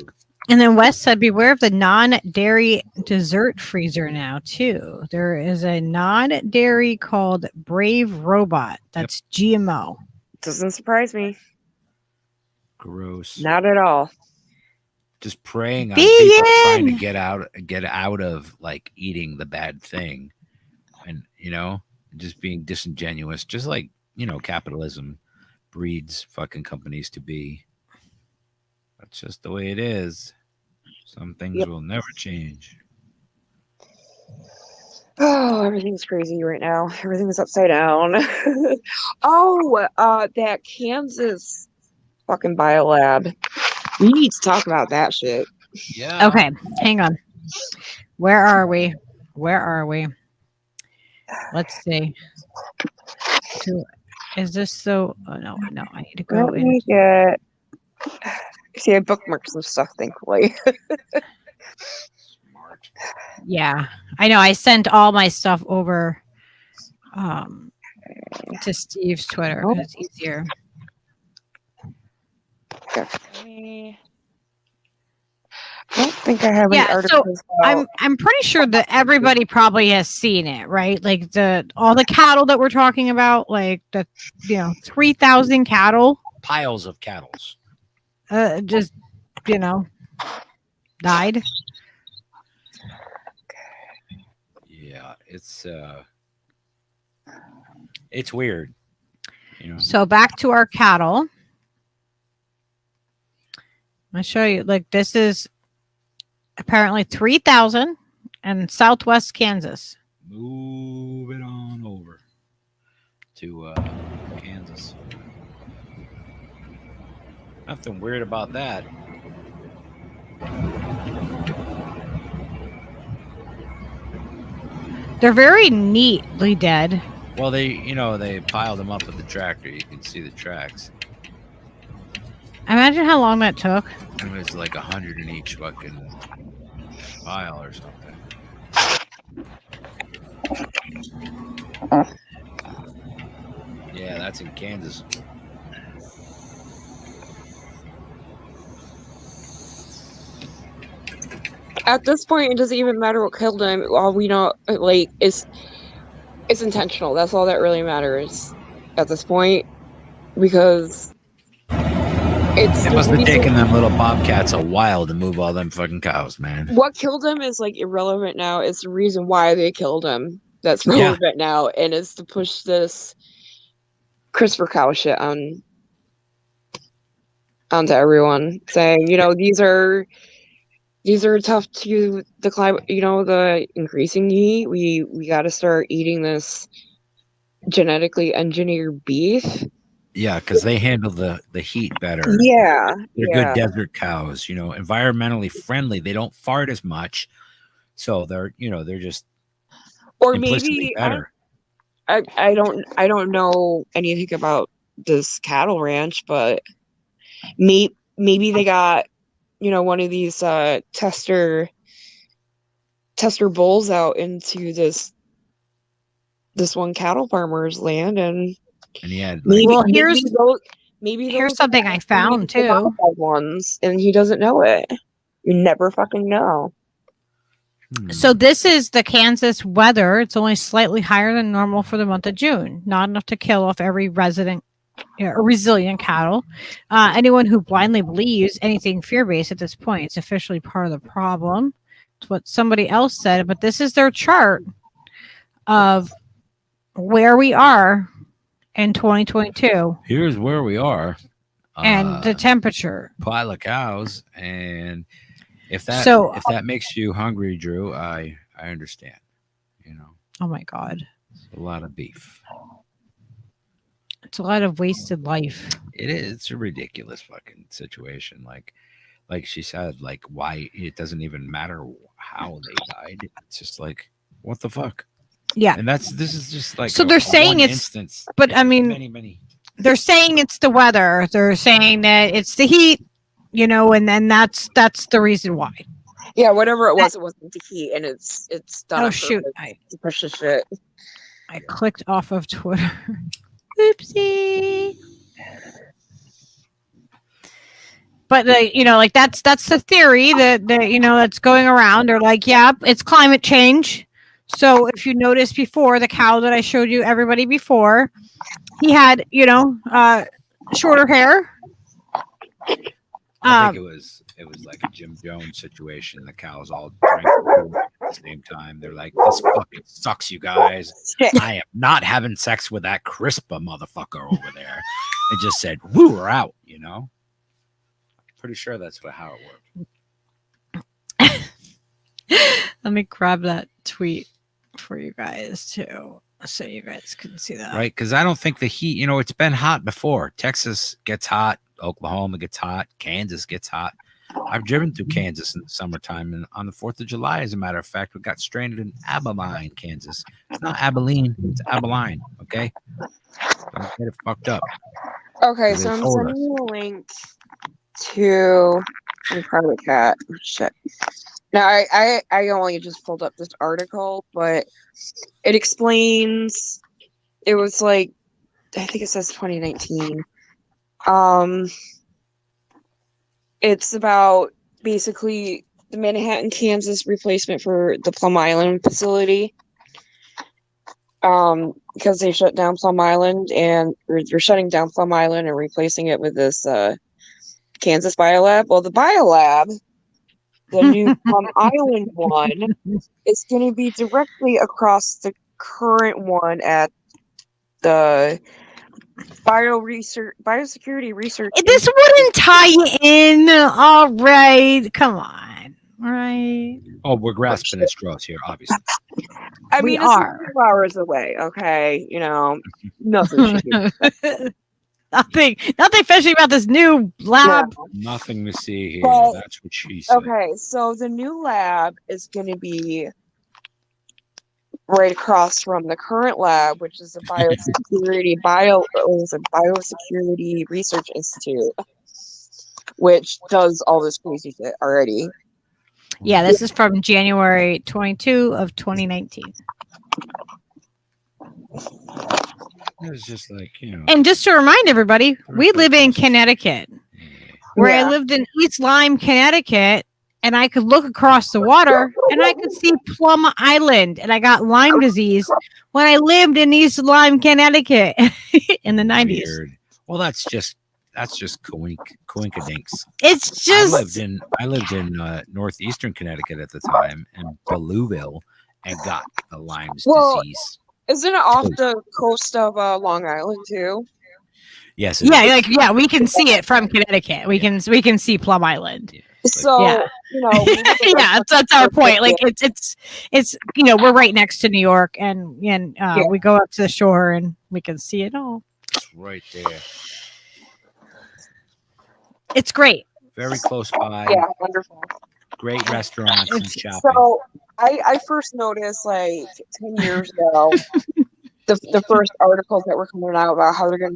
And then Wes said, beware of the non-dairy dessert freezer now, too. There is a non-dairy called Brave Robot. That's GMO. Doesn't surprise me. Gross. Not at all. Just preying on Vegan! people trying to get out of like eating the bad thing, and just being disingenuous, just like capitalism breeds fucking companies to be. That's just the way it is. Some things will never change. Oh, everything's crazy right now. Everything's upside down. That Kansas fucking biolab. We need to talk about that shit. Yeah. Okay, hang on. Where are we? Let's see. Is this so? Oh, no. I need to go Let in. me get. See, I bookmarked some stuff, thankfully. Smart. Yeah, I know. I sent all my stuff over to Steve's Twitter because it's easier. Okay. I don't think I have any articles. I'm pretty sure that everybody probably has seen it, right? Like all the cattle that we're talking about, like the 3,000 cattle, Piles of cattle. just died. Yeah, it's weird. So back to our cattle. I'll show you. Like this is apparently 3,000 in Southwest Kansas. Move it on over to Kansas. Nothing weird about that. They're very neatly dead. Well, they piled them up with the tractor. You can see the tracks. Imagine how long that took. It was like 100 in each fucking pile or something. Yeah, that's in Kansas. At this point, it doesn't even matter what killed him. All we know, like, it's intentional. That's all that really matters at this point, because It must have taken them little bobcats a while to move all them fucking cows, man. What killed him is like irrelevant now. It's the reason why they killed him that's relevant now, and it's to push this CRISPR cow shit onto everyone, saying these are tough to the climate. The increasing heat. We got to start eating this genetically engineered beef. Yeah, because they handle the heat better. Yeah, they're good desert cows. Environmentally friendly. They don't fart as much, so they're just or implicitly maybe better. I don't know anything about this cattle ranch, but maybe they got one of these tester bulls out into this one cattle farmer's land, and he had here's something I found too. Ones, and he doesn't know it. You never fucking know. So this is the Kansas weather. It's only slightly higher than normal for the month of June. Not enough to kill off every resilient cattle. Anyone who blindly believes anything fear-based at this point is officially part of the problem. It's what somebody else said, but this is their chart of where we are in 2022. Here's where we are. And the temperature. Pile of cows. And if that makes you hungry, Drew, I understand. Oh my God. It's a lot of beef. It's a lot of wasted life. It is. It's a ridiculous fucking situation. Like she said, like why it doesn't even matter how they died. It's just like, what the fuck? Yeah. And this is just like so they're saying it's instance. But I mean many. They're saying it's the weather. They're saying that it's the heat, and then that's the reason why. Yeah, whatever it wasn't the heat, and it's done. Oh shoot! To push the shit. I clicked off of Twitter. Oopsie. But like that's the theory that that's going around. They're like, yeah, it's climate change. So if you notice before, the cow that I showed you everybody before, he had shorter hair. I think it was like a Jim Jones situation. The cows all drank at the same time. They're like, this fucking sucks, you guys. I am not having sex with that CRISPR motherfucker over there. And just said, woo, we're out, Pretty sure that's how it worked. Let me grab that tweet for you guys too, so you guys can see that. Right, because I don't think the heat, it's been hot before. Texas gets hot, Oklahoma gets hot, Kansas gets hot. I've driven through Kansas in the summertime, and on the 4th of July, as a matter of fact, we got stranded in Abilene, Kansas. It's not Abilene, it's Abilene, okay? Don't get it fucked up. Okay, so I'm sending you a link to my private cat. Oh, shit. Now, I only just pulled up this article, but it explains, it was like, I think it says 2019. It's about basically the Manhattan, Kansas replacement for the Plum Island facility. Because they shut down Plum Island, and they're shutting down Plum Island and replacing it with this Kansas biolab. Well, the biolab, the new Plum Island one, is going to be directly across the current one at the biosecurity research. This wouldn't tie in. All right, come on, right? Oh, we're grasping at straws here, obviously. I mean, it's 2 hours away. Okay, nothing should be. nothing fishy about this new lab. No. Nothing to see here. But, that's what she said. Okay, so the new lab is going to be right across from the current lab, which is the Biosecurity Research Institute, which does all this crazy shit already. Yeah, this is from January 22 of 2019. It's just like, And just to remind everybody, we live in Connecticut, where I lived in East Lyme, Connecticut, and I could look across the water and I could see Plum Island, and I got Lyme disease when I lived in East Lyme, Connecticut in the 90s. Weird. Well, that's just coinkadinks. It's just I lived in northeastern Connecticut at the time, in Belleville, and got the Lyme disease. Isn't it off the coast of Long Island too? Yes. Yeah, we can see it from Connecticut. We can see Plum Island. So yeah, that's our point. Like it's we're right next to New York, and we go up to the shore and we can see it all. It's right there. It's great. Very close by. Yeah, wonderful. Great restaurants and shopping. So I first noticed like 10 years ago the first articles that were coming out about how they're gonna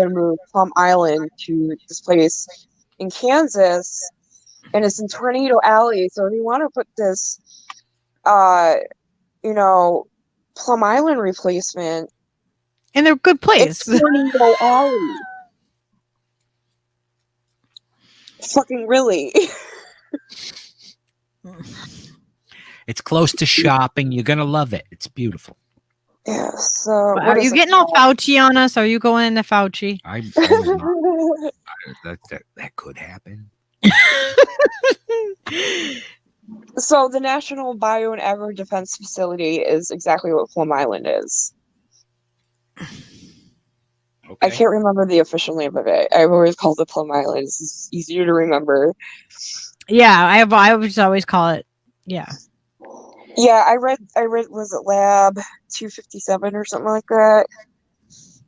move Plum Island to this place in Kansas, and it's in Tornado Alley. So if you want to put this Plum Island replacement in a good place, it's Tornado Alley. Fucking really. It's close to shopping. You're gonna love it. It's beautiful. Yeah. So are you getting all Fauci on us? Are you going into Fauci? That could happen. So the National Bio and Agro Defense Facility is exactly what Plum Island is. Okay. I can't remember the official name of it. I've always called it Plum Island. It's easier to remember. Yeah, I would always call it. Yeah. Yeah, I read. Was it Lab 257 or something like that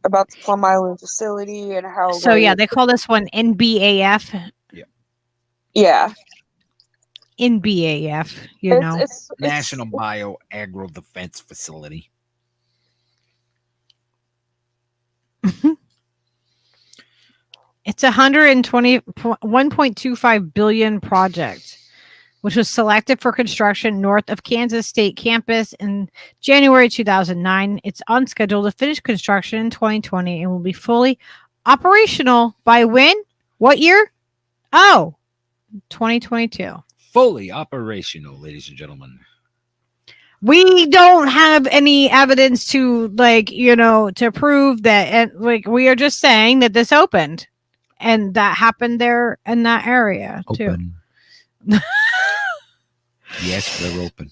about the Plum Island facility and how? So they call this one NBAF. Yeah. NBAF. It's National Bio Agro Defense Facility. It's a 1.25 billion project which was selected for construction north of Kansas State campus in January 2009. It's on schedule to finish construction in 2020 and will be fully operational by when? What year? Oh, 2022. Fully operational, ladies and gentlemen. We don't have any evidence to to prove that. And we are just saying that this opened and that happened there in that area too. Yes, they're open.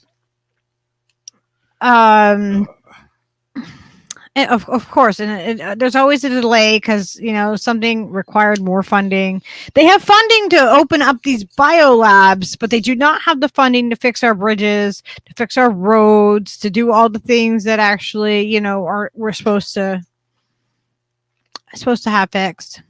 And of course, and there's always a delay because something required more funding. They have funding to open up these biolabs, but they do not have the funding to fix our bridges, to fix our roads, to do all the things that actually we're supposed to have fixed.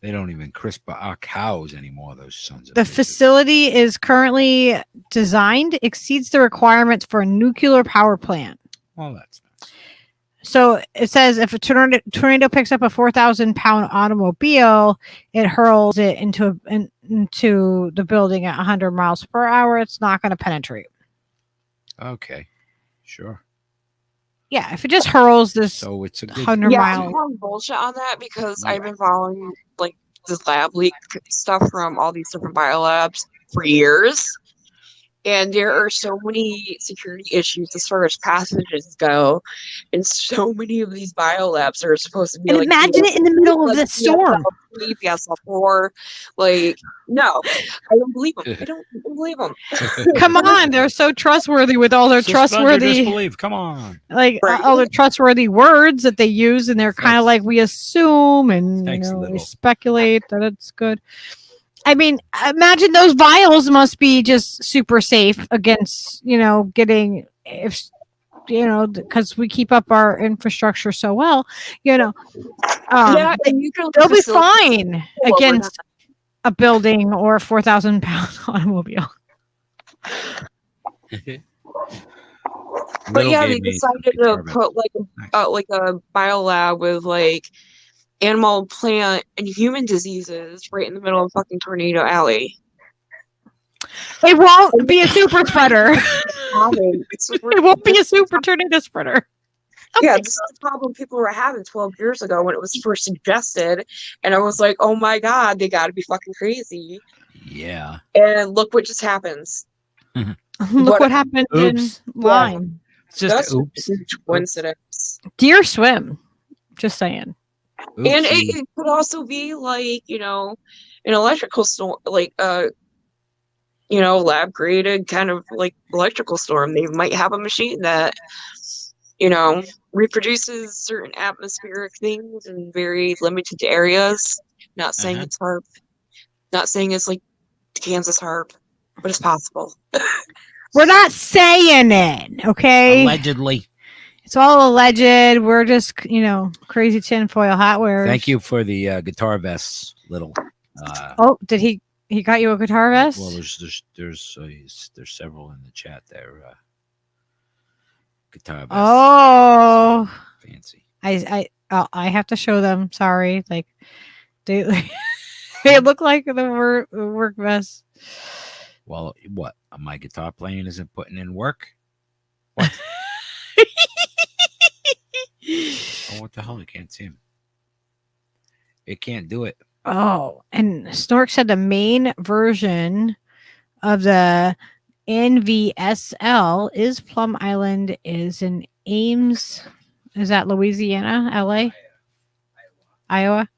They don't even crisp our cows anymore, those sons of The bitches. facility is currently designed, exceeds the requirements for a nuclear power plant. Well, that's nice. So it says if a tornado picks up a 4,000-pound automobile, it hurls it into the building at 100 miles per hour. It's not going to penetrate. Okay, sure. Yeah, if it just hurls this So it's a good 100 Yeah, miles. I'm calling bullshit on that because I've been following like this lab leak stuff from all these different biolabs for years. And there are so many security issues as far as passages go. And so many of these biolabs are supposed to be And like imagine it in the middle of the storm. PSL4. Like, no, I don't believe them. I don't believe them. Come on, they're so trustworthy with all their Suspend your trustworthy, disbelief. Come on. like Right. all the trustworthy words that they use, and they're kind of Thanks. like we assume and Thanks, we little. speculate that it's good. I mean, imagine those vials must be just super safe against getting because we keep up our infrastructure so well. Yeah, and you can They'll be fine against a building or a 4,000-pound automobile. But yeah, they gave me decided to guitar back. put like a biolab with like animal, plant, and human diseases right in the middle of fucking Tornado Alley. It won't be a super spreader. It It won't be a super tornado spreader. Yeah, this is the problem people were having 12 years ago when it was first suggested, and I was like, oh my god, they gotta be fucking crazy. Yeah. And look what just happens. Look what happened Oops. in Lyme. It's just That's oops. a huge coincidence. Deer swim. Just saying. And Oopsie. it could also be like, an electrical storm, like lab created kind of like electrical storm. They might have a machine that, reproduces certain atmospheric things in very limited areas. Not saying it's HARP. Not saying it's like Kansas HARP, but it's possible. We're not saying it, okay? Allegedly. It's all alleged. We're just, crazy tinfoil hat wearers. Thank you for the guitar vests, little. Oh, did he got you a guitar vest? Well, there's several in the chat there. Guitar vests. Oh, Fancy. I have to show them. Sorry, like they they look like the work vest. Well, what? My guitar playing isn't putting in work? What? Oh, what the hell? I can't see him. It can't do it. Oh, and Snork said the main version of the NVSL is Plum Island, is in Ames. Is that Louisiana, LA, Iowa?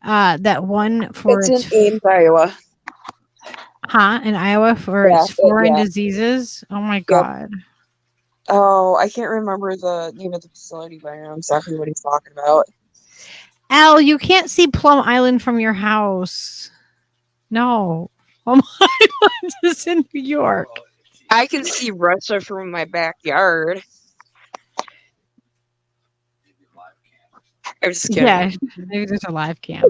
That one for It's in Ames, Iowa. in Iowa for its foreign diseases. Oh my god. Oh, I can't remember the name of the facility, but I know exactly what he's talking about. Al, you can't see Plum Island from your house. No. Plum Island is in New York. I can see Russia from my backyard. I'm just kidding. Yeah, maybe there's a live cam.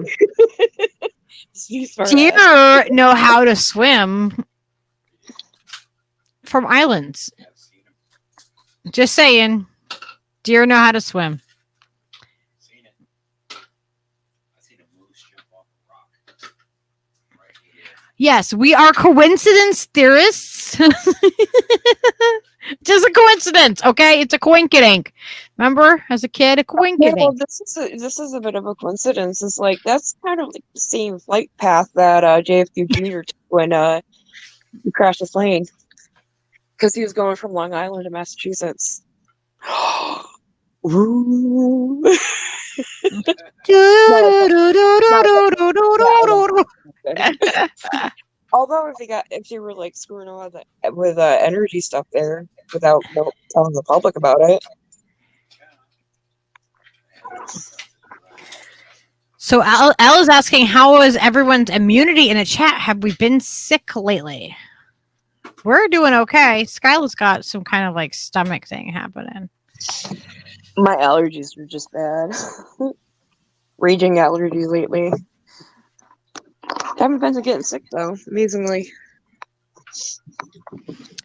Deer Deer know how to swim from islands. Just saying. Deer know how to swim. Yes, we are coincidence theorists. Just a coincidence, okay? It's a coinkydink. Remember, as a kid, a Yeah, coinkydink. well, this is a bit of a coincidence. It's like that's kind of like the same flight path that JFK Jr. took when he crashed his plane because he was going from Long Island to Massachusetts. Ooh. Although if they were like screwing around with energy stuff there without telling the public about it. So Al is asking, how is everyone's immunity in a chat? Have we been sick lately? We're doing okay. Skyla's got some kind of like stomach thing happening. My allergies are just bad. Raging allergies lately. Haven't been getting sick though, amazingly.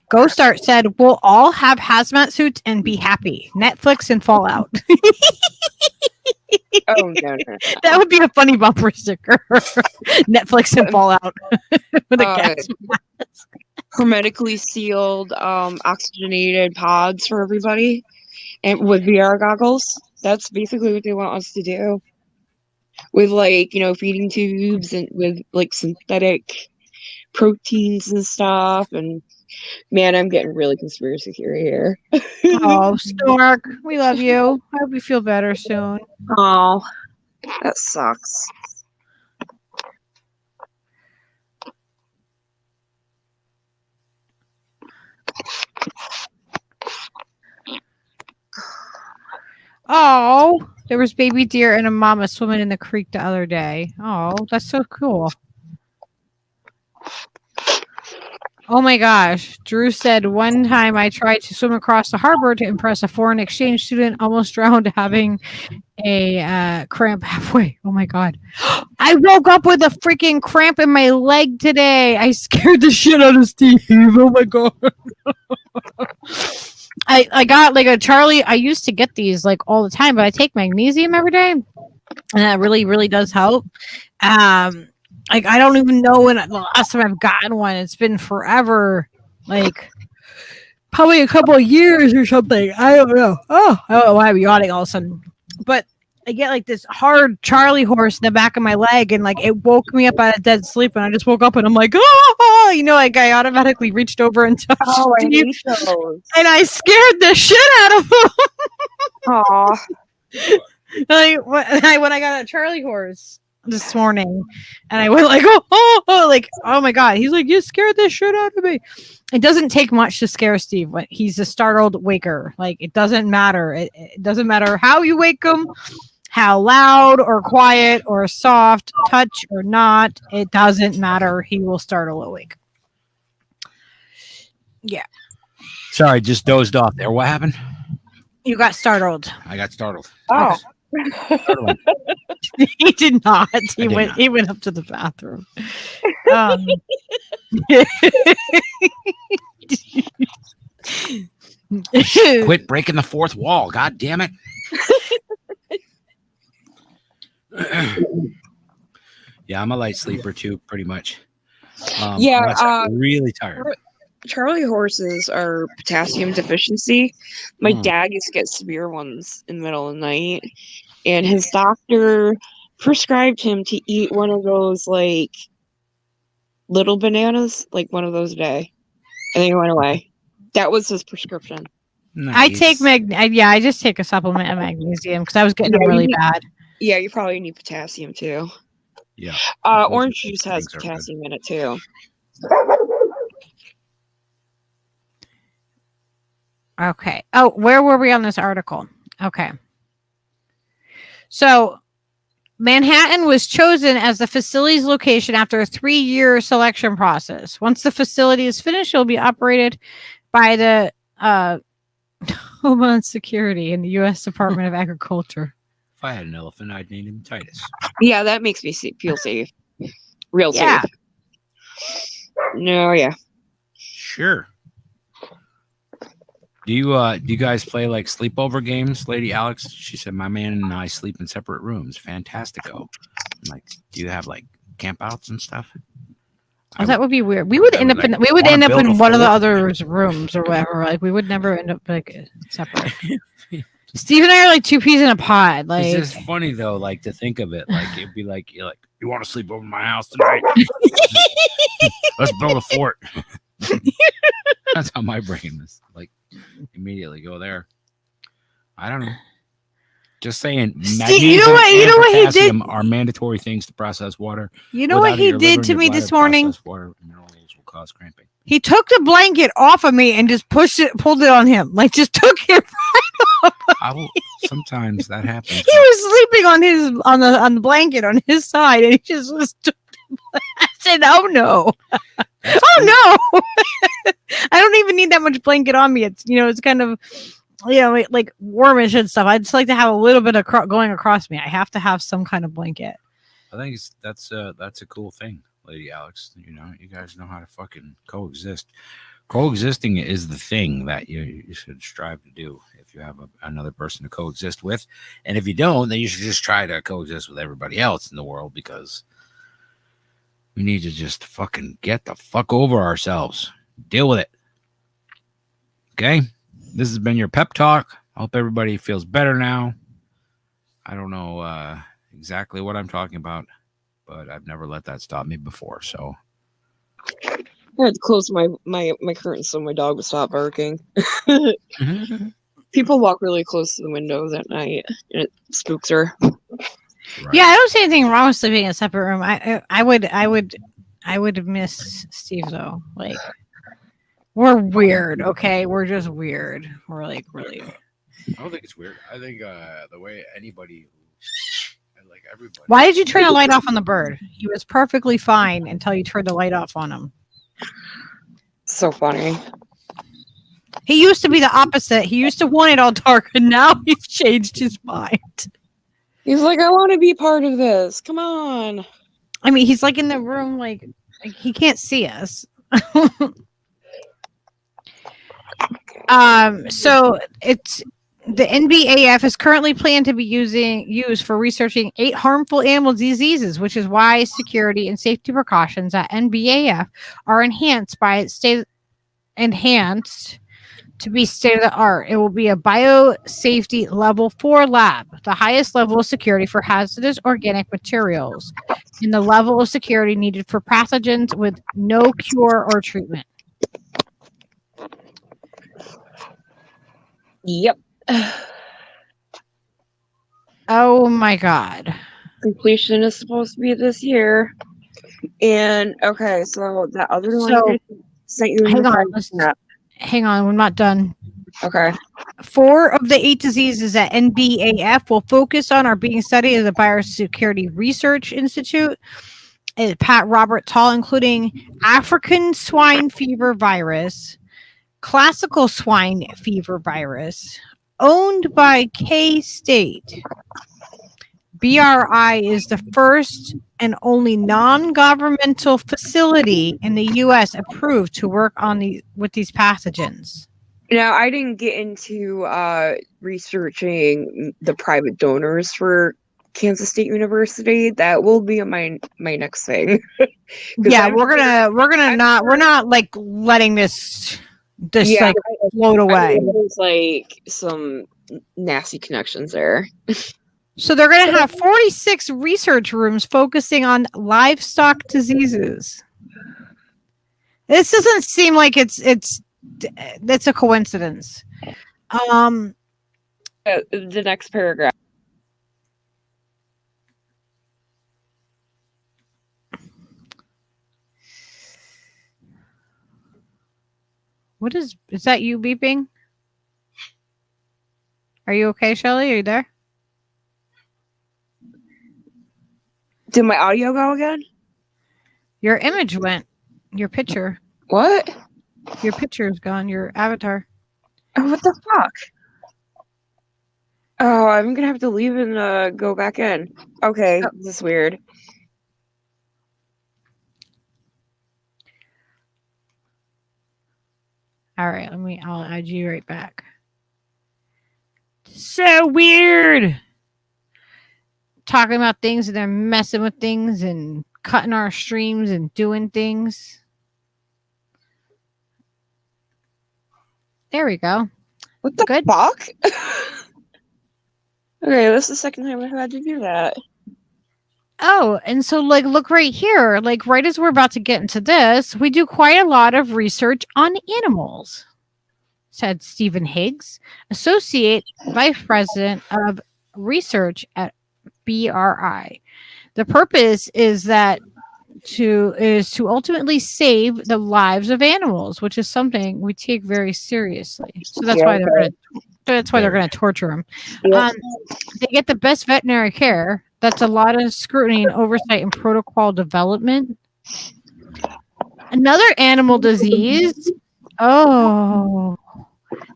Ghost Art said, we'll all have hazmat suits and be happy. Netflix and Fallout. Oh no. That would be a funny bumper sticker. Netflix and Fallout with a gas mask. Hermetically sealed, oxygenated pods for everybody, and with VR goggles. That's basically what they want us to do. With like, feeding tubes and with like synthetic proteins and stuff. And man, I'm getting really conspiracy theory here. Oh, Stork, we love you. I hope you feel better soon. Oh, that sucks. Oh, there was baby deer and a mama swimming in the creek the other day. Oh, that's so cool. Oh my gosh. Drew said, one time I tried to swim across the harbor to impress a foreign exchange student, almost drowned, having a cramp halfway. Oh my God. I woke up with a freaking cramp in my leg today. I scared the shit out of Steve. Oh my God. I got like a Charlie. I used to get these like all the time, but I take magnesium every day, and that really, really does help. Like I don't even know when the last time I've gotten one. It's been forever, like probably a couple of years or something. I don't know. Oh, I don't know why I'm yawning all of a sudden. But I get like this hard Charlie horse in the back of my leg, and like it woke me up out of dead sleep, and I just woke up and I'm like, oh, like I automatically reached over and touched Steve, and I scared the shit out of him. Aw. Like when I got a Charlie horse this morning, and I went like, like, oh my God, he's like, you scared the shit out of me. It doesn't take much to scare Steve when he's a startled waker. Like it doesn't matter. It doesn't matter how you wake him, how loud or quiet or soft, touch or not. It doesn't matter. He will startle awake. Yeah. Sorry, just dozed off there. What happened? You got startled. I got startled. Oh. Startling. He did not. He did went. not. He went up to the bathroom. Quit breaking the fourth wall. God damn it. Yeah, I'm a light sleeper too, pretty much. Unless I'm really tired. Charlie horses are potassium deficiency. My dad used to get severe ones in the middle of the night, and his doctor prescribed him to eat one of those like little bananas, like one of those a day, and then he went away. That was his prescription. Nice. I take I just take a supplement of magnesium because I was getting them really bad. Yeah, you probably need potassium too. Yeah. Orange juice has potassium in it too. Okay. Oh, where were we on this article? Okay. So Manhattan was chosen as the facility's location after a 3-year selection process. Once the facility is finished, it will be operated by the Homeland Security and the U.S. Department of Agriculture. If I had an elephant, I'd name him Titus. Yeah, that makes me feel safe. Real safe. No, yeah. Sure. Do you guys play like sleepover games, Lady Alex? She said, my man and I sleep in separate rooms. Fantastico. I'm like, do you have like campouts and stuff? That would be weird. We would end up in one of the other rooms or whatever. Like we would never end up like separate. Steve and I are like two peas in a pod. Like it's just funny though, like to think of it. Like it'd be like you're like, you want to sleep over my house tonight? Let's build a fort. That's how my brain is. Like immediately go there. I don't know. Just saying. Steve, you know what he did? Are mandatory things to process water. You know what he did to me this morning? Water minerals will cause cramping. He took the blanket off of me and just pulled it on him. Like just took it right off. Sometimes that happens. He was sleeping on the blanket on his side, and he just was. I said, "Oh no, oh no! I don't even need that much blanket on me. It's it's kind of like warmish and stuff. I just like to have a little bit of going across me. I have to have some kind of blanket. I think that's a cool thing, Lady Alex. You guys know how to fucking coexist. Coexisting is the thing that you should strive to do if you have another person to coexist with. And if you don't, then you should just try to coexist with everybody else in the world, because we need to just fucking get the fuck over ourselves. Deal with it. Okay? This has been your pep talk. I hope everybody feels better now. I don't know exactly what I'm talking about, but I've never let that stop me before, so... I had to close my curtains so my dog would stop barking. People walk really close to the windows at night, and it spooks her. Right. Yeah, I don't see anything wrong with sleeping in a separate room. I would miss Steve though. Like, we're weird, okay? We're just weird. We're like really. I don't think it's weird. I think the way anybody, like everybody. Why did you turn the light off on the bird? He was perfectly fine until you turned the light off on him. So funny. He used to be the opposite. He used to want it all dark, and now he's changed his mind. He's like, I want to be part of this. Come on. I mean, he's like in the room, like he can't see us. So it's the NBAF is currently planned to be used for researching 8 harmful animal diseases, which is why security and safety precautions at NBAF are enhanced to be state of the art. It will be a biosafety level 4 lab, the highest level of security for hazardous organic materials, and the level of security needed for pathogens with no cure or treatment. Yep. Oh my God. Completion is supposed to be this year. And okay, so that other one sent you. Hang on, we're not done. Okay. 4 of the 8 diseases at NBAF will focus on are being studied at the Biosecurity Research Institute at Pat Robert Tall, including African swine fever virus, classical swine fever virus, owned by K-State. BRI is the first and only non-governmental facility in the U.S. approved to work with these pathogens. Now, I didn't get into researching the private donors for Kansas State University. That will be my next thing. Yeah, we're not like letting this like float away. There's like some nasty connections there. So they're going to have 46 research rooms focusing on livestock diseases. This doesn't seem like it's a coincidence. The next paragraph. What is that you beeping? Are you okay, Shelly? Are you there? Did my audio go again? Your image went. Your picture. What? Your picture is gone. Your avatar. Oh, what the fuck? Oh, I'm gonna have to leave and go back in. Okay, this is weird. All right, I'll add you right back. So weird. Talking about things and they're messing with things and cutting our streams and doing things. There we go. What the Good. fuck? Okay, this is the second time I've had to do that. Oh, and so like look right here, like right as we're about to get into this, we do quite a lot of research on animals, said Stephen Higgs, Associate Vice President of Research at BRI. The purpose is to ultimately save the lives of animals, which is something we take very seriously. So that's why they're gonna torture them. Yep. They get the best veterinary care. That's a lot of scrutiny and oversight and protocol development. Another animal disease,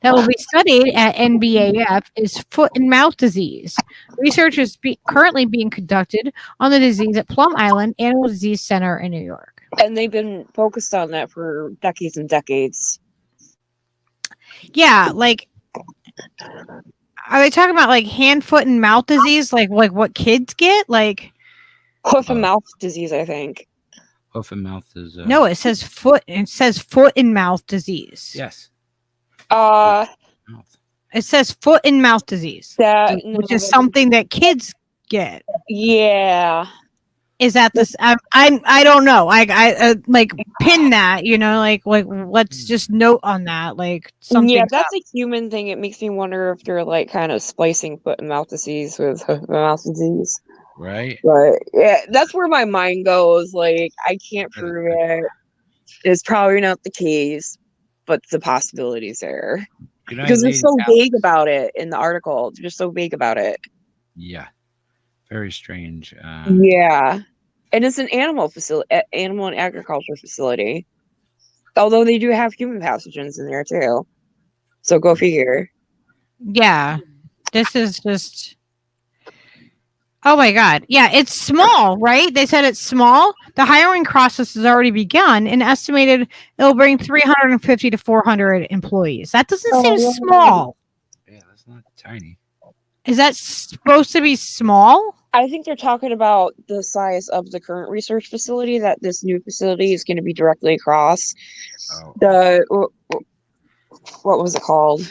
that will be studied at NBAF is foot and mouth disease. Research is currently being conducted on the disease at Plum Island Animal Disease Center in New York. And they've been focused on that for decades and decades. Yeah, like, are they talking about like hand, foot, and mouth disease, like what kids get? Like Hoof and mouth disease, I think. Hoof and mouth is no, it says foot. It says foot and mouth disease. yes. Mouth. It says foot and mouth disease, which is something that kids get. Yeah. Is that this? I don't know. I like pin that. You know, like let's just note on that. Like something. Yeah, that's a human thing. It makes me wonder if they're like kind of splicing foot and mouth disease with hoof and mouth disease. Right. But yeah, that's where my mind goes. Like, I can't prove it. It's probably not the case, but the possibility's there. Because they're so vague about it in the article. They're just so vague about it. Yeah. Very strange. Yeah. And it's an animal and agriculture facility. Although they do have human pathogens in there too. So go figure. Yeah. This is just. Oh my God. Yeah, it's small, right? They said it's small. The hiring process has already begun and estimated it'll bring 350 to 400 employees. That doesn't seem small. Yeah, that's not tiny. Is that supposed to be small? I think they're talking about the size of the current research facility that this new facility is going to be directly across. Oh. What was it called?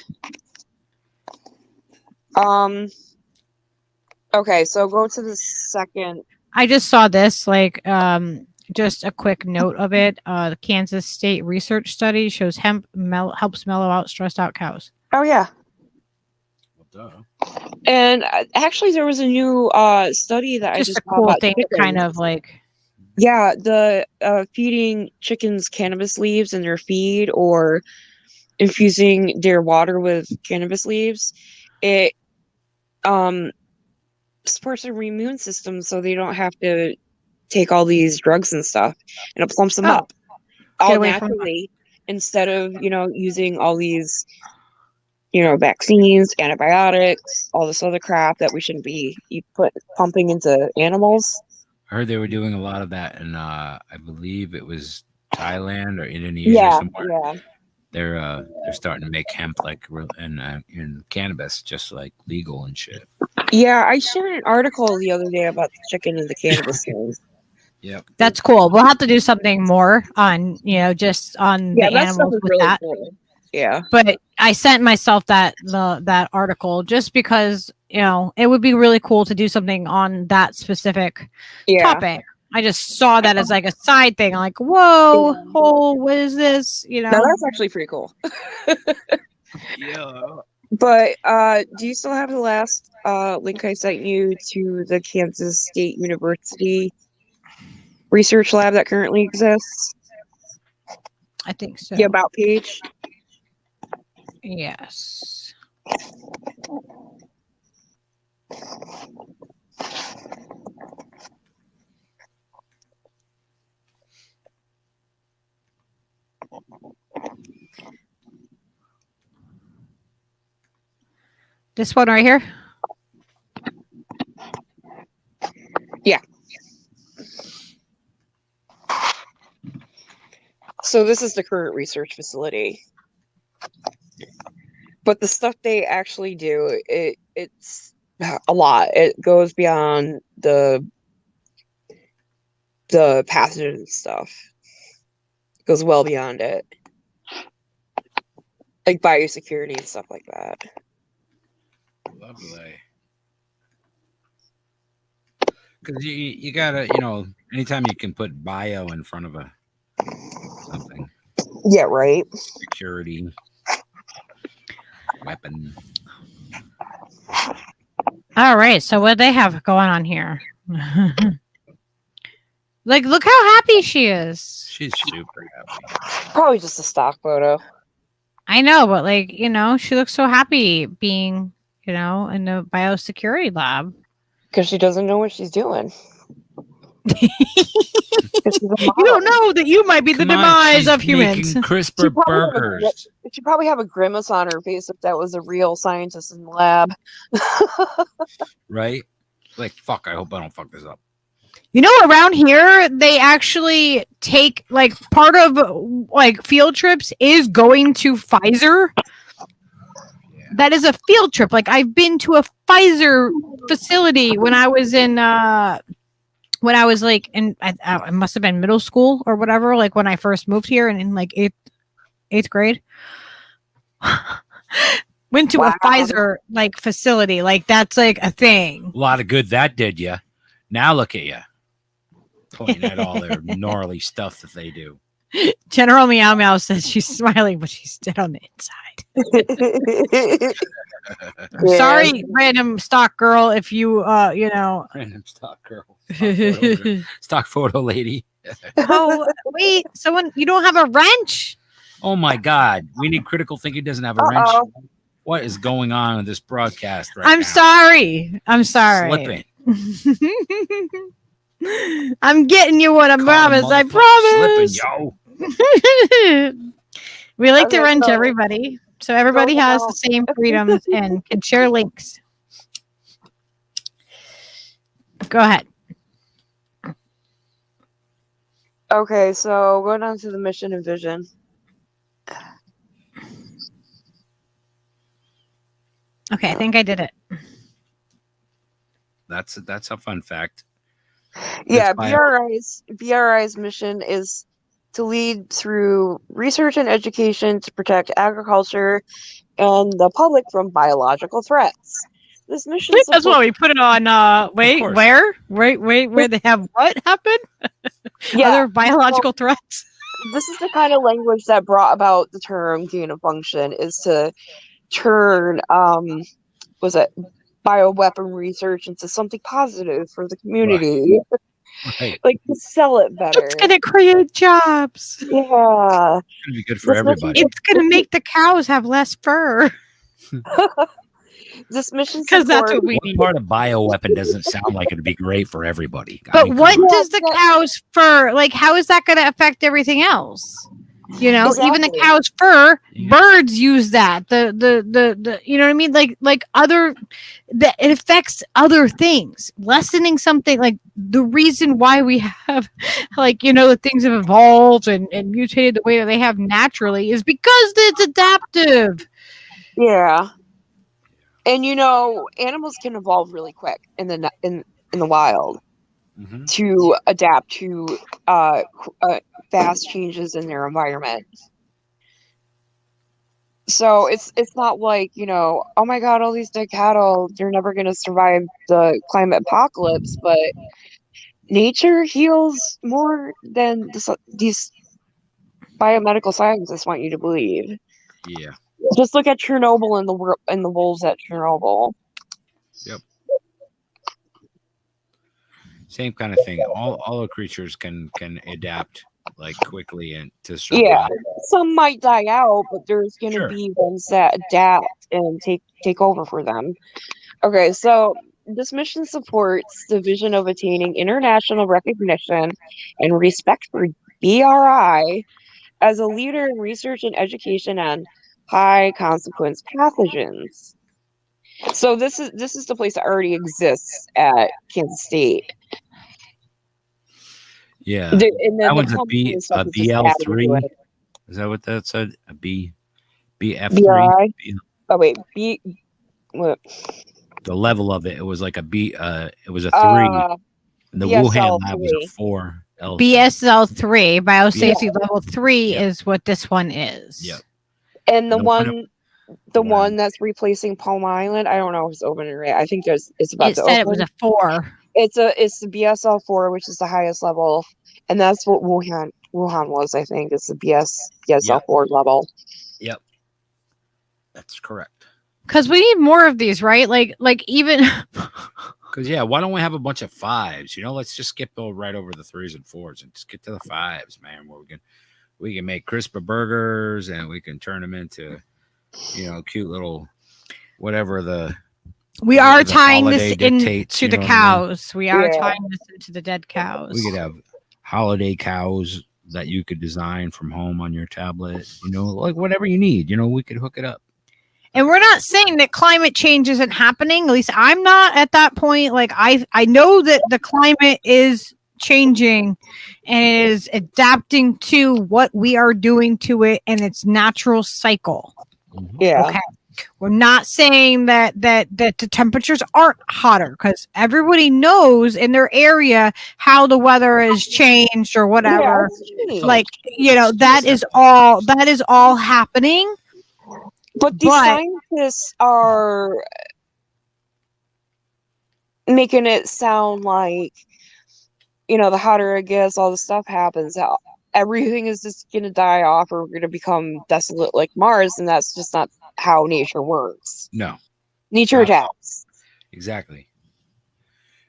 Okay, so go to the second. I just saw this, like, just a quick note of it. The Kansas State research study shows hemp helps mellow out stressed out cows. Oh, yeah. Well, duh. And actually, there was a new study that I just a saw cool about thing to chickens. kind of like. Yeah, the feeding chickens cannabis leaves in their feed or infusing their water with cannabis leaves. It supports their immune system so they don't have to take all these drugs and stuff, and it plumps them up all naturally instead of using all these vaccines, antibiotics, all this other crap that we shouldn't be pumping into animals. I heard they were doing a lot of that in I believe it was Thailand or Indonesia somewhere. Yeah. They're starting to make hemp like in cannabis just like legal and shit. Yeah, I shared an article the other day about the chicken and the cannabis thing. Yep. That's cool. We'll have to do something more on, just on the animals with really that. cool. Yeah. But I sent myself that article just because, it would be really cool to do something on that specific topic. I just saw that as like a side thing. I'm like, whoa, what is this? No, that's actually pretty cool. Yeah. But do you still have the last link I sent you to the Kansas State University research lab that currently exists? I think so. The about page? Yes. This one right here? Yeah. So this is the current research facility. But the stuff they actually do, it's a lot. It goes beyond the the pathogen and stuff. It goes well beyond it. Like biosecurity and stuff like that. Lovely. Because you gotta, anytime you can put bio in front of something. Yeah, right. Security. Weapon. All right. So what they have going on here? Like, look how happy she is. She's super happy. Probably just a stock photo. I know, but like, she looks so happy being, in the biosecurity lab. Because she doesn't know what she's doing. You don't know that you might be the demise of humans. CRISPR burgers. She'd probably have a grimace on her face if that was a real scientist in the lab. Right? Like, fuck, I hope I don't fuck this up. Around here, they actually take, like, part of, like, field trips is going to Pfizer. Yeah. That is a field trip. Like, I've been to a Pfizer facility when I was in, I must have been middle school or whatever, like, when I first moved here and in, like, eighth grade. Went to a Pfizer, like, facility. Like, that's, like, a thing. A lot of good that did you. Now look at you. Pointing at all their gnarly stuff that they do. General Meow Meow says she's smiling, but she's dead on the inside. Sorry, random stock girl, if you, Random stock girl. Stock photo lady. Oh, wait. You don't have a wrench? Oh, my God. We need critical thinking doesn't have a wrench. What is going on with this broadcast right now? I'm sorry. Slipping. I'm getting you what I promised. I promise. Slipping, yo. We like to wrench everybody, so everybody has the same freedoms and can share links. Go ahead. Okay, so going on to the mission and vision. Okay, I think I did it. That's a fun fact. Yeah, BRI's mission is to lead through research and education to protect agriculture and the public from biological threats. This mission that's why we put it on where they have what happened? Yeah, other biological threats. This is the kind of language that brought about the term gain of function, is to turn bioweapon research into something positive for the community. Right. Like, to sell it better. It's gonna create jobs. Yeah. It's gonna be good for everybody. It's gonna make the cows have less fur. This mission, because that's what we need. Part of bioweapon doesn't sound like it'd be great for everybody. But what does the cow's fur, like, how is that going to affect everything else? Exactly. Even the cow's fur, birds use that. The you know what I mean? Like it affects other things. Lessening something, like the reason why we have, like, the things have evolved and mutated the way that they have naturally is because it's adaptive. Yeah. And animals can evolve really quick in the wild to adapt to fast changes in their environment. So it's not like, oh my God, all these dead cattle, they're never going to survive the climate apocalypse. But nature heals more than these biomedical scientists want you to believe. Yeah. Just look at Chernobyl and the wolves at Chernobyl. Yep. Same kind of thing. All the creatures can adapt, like, quickly and to survive. Yeah, some might die out, but there's going to be ones that adapt and take over for them. Okay, so this mission supports the vision of attaining international recognition and respect for BRI as a leader in research and education on high consequence pathogens. So this is the place that already exists at Kansas State. Yeah, and then that one's a BL3. Is that what that said? A BF3. Oh wait, B. What? The level of it was like a B. It was a 3. And the Wuhan lab was a 4. BSL3, biosafety level 3 is what this one is. Yep. And the one one that's replacing Palm Island, I don't know if it's opening right. I think it's about It to said open. it was a 4. It's the BSL4, which is the highest level, and that's what Wuhan was. I think it's the BSL4 level. Yep. That's correct. Because we need more of these, right? Like even Because why don't we have a bunch of 5s? Let's just skip right over the 3s and 4s and just get to the 5s, man. Where we can make crisper burgers and we can turn them into, cute little whatever the. we are tying this dictates, into the cows. We are tying this into the dead cows. We could have holiday cows that you could design from home on your tablet. Like whatever you need. We could hook it up. And we're not saying that climate change isn't happening. At least I'm not at that point. Like I know that the climate is changing and it is adapting to what we are doing to it and its natural cycle. Yeah. Okay. We're not saying that the temperatures aren't hotter because everybody knows in their area how the weather has changed or whatever. Yeah, like that is all happening. But the scientists are making it sound like, the hotter it gets, all the stuff happens. Everything is just going to die off or we're going to become desolate like Mars. And that's just not how nature works. No. Nature adapts. Exactly.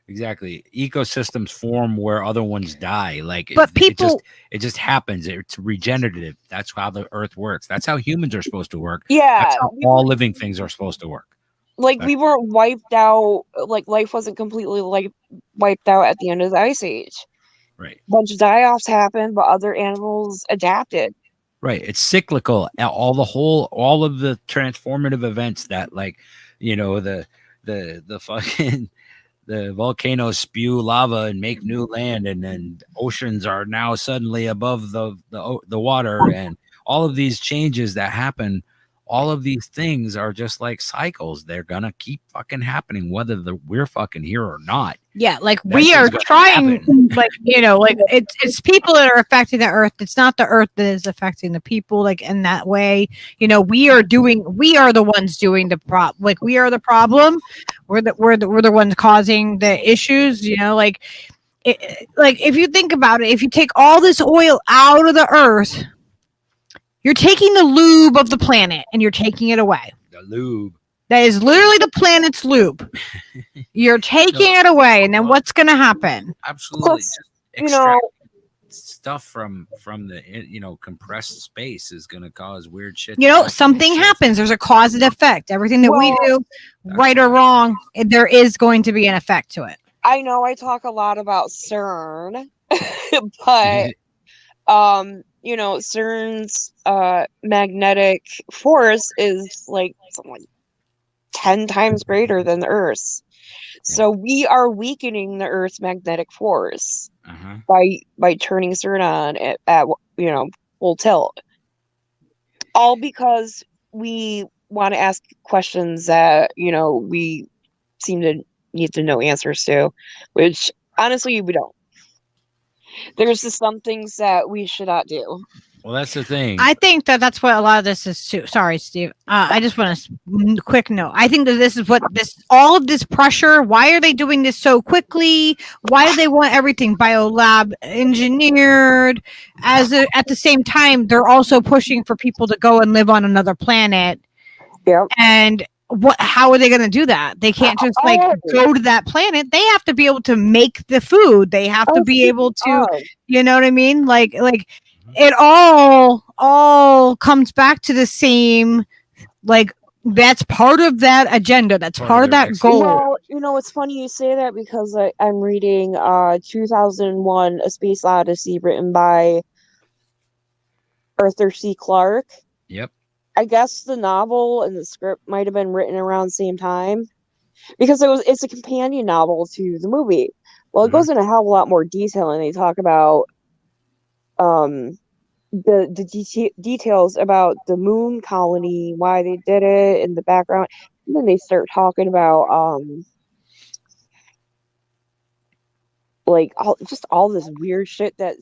Ecosystems form where other ones die. But it just happens. It's regenerative. That's how the earth works. That's how humans are supposed to work. Yeah. That's how all living things are supposed to work. We weren't wiped out. Life wasn't completely wiped out at the end of the ice age. Right. A bunch of die-offs happened, but other animals adapted. Right. It's cyclical. All of the transformative events that the fucking the volcanoes spew lava and make new land, and then oceans are now suddenly above the water, and all of these changes that happen, all of these things are just like cycles. They're gonna keep fucking happening whether we're fucking here or not. Yeah, we are trying, it's people that are affecting the earth. It's not the earth that is affecting the people, in that way. We are the ones doing the problem. We are the problem. We're the ones causing the issues. If you think about it, if you take all this oil out of the earth, you're taking the lube of the planet and you're taking it away. The lube. That is literally the planet's lube. You're taking it away, and then what's going to happen? Absolutely. Just extract stuff from the compressed space is going to cause weird shit. Something happens. There's a cause and effect. Everything that we do, right or wrong, there is going to be an effect to it. I know I talk a lot about CERN, but CERN's magnetic force is something like 10 times greater than the Earth's. So we are weakening the Earth's magnetic force by turning CERN on at full tilt. All because we want to ask questions that we seem to need to know answers to, which honestly we don't. There's just some things that we should not do. Well, that's the thing. I think that's what a lot of this is too. Sorry, Steve. I just want a quick note. I think that this is all of this pressure. Why are they doing this so quickly? Why do they want everything biolab engineered? At the same time, they're also pushing for people to go and live on another planet. Yeah. And how are they going to do that? They can't just go to that planet. They have to be able to make the food. They have to be able to, you know what I mean? It all comes back to the same, that's part of that agenda. That's part of that goal. Well, it's funny you say that because I'm reading 2001 A Space Odyssey written by Arthur C. Clarke. Yep. I guess the novel and the script might have been written around the same time because it's a companion novel to the movie. Well, it goes into a hell of a lot more detail, and they talk about the details about the moon colony, why they did it, and the background. And then they start talking about like all this weird shit that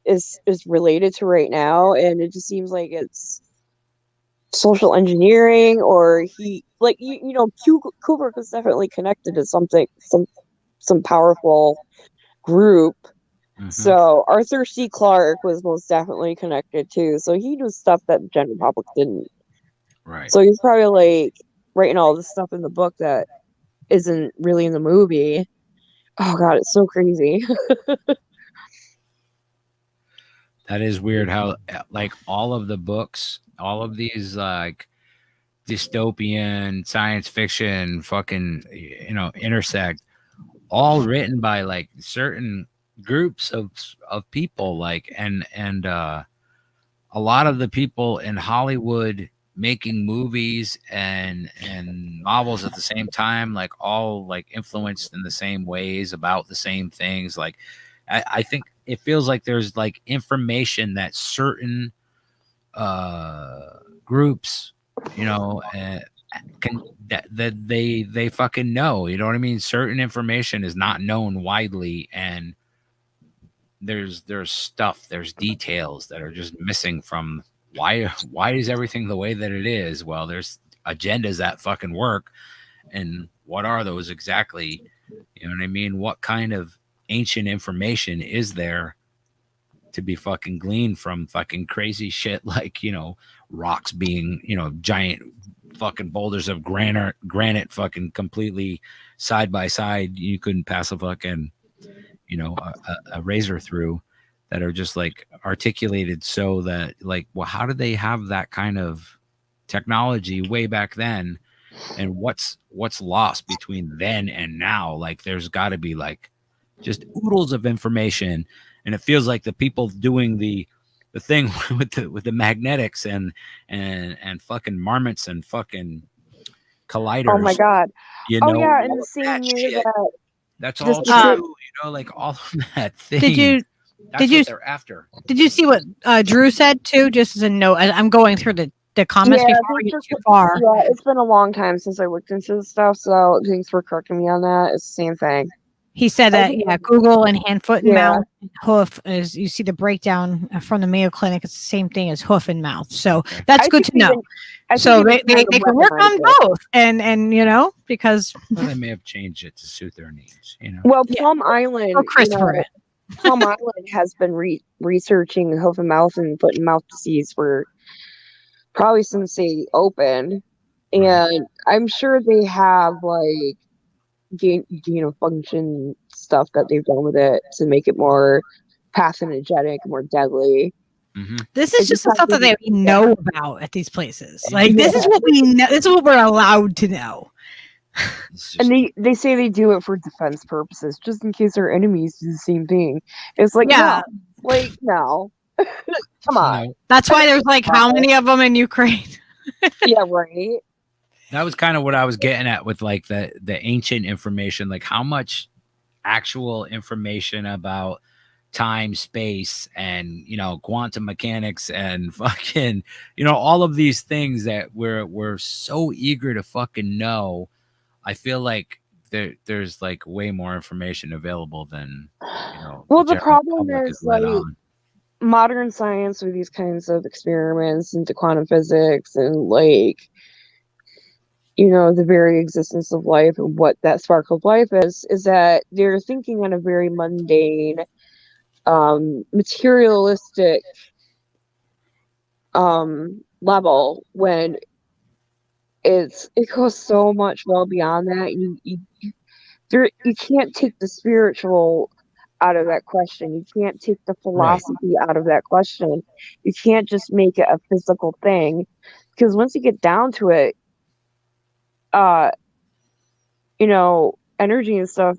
is related to right now, and it just seems like it's social engineering, or he like Kubrick was definitely connected to something, some powerful group. So Arthur C. Clarke was most definitely connected too. So he knew stuff that the general public didn't. Right. So he's probably like writing all this stuff in the book that isn't really in the movie. Oh god, it's so crazy. That is weird how like all of the books, all of these like dystopian science fiction fucking intersect, all written by like certain groups of people, like and a lot of the people in Hollywood making movies and novels at the same time, like all like influenced in the same ways about the same things. Like I think it feels like there's like information that certain groups, can that they fucking know. You know what I mean? Certain information is not known widely, and there's stuff, there's details that are just missing from why is everything the way that it is? Well, there's agendas that fucking work, and what are those exactly? You know what I mean? What kind of ancient information is there to be fucking gleaned from fucking crazy shit like, rocks being, giant fucking boulders of granite fucking completely side by side, you couldn't pass a fucking a razor through, that are just like articulated so that like, well, how did they have that kind of technology way back then, and what's lost between then and now? Like there's got to be like just oodles of information, and it feels like the people doing the thing with the magnetics and fucking marmots and fucking colliders. Oh my god. Oh yeah, in the same year that that's all true, like all of that thing. Did you they're after. Did you see what Drew said too? Just as a note, I'm going through the comments before we get too far. Yeah, it's been a long time since I looked into this stuff, so thanks for correcting me on that. It's the same thing. He said that Google and hand, foot, and mouth, hoof, is you see the breakdown from the Mayo Clinic. It's the same thing as hoof and mouth. So that's good to know. So they can work on both, and because they may have changed it to suit their needs. Well, Plum Island, Plum Island has been researching hoof and mouth and foot and mouth disease for probably since they opened, and I'm sure they have like gain of function stuff that they've done with it to make it more pathogenic, more deadly. This is just the stuff that they know about at these places. Like this is what we know. This is what we're allowed to know. And they say they do it for defense purposes, just in case our enemies do the same thing. It's like, no. Come on. That's why there's like how many of them in Ukraine? Yeah, right. That was kind of what I was getting at with like the ancient information, like how much actual information about time, space, and quantum mechanics and fucking all of these things that we're so eager to fucking know. I feel like there's like way more information available than Well, the problem is like modern science with these kinds of experiments into quantum physics and like the very existence of life and what that spark of life is that they're thinking on a very mundane, materialistic level, when it goes so much well beyond that. You can't take the spiritual out of that question. You can't take the philosophy out of that question. You can't just make it a physical thing, because once you get down to it, energy and stuff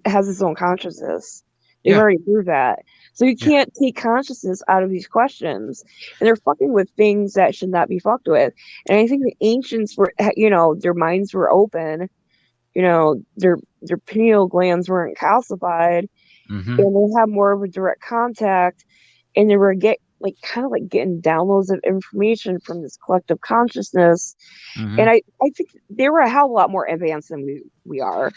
has its own consciousness. They've already proved that. So you can't take consciousness out of these questions, and they're fucking with things that should not be fucked with. And I think the ancients were, their minds were open, their pineal glands weren't calcified, and they had more of a direct contact, and they were getting downloads of information from this collective consciousness. And I think they were a hell of a lot more advanced than we are.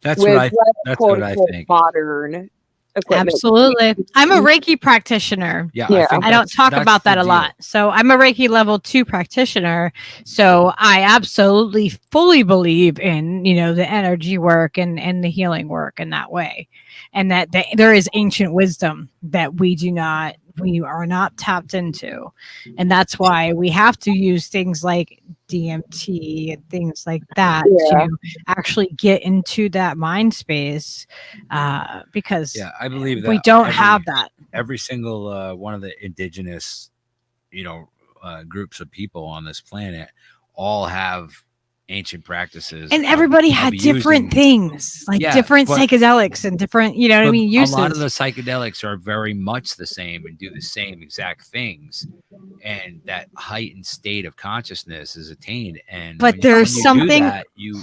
That's what I think. Modern equipment. Absolutely. I'm a Reiki practitioner. Yeah, Yeah. think I don't that's- talk that's about the that a deal. lot. So I'm a Reiki level 2 practitioner. So I absolutely fully believe in, the energy work and the healing work in that way. And that there is ancient wisdom that we are not tapped into. And that's why we have to use things like DMT and things like that Yeah. to actually get into that mind space. Because Yeah, I believe that we don't have that. every single one of the indigenous, groups of people on this planet all have ancient practices, And everybody of had different using- things, like Yeah, different but- psychedelics and different, but uses. a lot of the psychedelics are very much the same and do the same exact things, and that heightened state of consciousness is attained. And But when there's you do something- that, you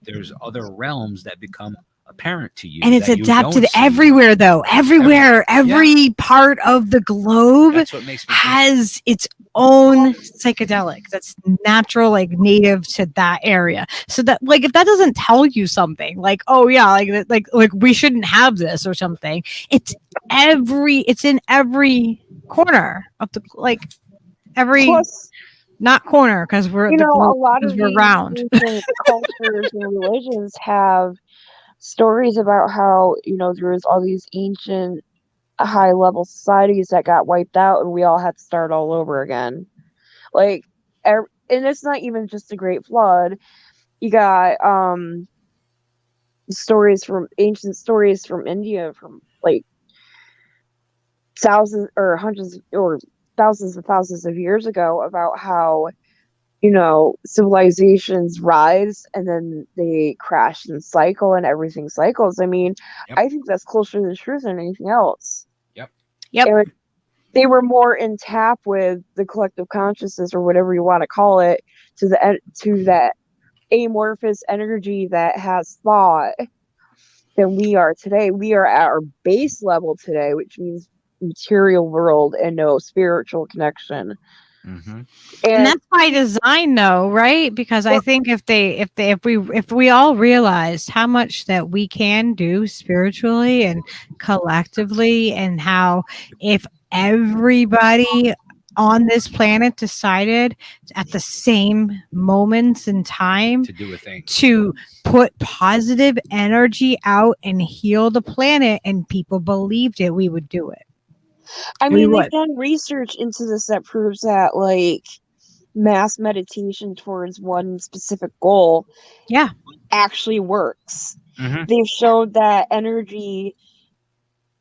there's other realms that become apparent to you, And it's that you adapted don't see. everywhere, though. Everywhere, every part of the globe That's what makes me think. has its own psychedelic that's natural, like native to that area. So that, like, if that doesn't tell you something, like, oh yeah, like we shouldn't have this or something, it's in every corner of the, like, every Plus, not corner because we're a lot because of we're these round. ancient cultures and religions have stories about how there was all these ancient high level societies that got wiped out and we all had to start all over again. Like, and it's not even just the Great Flood. You got ancient stories from India from like thousands or hundreds or thousands and thousands of years ago about how civilizations rise and then they crash and cycle and everything cycles. I mean, Yep. I think that's closer to the truth than anything else. Yep. They were more in tap with the collective consciousness or whatever you want to call it, to that amorphous energy that has thought than we are today. We are at our base level today, which means material world and no spiritual connection. Mm-hmm. And that's by design, though, right? Because I think if we all realized how much that we can do spiritually and collectively, and how if everybody on this planet decided at the same moments in time To do a thing. to put positive energy out and heal the planet, and people believed it, we would do it. I We mean, would. they've done research into this that proves that, like, mass meditation towards one specific goal actually works. Mhm. They've showed that energy,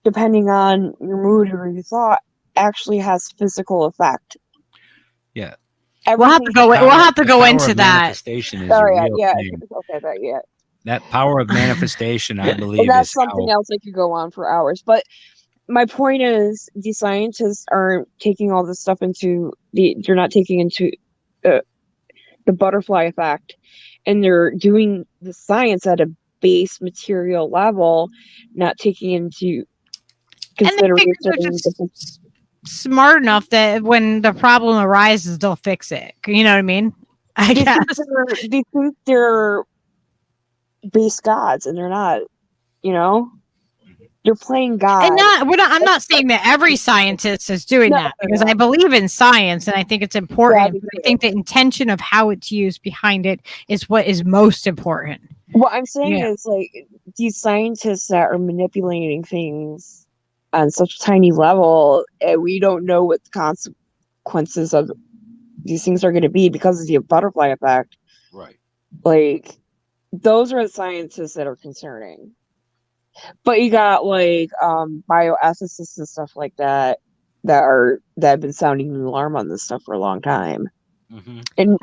depending on your mood or your thought, actually has physical effect. Yeah. We'll have to go. We'll have to The go power into of that. Manifestation is Oh a yeah, real yeah. thing. Okay, that. That power of manifestation, I believe, And that's is something how, else that could go on for hours. But my point is, the scientists aren't taking all this stuff into they're not taking into the butterfly effect, and they're doing the science at a base material level, not taking into And they figure consideration they're just smart enough that when the problem arises, they'll fix it. You know what I mean? I they guess. think they're base gods, and they're not. You're playing God. And I'm not saying that every scientist is doing that, because I believe in science and I think it's important. But I think the intention of how it's used behind it is what is most important. What I'm saying is, like, these scientists that are manipulating things on such a tiny level, and we don't know what the consequences of these things are going to be because of the butterfly effect. right. Like, those are the scientists that are concerning. But you got, like, bioethicists and stuff like that that have been sounding the alarm on this stuff for a long time. Mm-hmm. And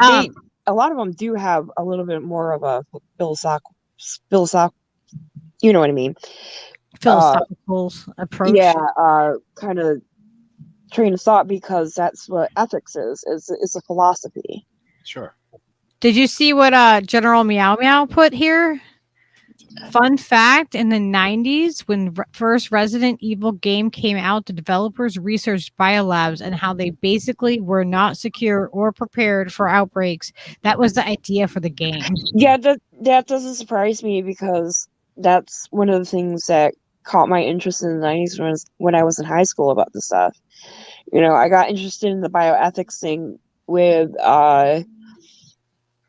a lot of them do have a little bit more of a philosophical, you know what I mean? Philosophical approach. Yeah, kind of train of thought, because that's what ethics is a philosophy. Sure. Did you see what General Meow Meow put here? Fun fact, in the 90s, when first Resident Evil game came out, the developers researched biolabs and how they basically were not secure or prepared for outbreaks. That was the idea for the game. Yeah, that doesn't surprise me, because that's one of the things that caught my interest in the 90s when I was in high school about this stuff. You know, I got interested in the bioethics thing with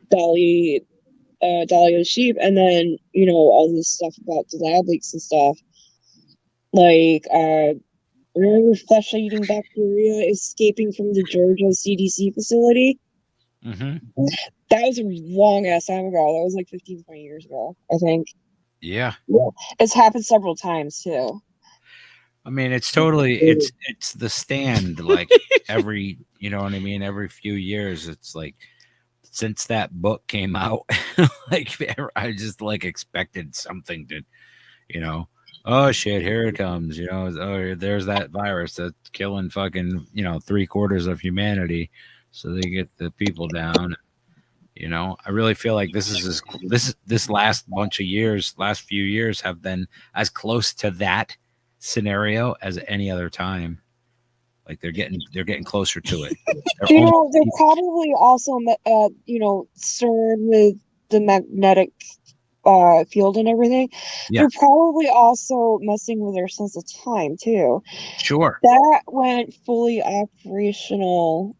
Dahlia's sheep, and then, you know, all this stuff about the lab leaks and stuff. Like, remember flesh-eating bacteria escaping from the Georgia CDC facility? Mm-hmm. That was a long ass time ago. That was like 15, 20 years ago, I think. Yeah. It's happened several times too. I mean, it's totally it's the Stand. Like every, you know what I mean, every few years, it's like since that book came out, like I just like expected something to, you know, oh shit, here it comes, you know, oh, there's that virus that's killing fucking, you know, 3/4 of humanity, so they get the people down. You know, I really feel like this last bunch of years, last few years have been as close to that scenario as any other time. Like they're getting closer to it. You know, they're probably also, you know, CERN with the magnetic field and everything. Yeah. They're probably also messing with their sense of time too. Sure. That went fully operational.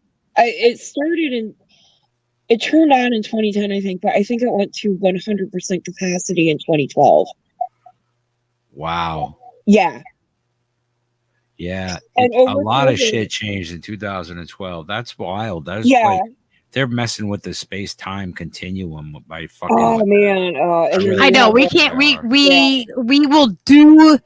It turned on in 2010, I think, but I think it went to 100% capacity in 2012. Wow. Yeah. Yeah. And A lot of shit changed in 2012. That's wild. That's like they're messing with the space-time continuum by fucking. Oh man, I know we can't. We will do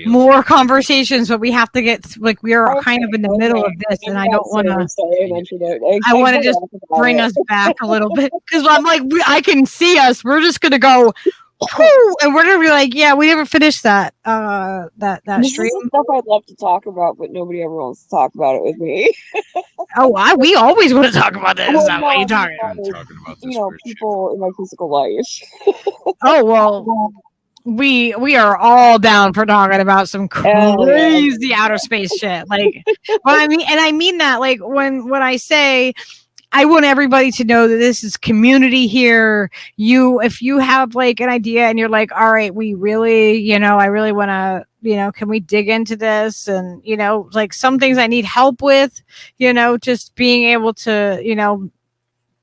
more conversations, but we have to get like we are kind of in the middle of this, and I don't want to. Sorry, I mentioned it. I want to just bring us back a little bit because I'm like I can see us. We're just gonna go. And we're gonna be like, yeah, we never finished that This stream. is stuff I'd love to talk about, but nobody ever wants to talk about it with me. We always want to talk about this. Well, What are you talking about this you know, people in my physical life. Oh well, we are all down for talking about some crazy outer space shit. Like, well, I mean that like when I say. I want everybody to know that this is community here. If you have like an idea and you're like, all right, we really, you know, I really want to, you know, can we dig into this? And, you know, like some things I need help with, you know, just being able to, you know,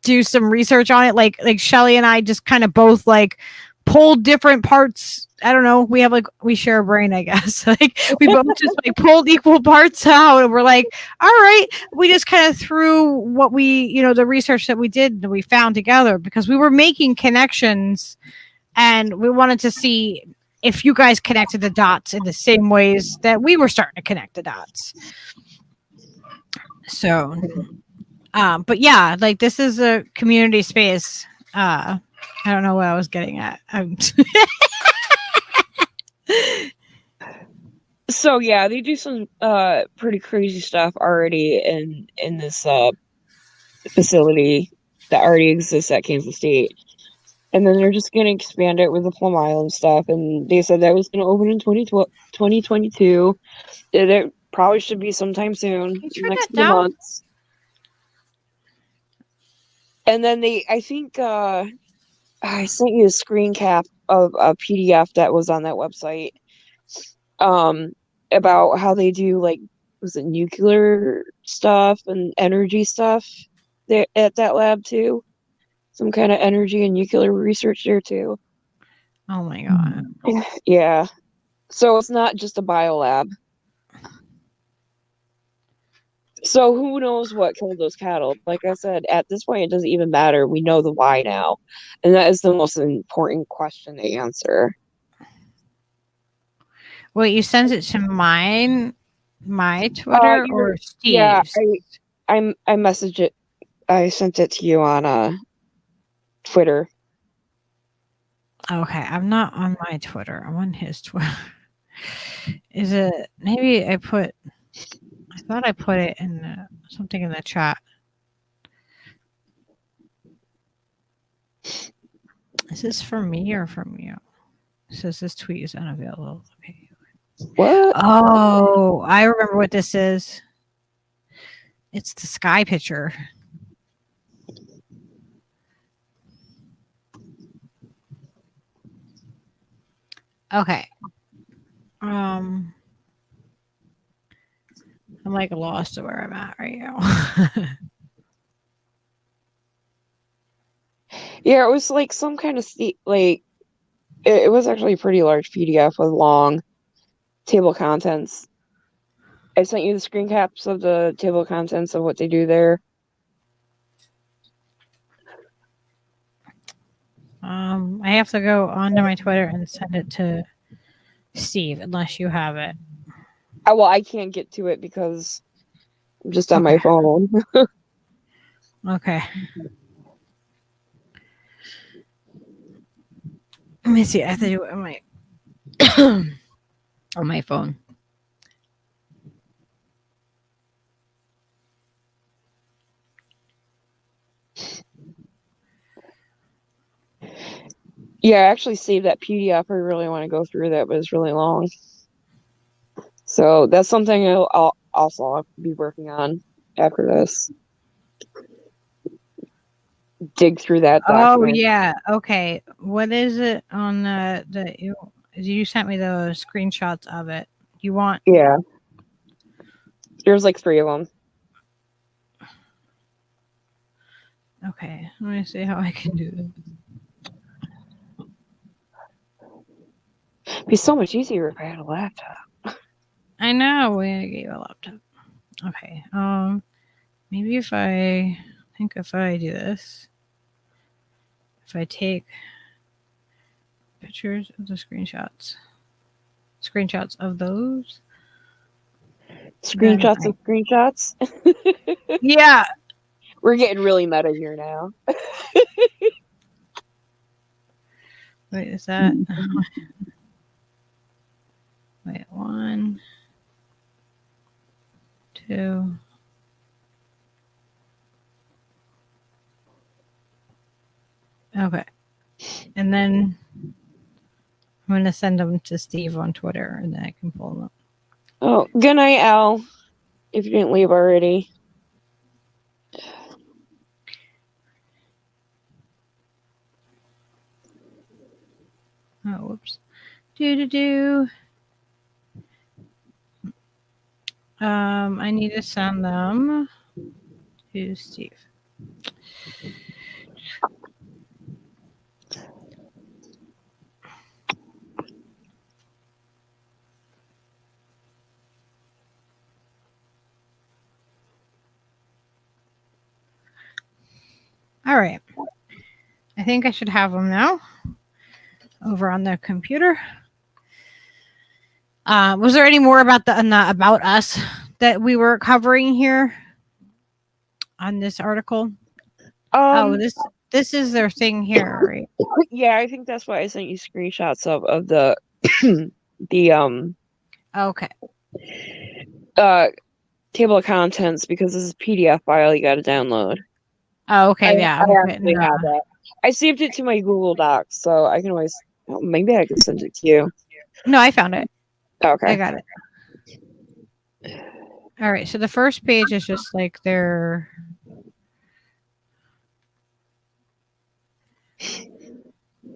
do some research on it. Like Shelly and I just kind of both like pulled different parts. I don't know. We have like, we share a brain, I guess. Like we both just like pulled equal parts out and we're like, all right, we just kind of threw what we, you know, the research that we did and we found together because we were making connections and we wanted to see if you guys connected the dots in the same ways that we were starting to connect the dots. So, but yeah, like this is a community space. I don't know what I was getting at. So yeah, they do some pretty crazy stuff already in this facility that already exists at Kansas State. And then they're just going to expand it with the Plum Island stuff. And they said that was going to open in 2022. It probably should be sometime soon, next few months. And then I think I sent you a screen cap of a PDF that was on that website about how they do like, was it nuclear stuff and energy stuff there at that lab too? Some kind of energy and nuclear research there too. Oh my god. Yeah. So it's not just a biolab. So who knows what killed those cattle? Like I said, at this point, it doesn't even matter. We know the why now. And that is the most important question to answer. Wait, you sent it to my Twitter or Steve's? Yeah, I messaged it. I sent it to you on Twitter. Okay, I'm not on my Twitter. I'm on his Twitter. Is it maybe I thought I put it in something in the chat. Is this from me or from you? It says this tweet is unavailable. Okay. What? Oh, I remember what this is. It's the sky picture. Okay. I'm like lost to where I'm at right now. Yeah, it was like some kind of like it was actually a pretty large PDF with long table of contents. I sent you the screen caps of the table of contents of what they do there. I have to go onto my Twitter and send it to Steve unless you have it. Well, I can't get to it because I'm just on my Okay. phone. Okay. Let me see. I have to do it on my on my phone. Yeah, I actually saved that PDF. I really want to go through that, but it's really long. So that's something I'll also be working on after this. Dig through that Oh document. yeah. Okay. What is it on you sent me the screenshots of it. You want Yeah. There's like 3 of them. Okay. Let me see how I can do this. It'd be so much easier if I had a laptop. I know we gave you a laptop. Okay. Maybe if I do this, if I take pictures of the screenshots of those. Screenshots of screenshots. Yeah. We're getting really meta here now. Wait, is that? Wait, 1, 2. Okay. And then I'm going to send them to Steve on Twitter and then I can pull them up. Oh, good night, Al. If you didn't leave already. Oh, whoops. Do. I need to send them to Steve. All right. I think I should have them now over on the computer. Was there any more about the about us that we were covering here on this article? This is their thing here, right? Yeah, I think that's why I sent you screenshots of the Okay. Table of contents, because this is a PDF file you got to download. Oh, okay. I actually have that. I saved it to my Google Docs, so I can always. Oh, maybe I can send it to you. No, I found it. Okay. I got it. All right. So the first page is just like their.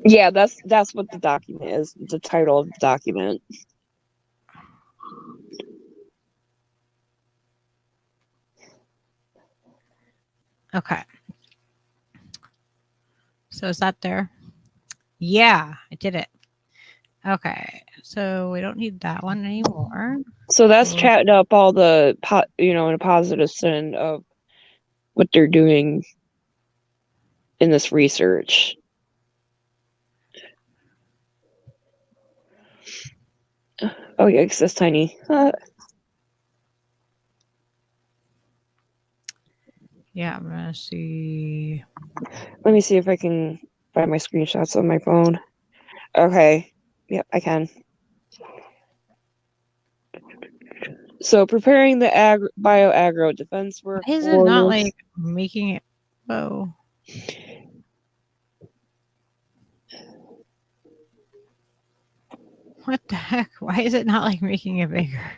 Yeah, that's what the document is. The title of the document. Okay. So is that there? Yeah, I did it. Okay. So we don't need that one anymore. So that's chatting up all the in a positive sense of what they're doing in this research. Oh yeah, because that's tiny. Yeah, I'm gonna see. Let me see if I can find my screenshots on my phone. Okay. Yep, I can. So preparing the bio-agro defense work. Why is it not like making it? Whoa. What the heck? Why is it not like making it bigger?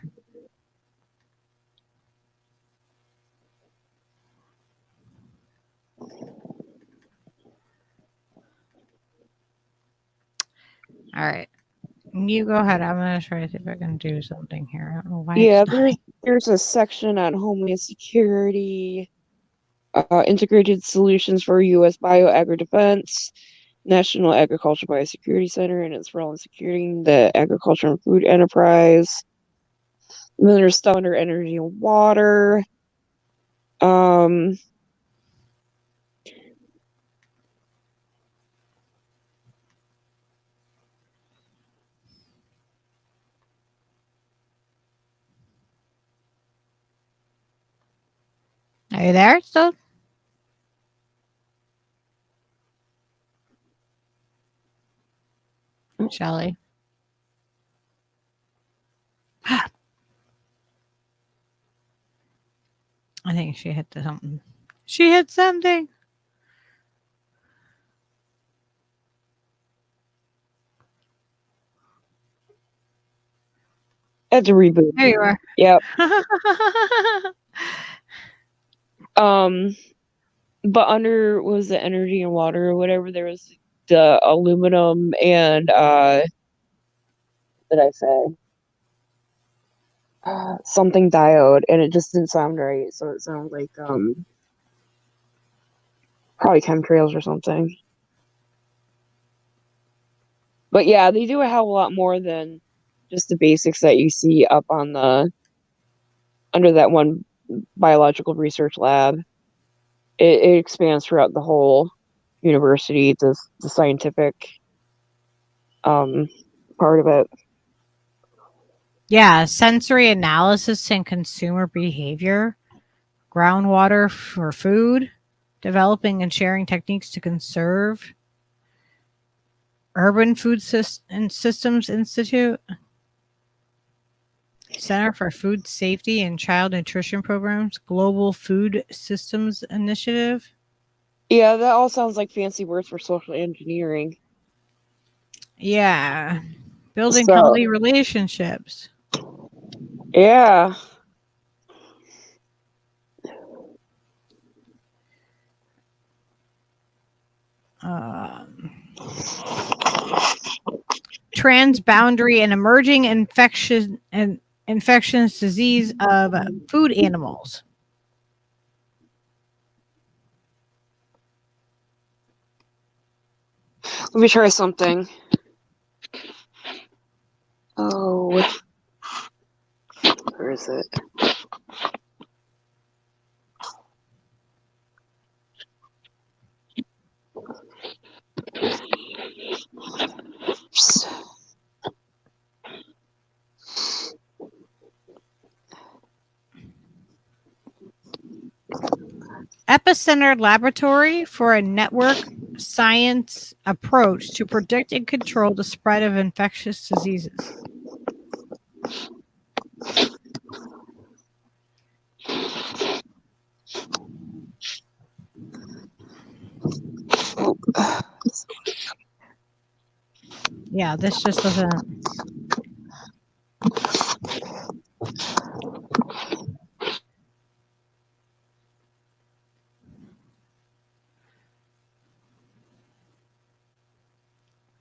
All right. You go ahead. I'm gonna try to see if I can do something here. I don't know why. Yeah, it's not- there's a section on Homeland Security, integrated solutions for U.S. bio-agri-defense, National Agriculture Biosecurity Center, and its role in securing the agriculture and food enterprise. And then there's stuff under energy and water. Um, Are you there still? Shelly. I think she hit something. She hit something. had to reboot. There you are. Yep. But under was the energy and water or whatever, there was the aluminum and what did I say? Something diode, and it just didn't sound right, so it sounded like probably chemtrails or something. But yeah, they do a hell of a lot more than just the basics that you see up on the under that one biological research lab. It expands throughout the whole university, the scientific part of it. Yeah, sensory analysis and consumer behavior, groundwater for food, developing and sharing techniques to conserve, Urban Food Systems Institute, Center for Food Safety and Child Nutrition Programs, Global Food Systems Initiative. Yeah, that all sounds like fancy words for social engineering. Yeah, building So- healthy relationships. Yeah. Transboundary and emerging infectious disease of food animals. Let me try something. Oh, where is it? Epicenter Laboratory for a network science approach to predict and control the spread of infectious diseases. Yeah, this just doesn't.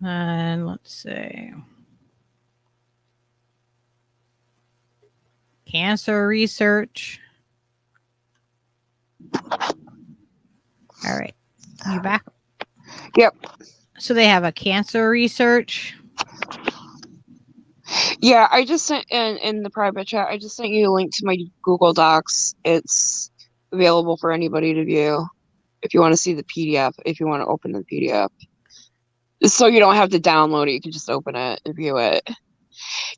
And let's see. Cancer research. All right. You back? Yep. So they have a cancer research. Yeah, I just sent in the private chat, I just sent you a link to my Google Docs. It's available for anybody to view if you want to see the PDF, if you want to open the PDF. So you don't have to download it, you can just open it and view it.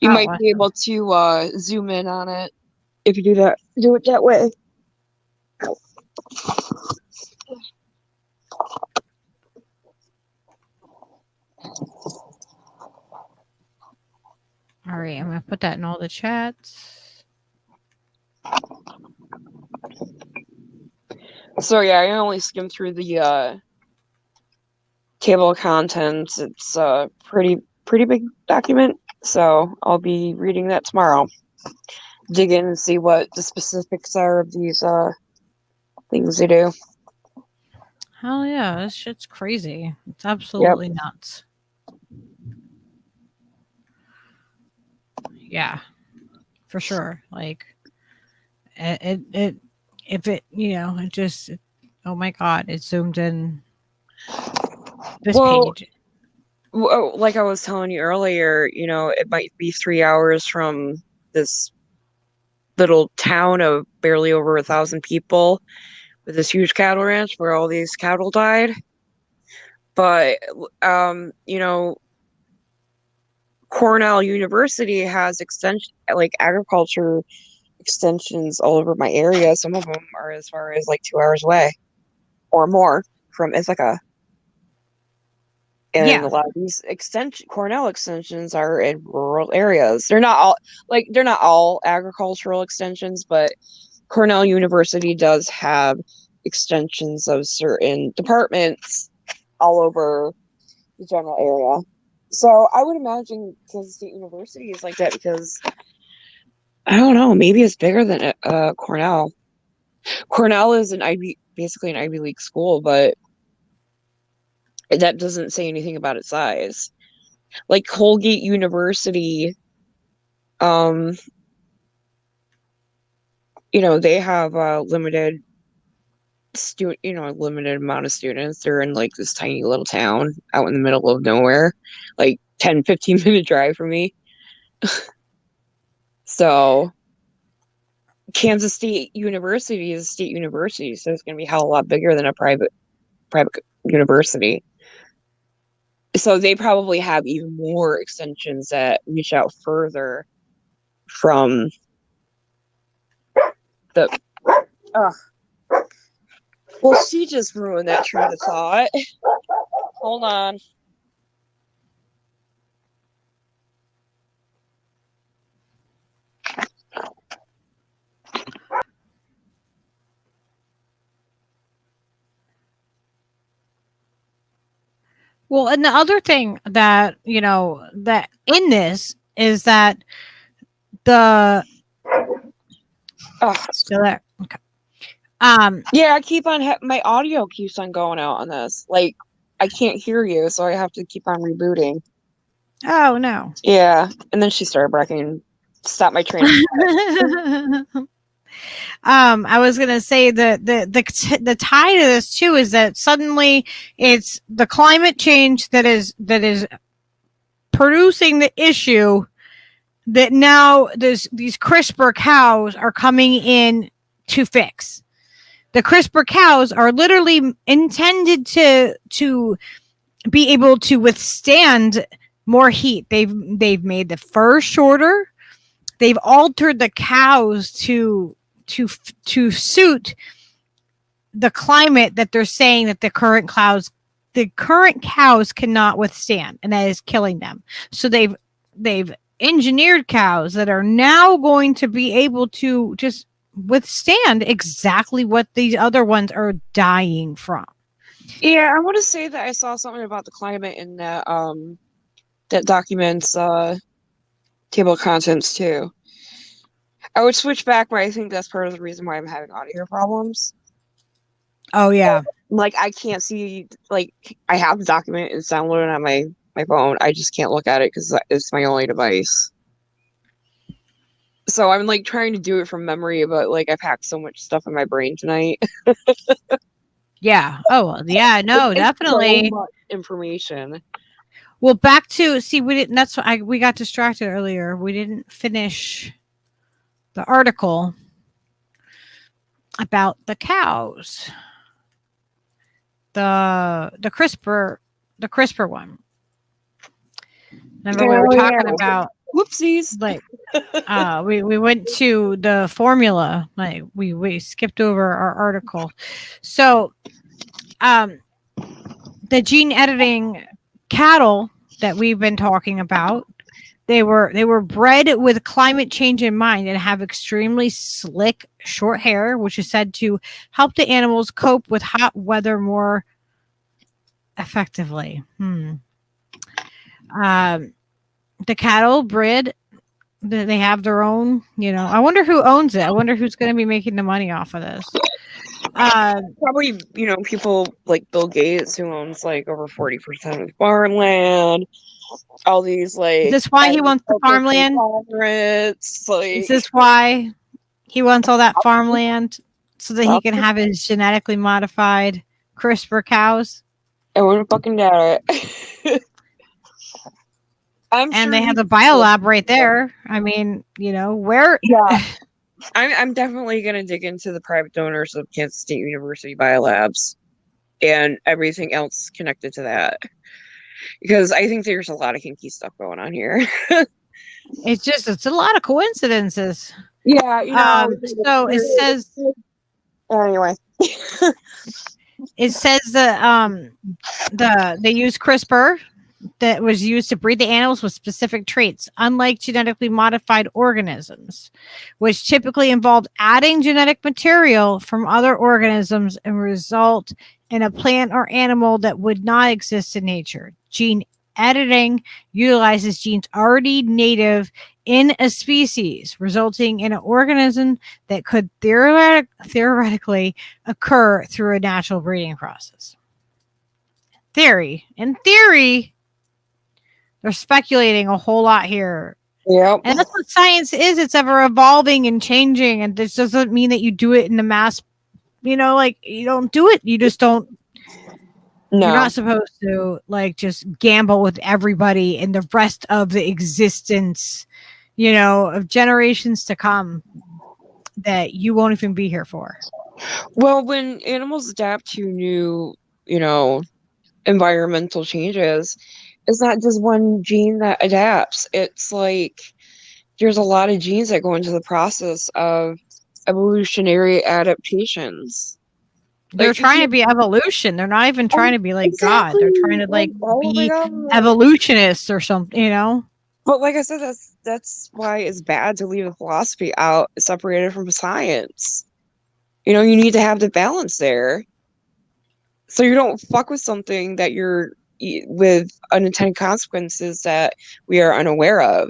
You Oh, might be able to zoom in on it if you do it that way. All right, I'm going to put that in all the chats. So yeah, I only skimmed through the table of contents. It's a pretty big document, so I'll be reading that tomorrow. Dig in and see what the specifics are of these things they do. Hell yeah, this shit's crazy. It's absolutely nuts. Yeah, for sure. Like it if it, it just, oh my God, it zoomed in this page. Like I was telling you earlier, it might be 3 hours from this little town of barely over 1,000 people with this huge cattle ranch where all these cattle died. But, Cornell University has agriculture extensions all over my area. Some of them are as far as like 2 hours away or more from Ithaca. And a lot of these Cornell extensions are in rural areas. They're not all agricultural extensions, but Cornell University does have extensions of certain departments all over the general area. So I would imagine Kansas State University is like that because, I don't know, maybe it's bigger than Cornell. Cornell is basically an Ivy League school, but that doesn't say anything about its size. Like Colgate University, they have a limited amount of students. They're in like this tiny little town out in the middle of nowhere, like 10-15 minute drive from me. So Kansas State University is a state university, so it's going to be a hell of a lot bigger than a private university. So they probably have even more extensions that reach out further from the. Well, she just ruined that train of thought. Hold on. Well, and the other thing that, that in this is that the still there. Okay. Yeah, I keep on my audio keeps on going out on this. Like, I can't hear you, so I have to keep on rebooting. Oh no. Yeah, and then she started barking. Stop my train. I was gonna say that the tie to this too is that suddenly it's the climate change that is producing the issue that now these CRISPR cows are coming in to fix. The CRISPR cows are literally intended to be able to withstand more heat. They've made the fur shorter. They've altered the cows to suit the climate that they're saying that the current cows cannot withstand, and that is killing them. So they've engineered cows that are now going to be able to just withstand exactly what these other ones are dying from. Yeah, I want to say that I saw something about the climate in that that documents table of contents too. I would switch back, but I think that's part of the reason why I'm having audio problems. Oh yeah. Like I can't see, like I have the document, it's downloaded on my phone. I just can't look at it because it's my only device. So I'm like trying to do it from memory, but like I've hacked so much stuff in my brain tonight. Yeah. Oh yeah. No, definitely. So much information. Well, back to we didn't. That's why we got distracted earlier. We didn't finish the article about the cows. The CRISPR one. Remember we were talking about whoopsies. Like we went to the formula. Like we skipped over our article. So the gene editing cattle that we've been talking about, they were bred with climate change in mind and have extremely slick short hair, which is said to help the animals cope with hot weather more effectively. The cattle bred, they have their own, I wonder who owns it. I wonder who's going to be making the money off of this. Probably, people like Bill Gates, who owns like over 40% of farmland. all these like. Is this why he wants the farmland? Like, Is this why he wants all that farmland so that he can have his genetically modified CRISPR cows? I would have fucking doubt it. And sure they have the biolab right there. I mean, where? Yeah. I'm definitely going to dig into the private donors of Kansas State University biolabs and everything else connected to that. Because I think there's a lot of kinky stuff going on here. It's a lot of coincidences. Yeah, so it says anyway. It says that they use CRISPR that was used to breed the animals with specific traits, unlike genetically modified organisms, which typically involved adding genetic material from other organisms and result in a plant or animal that would not exist in nature. Gene editing utilizes genes already native in a species, resulting in an organism that could theoretically occur through a natural breeding process. In theory, they're speculating a whole lot here. Yep. And that's what science is. It's ever evolving and changing. And this doesn't mean that you do it in the mass, you don't do it. You just don't. No. You're not supposed to just gamble with everybody and the rest of the existence, of generations to come that you won't even be here for. Well, when animals adapt to new, environmental changes, it's not just one gene that adapts. It's like there's a lot of genes that go into the process of evolutionary adaptations. They're trying to be evolution. They're not even trying to be like God. They're trying to be evolutionists or something, But like I said, that's why it's bad to leave the philosophy out, separated from science. You need to have the balance there. So you don't fuck with something that you're with unintended consequences that we are unaware of.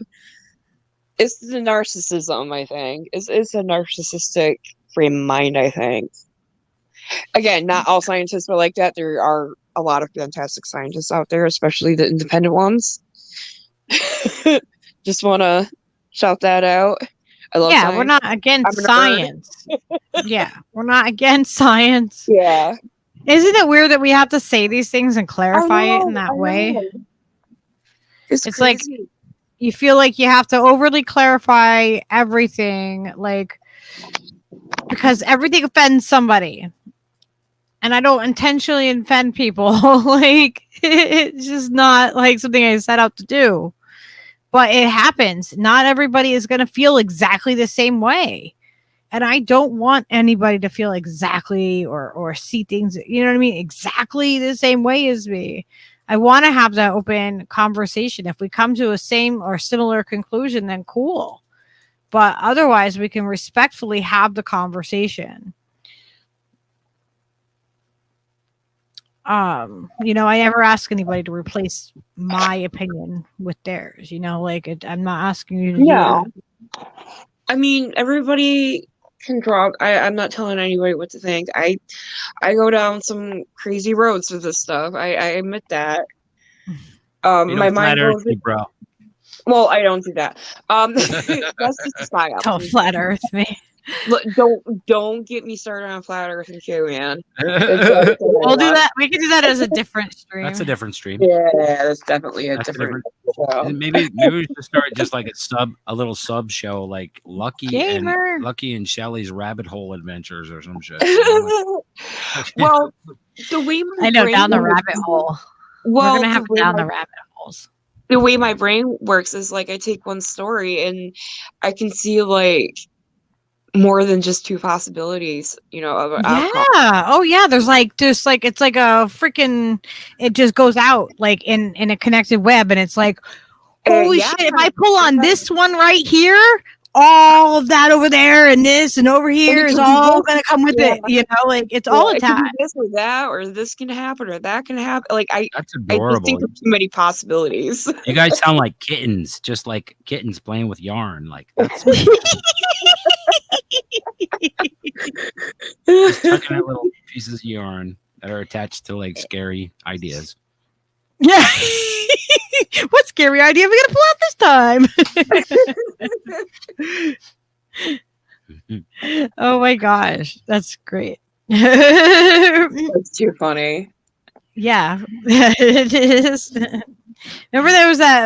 It's the narcissism, I think. It's a narcissistic frame of mind, I think. Again, not all scientists are like that. There are a lot of fantastic scientists out there, especially the independent ones. Just want to shout that out. I love science. We're not against science. We're not against science. Yeah. Isn't it weird that we have to say these things and clarify it in that way? It's like you feel like you have to overly clarify everything, because everything offends somebody. And I don't intentionally offend people. It's just not something I set out to do. But it happens. Not everybody is going to feel exactly the same way. And I don't want anybody to feel exactly or see things, exactly the same way as me. I want to have that open conversation. If we come to a same or similar conclusion, then cool. But otherwise, we can respectfully have the conversation. I never ask anybody to replace my opinion with theirs. I'm not asking you to do that. I mean, everybody can draw. I'm not telling anybody what to think. I go down some crazy roads with this stuff. I admit that. My mind goes, bro. Well, I don't do that. That's just a style. Don't flat earth me. Look, don't get me started on flat earth and Q, man. We'll do that. We can do that as a different stream. That's a different stream. Yeah, that's definitely a different show. Maybe we should start just like a little sub show like Lucky and Shelly's Rabbit Hole Adventures or some shit. Well, the way I know down the rabbit hole. Well, we're gonna have down the rabbit holes. The way my brain works is I take one story and I can see more than just two possibilities, of an outcome. Oh yeah. There's it's like a freaking, it just goes out in a connected web, and it's holy shit, if I pull on this one right here, all of that over there and this and over here is all gonna come with it. It's all attached. This or that, or this can happen, or that can happen. That's adorable. I just think of too many possibilities. You guys sound like kittens, just like kittens playing with yarn. That's just tucking out little pieces of yarn that are attached to scary ideas. Yeah. What scary idea are we gonna pull out this time? Oh my gosh, that's great. That's too funny. Yeah, it is. Remember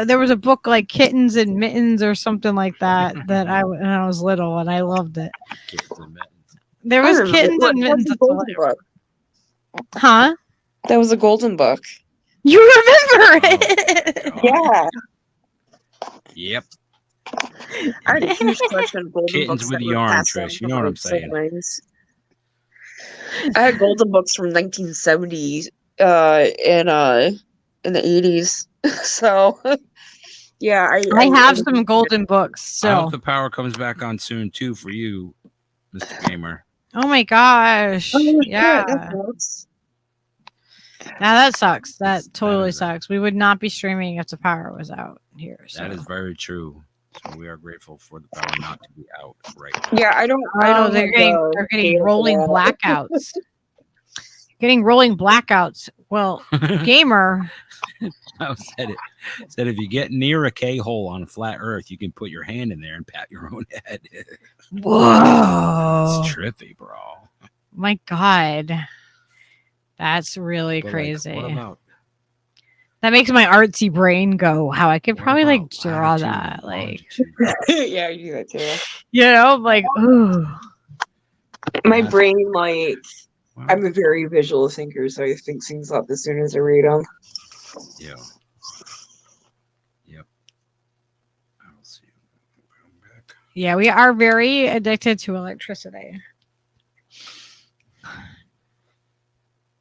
there was a book like Kittens and Mittens or something like that when I was little and I loved it. Kittens and mittens. There was Kittens and Mittens. That was a golden book. Huh? That was a golden book. You remember it? Oh, Yeah. Yep. I had a huge collection of golden Kittens books with that were yarn, passed Trish. on You know from what I'm my saying. siblings. I had golden books from 1970s in the 80s. So yeah, I have some golden books. I So hope the power comes back on soon too for you, Mr. Gamer. oh my gosh. Yeah. Now that sucks. That totally sucks. We would not be streaming if the power was out here. So. That is very true. So we are grateful for the power not to be out right now. Yeah, I don't. They're getting rolling blackouts. Getting rolling blackouts. Well, gamer. I said it. Said if you get near a K-hole on a flat Earth, you can put your hand in there and pat your own head. Whoa. It's trippy, bro. My God. That's really But, crazy. Like, what about? That makes my artsy brain go, how I could probably like about draw latitude that. and Like, longitude? Yeah, you do that too. you know, like, ooh. My Yeah. brain, like, Well, I'm a very visual thinker, so I think things up as soon as I read them. yeah. Yep. I'll see. Come back. Yeah, we are very addicted to electricity.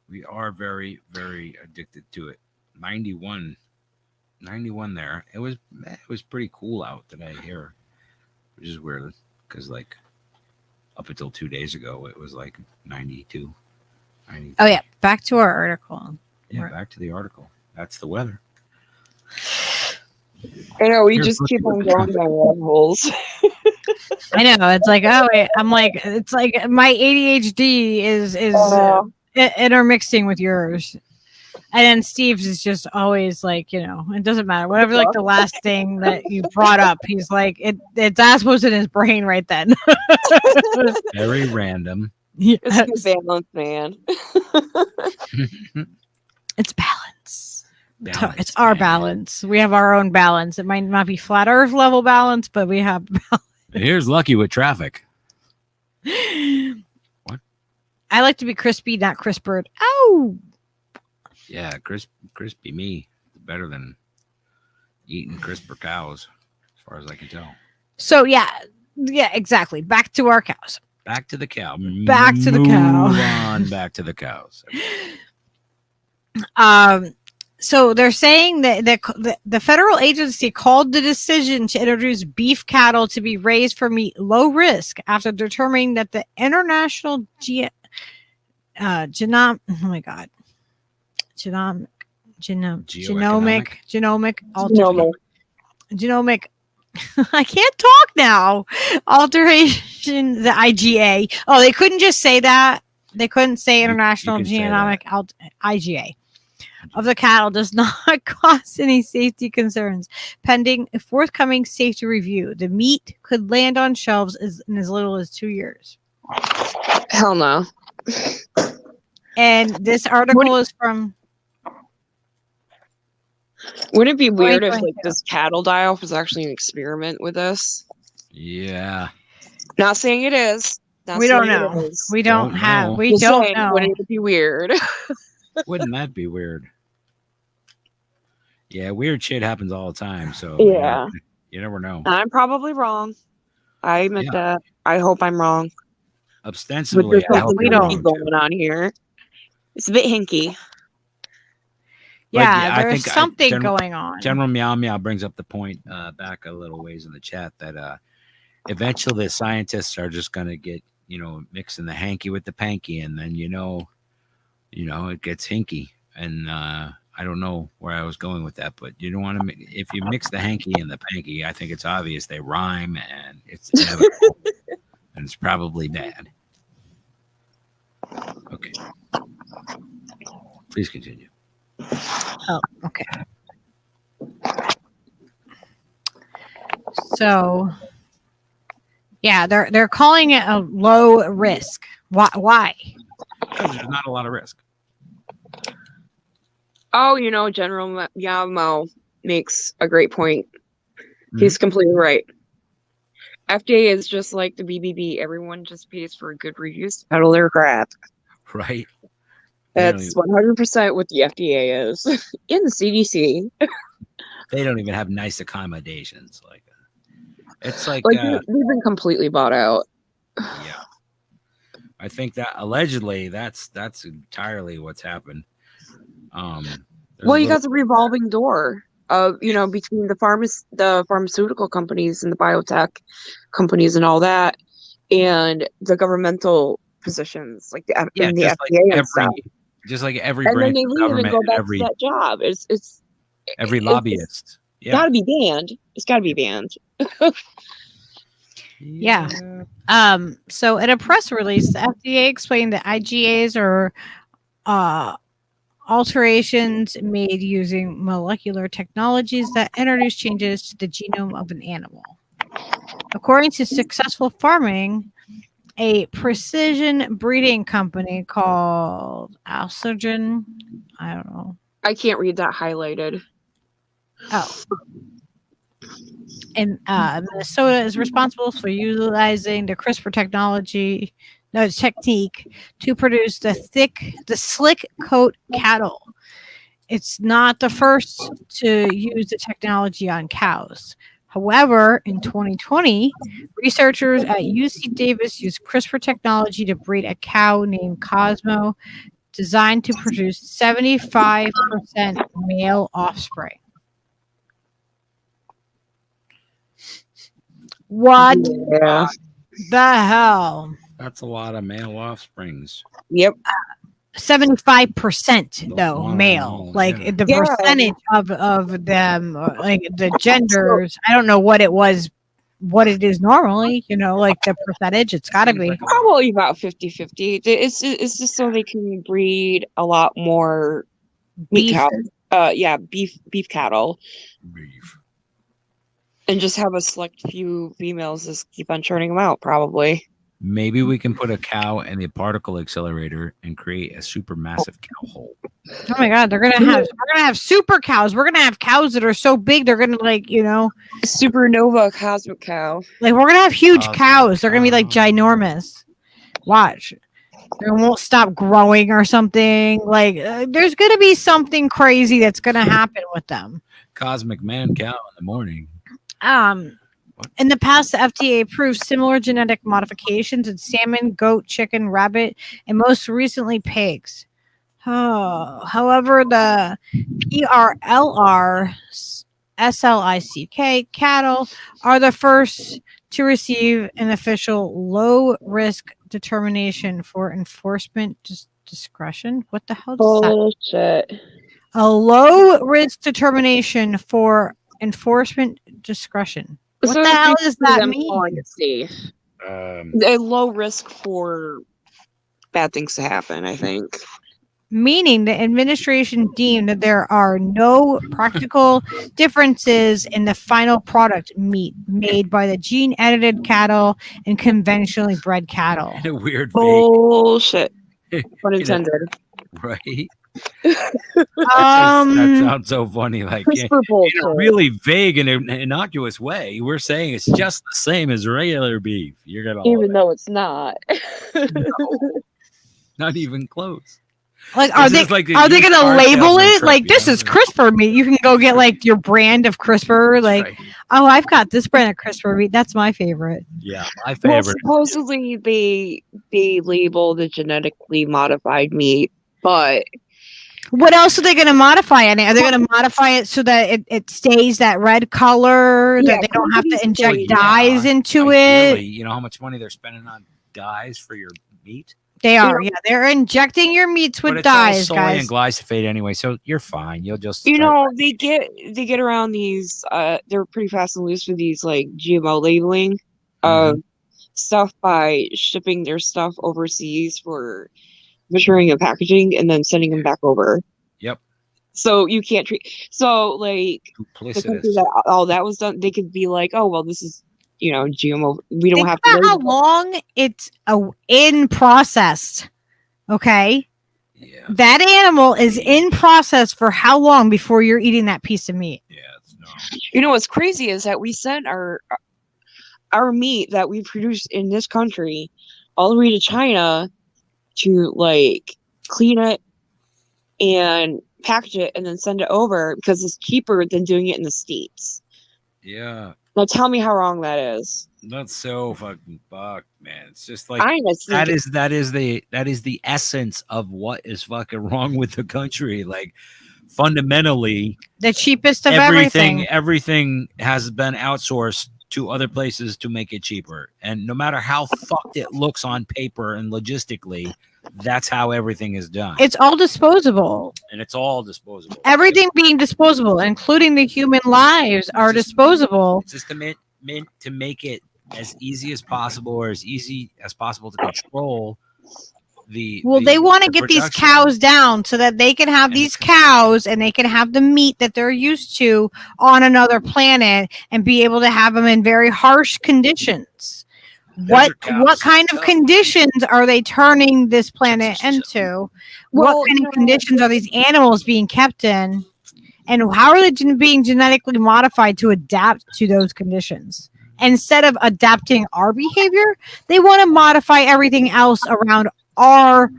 We are very, very addicted to it. 91 there. It was pretty cool out today here, which is weird because like up until 2 days ago it was like 92. 93. Oh yeah, back to our article. Yeah, back to the article. That's the weather. I know, we You're just keep on looking going down rabbit holes. I know it's like, oh wait, I'm like, it's like my ADHD is intermixing with yours. And then Steve's is just always like, you know, it doesn't matter. Whatever, like the last thing that you brought up, he's like, it's assholes in his brain right then. Very random. Yes. It's the balance, man. It's balance. Balance, It's our man. balance. We have our own balance. It might not be flat Earth level balance, but we have balance. Here's Lucky with traffic. What? I like to be crispy, not crispered. Oh, Yeah, crispy me better than eating crisper cows, as far as I can tell. so yeah, exactly. Back to our cows. Back to the cow. Back to the cow. Move on back to the cows. So they're saying that the federal agency called the decision to introduce beef cattle to be raised for meat low risk after determining that the international genomic I can't talk now. Alteration, the IGA. Oh, they couldn't just say that. They couldn't say International can say Genomic IGA of the cattle does not cause any safety concerns. Pending a forthcoming safety review, the meat could land on shelves in as little as 2 years. Hell no. And this article is from. Wouldn't it be weird if 2022. like this cattle die-off was actually an experiment with us? Yeah. Not saying it is. Not We don't saying know. it is. We don't Don't have. know. We Just don't saying, know. Wouldn't it be weird? Wouldn't that be weird? Yeah, weird shit happens all the time. So Yeah. you never know. I'm probably wrong. I admit Yeah. that. I hope I'm wrong. But Ostensibly, there's I hope something you're don't. hinky wrong, too. going on here. It's a bit hinky. But Yeah, yeah, I there's think something General- going on. General Meow Meow brings up the point back a little ways in the chat that eventually the scientists are just going to get, mixing the hanky with the panky, and then it gets hinky. And I don't know where I was going with that, but you don't want to. If you mix the hanky and the panky, I think it's obvious they rhyme, and it's inevitable, and it's probably bad. Okay, please continue. Oh, okay. So, yeah, they're calling it a low risk. Why? Because there's not a lot of risk. Oh, General Yamo makes a great point. He's completely right. FDA is just like the BBB. Everyone just pays for good reviews to peddle their crap. Right. That's 100% what the FDA is. In the CDC. They don't even have nice accommodations. Like, it's like they've been completely bought out. Yeah. I think that allegedly that's entirely what's happened. Well, you got the revolving door of between the pharmaceutical companies and the biotech companies and all that, and the governmental positions like the FDA and stuff. Just like every and branch then they of leave government, and go back every to that job. every lobbyist. It's got to be banned. It's got to be banned. Yeah. So in a press release, the FDA explained that IGAs are alterations made using molecular technologies that introduce changes to the genome of an animal. According to Successful Farming, a precision breeding company called Alsogen, I don't know. I can't read that highlighted. Oh. And Minnesota is responsible for utilizing the CRISPR technique to produce the slick coat cattle. It's not the first to use the technology on cows. However, in 2020, researchers at UC Davis used CRISPR technology to breed a cow named Cosmo, designed to produce 75% male offspring. What the hell? That's a lot of male offsprings. Yep. 75% though, male. Like the percentage of them, like the genders. I don't know what it is normally, like the percentage. It's got to be probably about 50-50. It's just so they can breed a lot more beef cattle. Beef cattle. Beef. And just have a select few females just keep on churning them out, probably. Maybe we can put a cow in the particle accelerator and create a super massive cow hole. Oh my god, we're gonna have super cows. We're gonna have cows that are so big they're gonna supernova cosmic cow. Like we're gonna have huge cows. They're gonna be like ginormous. Watch. They won't stop growing or something. Like there's gonna be something crazy that's gonna happen with them. Cosmic man cow in the morning. In the past, the FDA approved similar genetic modifications in salmon, goat, chicken, rabbit, and most recently pigs. However, the PRLR SLICK cattle are the first to receive an official low-risk determination for enforcement discretion. What the hell does that mean? A low-risk determination for enforcement discretion. What the hell does that mean? A low risk for bad things to happen, I think. Meaning the administration deemed that there are no practical differences in the final product meat made by the gene-edited cattle and conventionally bred cattle. In a weird bullshit. Pun intended. Right? That sounds so funny. Like in a really vague and innocuous way, we're saying it's just the same as regular beef. You're gonna even though it's not. No, not even close. Like, are they gonna label it like this is CRISPR meat? You can go get like your brand of CRISPR. Like, oh, I've got this brand of CRISPR meat. That's my favorite. Yeah, my favorite. Well, supposedly they label the genetically modified meat, but what else are they going to modify in it? Are they going to modify it so that it stays that red color, that they don't have to inject dyes into it? You know how much money they're spending on dyes for your meat? They are, they're injecting your meats with dyes, all soy guys. And glyphosate anyway, so you're fine. You'll just they get around these. They're pretty fast and loose with these like GMO labeling stuff by shipping their stuff overseas for measuring and packaging, and then sending them back over. Yep. So you can't treat. So like the country Duplicitous. that all that was done, they could be like, oh well, this is GMO. We don't Think have to about worry how about long it's in process. Okay. Yeah. That animal is in process for how long before you're eating that piece of meat? Yeah, it's no. What's crazy is that we sent our meat that we produce in this country all the way to China to like clean it and package it and then send it over because it's cheaper than doing it in the States. Yeah. Now tell me how wrong that is. That's so fucking fucked, man. It's just like I just think that is the essence of what is fucking wrong with the country. Like fundamentally, The cheapest of everything. everything has been outsourced to other places to make it cheaper. And no matter how fucked it looks on paper and logistically, that's how everything is done. It's all disposable. And it's all disposable. Everything being disposable, including the human lives, are disposable. It's just meant to make it as easy as possible, or as easy as possible to control they want to get these production. cows down so that they can have these cows and they can have the meat that they're used to on another planet and be able to have them in very harsh conditions. What kind of conditions are they turning this planet into? What kind of conditions are these animals being kept in? And how are they being genetically modified to adapt to those conditions? Instead of adapting our behavior, they want to modify everything else around our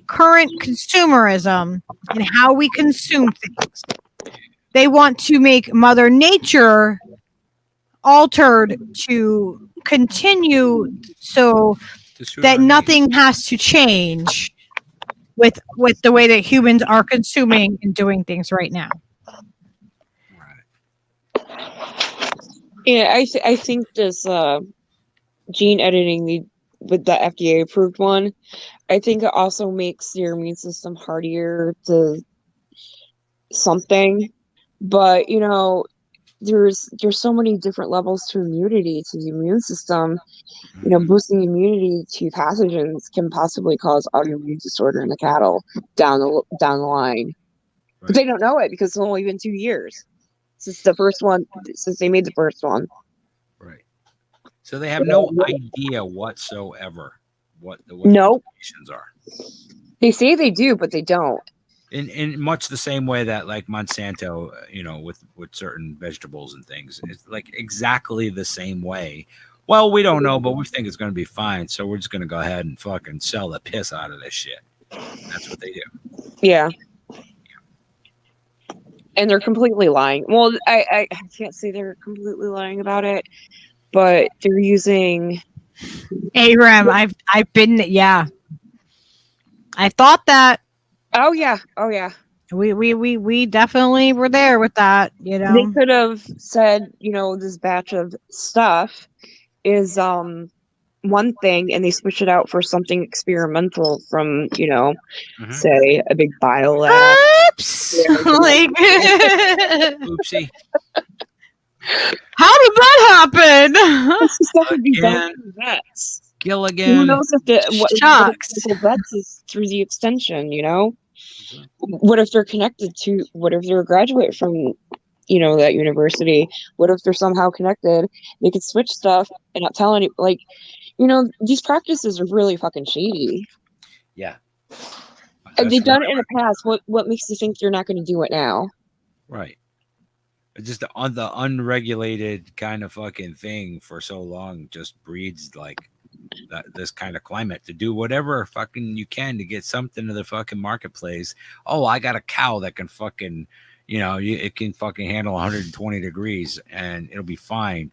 current consumerism and how we consume things. They want to make Mother Nature altered to continue so that nothing has to change with the way that humans are consuming and doing things right now. Yeah, I think this gene editing with the FDA approved one, I think it also makes your immune system hardier to something. But there's so many different levels to immunity to the immune system. Boosting immunity to pathogens can possibly cause autoimmune disorder in the cattle down the line. Right. But they don't know it because it's only been 2 years since they made the first one. Right. So they have no idea whatsoever what the implications are. They say they do, but they don't. In much the same way that like Monsanto, with certain vegetables and things, it's like exactly the same way. Well, we don't know, but we think it's going to be fine, so we're just going to go ahead and fucking sell the piss out of this shit. That's what they do. Yeah. And they're completely lying. Well, I can't say they're completely lying about it, but they're using ARAM. I've been I thought that. Oh yeah. We definitely were there with that. They could have said, this batch of stuff is one thing, and they switch it out for something experimental from say a big bio lab. Oops. Like oopsie. How did that happen? This stuff would be done through vets. Gilligan. Who knows what vets is through the extension? What if they're connected to? What if they're a graduate from that university? What if they're somehow connected? They could switch stuff and not tell any. These practices are really fucking shady. Yeah. And they've done it in the past. What makes you think they're not going to do it now? Right. It's just the unregulated kind of fucking thing for so long just breeds like this kind of climate to do whatever fucking you can to get something to the fucking marketplace. Oh, I got a cow that can fucking, it can fucking handle 120 degrees and it'll be fine.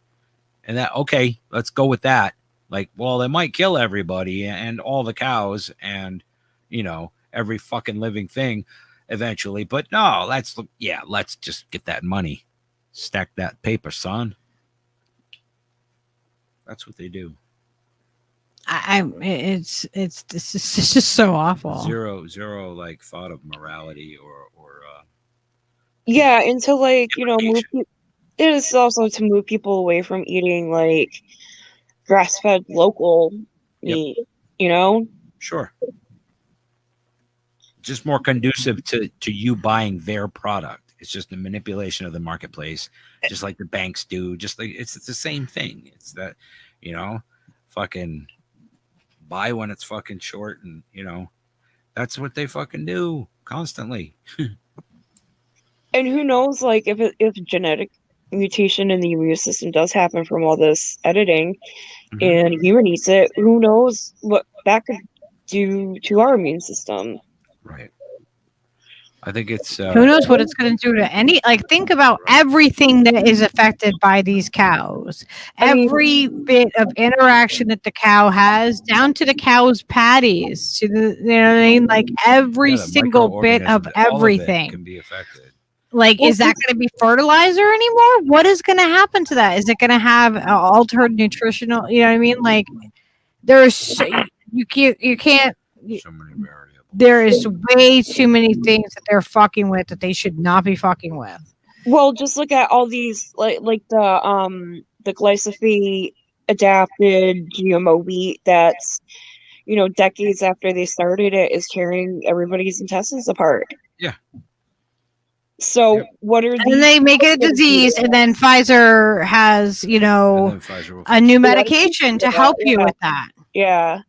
And that, okay, let's go with that. Like, well, it might kill everybody and all the cows and, every fucking living thing eventually. But no, let's just get that money. Stack that paper, son. That's what they do. It's just so awful. Zero like thought of morality or yeah, and to move. It is also to move people away from eating like grass-fed local meat. Sure. just more conducive to you buying their product. It's just the manipulation of the marketplace, just like the banks do. Just like it's the same thing. It's that, fucking buy when it's fucking short, and that's what they fucking do constantly. And who knows, like if genetic mutation in the immune system does happen from all this editing, and a human eats it, who knows what that could do to our immune system. Right. I think it's who knows what it's going to do to any, like, think about everything that is affected by these cows. Every bit of interaction that the cow has, down to the cow's patties, to the, you know what I mean? Like every single bit of everything can be affected. Like, is that going to be fertilizer anymore? What is going to happen to that? Is it going to have altered nutritional, you know what I mean? Like, there's, you can't, So many variables. there is way too many things that they're fucking with that they should not be fucking with. Well, just look at all these, like the glyphosate adapted GMO wheat that's, decades after they started it is tearing everybody's intestines apart. Yeah. So what are And they make it a disease, and then Pfizer has, a new medication to help you with that. Yeah.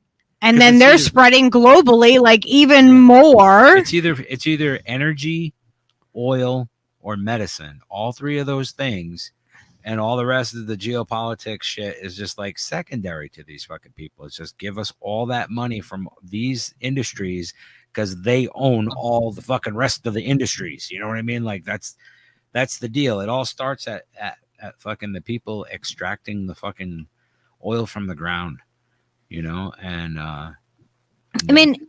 And then they're spreading globally, like even more. It's either energy, oil, or medicine. All three of those things, and all the rest of the geopolitics shit is just like secondary to these fucking people. It's just give us all that money from these industries because they own all the fucking rest of the industries. You know what I mean? Like that's the deal. It all starts at fucking the people extracting the fucking oil from the ground. And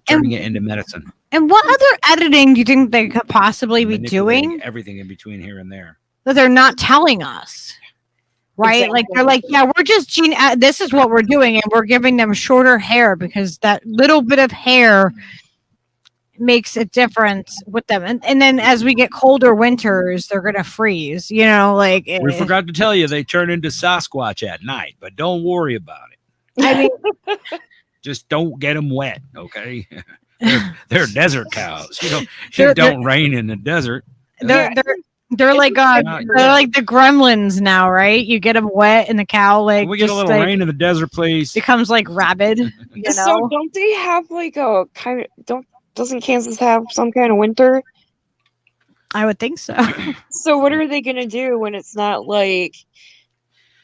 turning it into medicine. And what other editing do you think they could possibly be doing? Everything in between here and there that they're not telling us, right? Exactly. Like they're like, yeah, we're just this is what we're doing, and we're giving them shorter hair because that little bit of hair makes a difference with them. And then as we get colder winters, they're gonna freeze. Like we forgot to tell you, they turn into Sasquatch at night, but don't worry about it. I mean, just don't get them wet, okay? they're desert cows. Don't rain in the desert. They're like the gremlins now, right? You get them wet, and the cow we get a little rain in the desert, please. Becomes like rabid. So don't they have like a kind of doesn't Kansas have some kind of winter? I would think so. So what are they gonna do when it's not like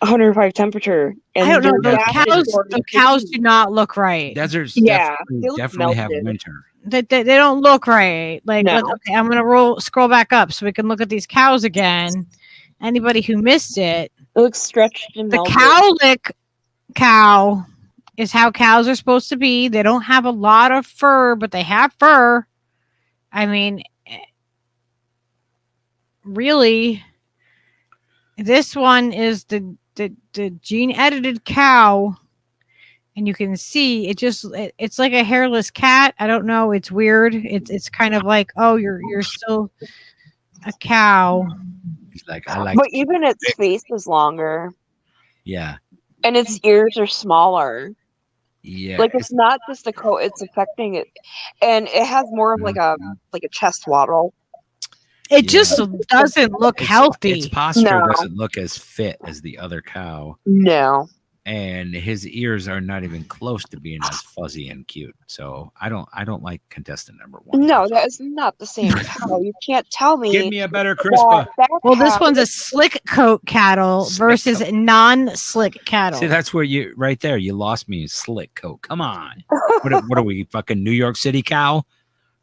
105 temperature? And I don't know. The cows do not look right. Deserts definitely have winter. They don't look right. Like, no. Okay, I'm gonna scroll back up so we can look at these cows again. Anybody who missed it, looks stretched and the cowlick cow is how cows are supposed to be. They don't have a lot of fur, but they have fur. I mean, really, this one is the gene edited cow, and you can see it's like a hairless cat. I don't know, it's weird. It's kind of like, oh, you're still a cow. He's like, I like, but even its face is longer. Yeah. And its ears are smaller. Yeah. Like it's not just the coat, it's affecting it, and it has more of like a chest waddle. It just doesn't look healthy. Its posture doesn't look as fit as the other cow. No. And his ears are not even close to being as fuzzy and cute. So I don't like contestant number 1. No, that is not the same cow. You can't tell me. Give me a better CRISPR. Well, this one's a slick coat cattle versus non-slick cattle. See, that's where you right there. You lost me. Slick coat. Come on. What are we, fucking New York City cow?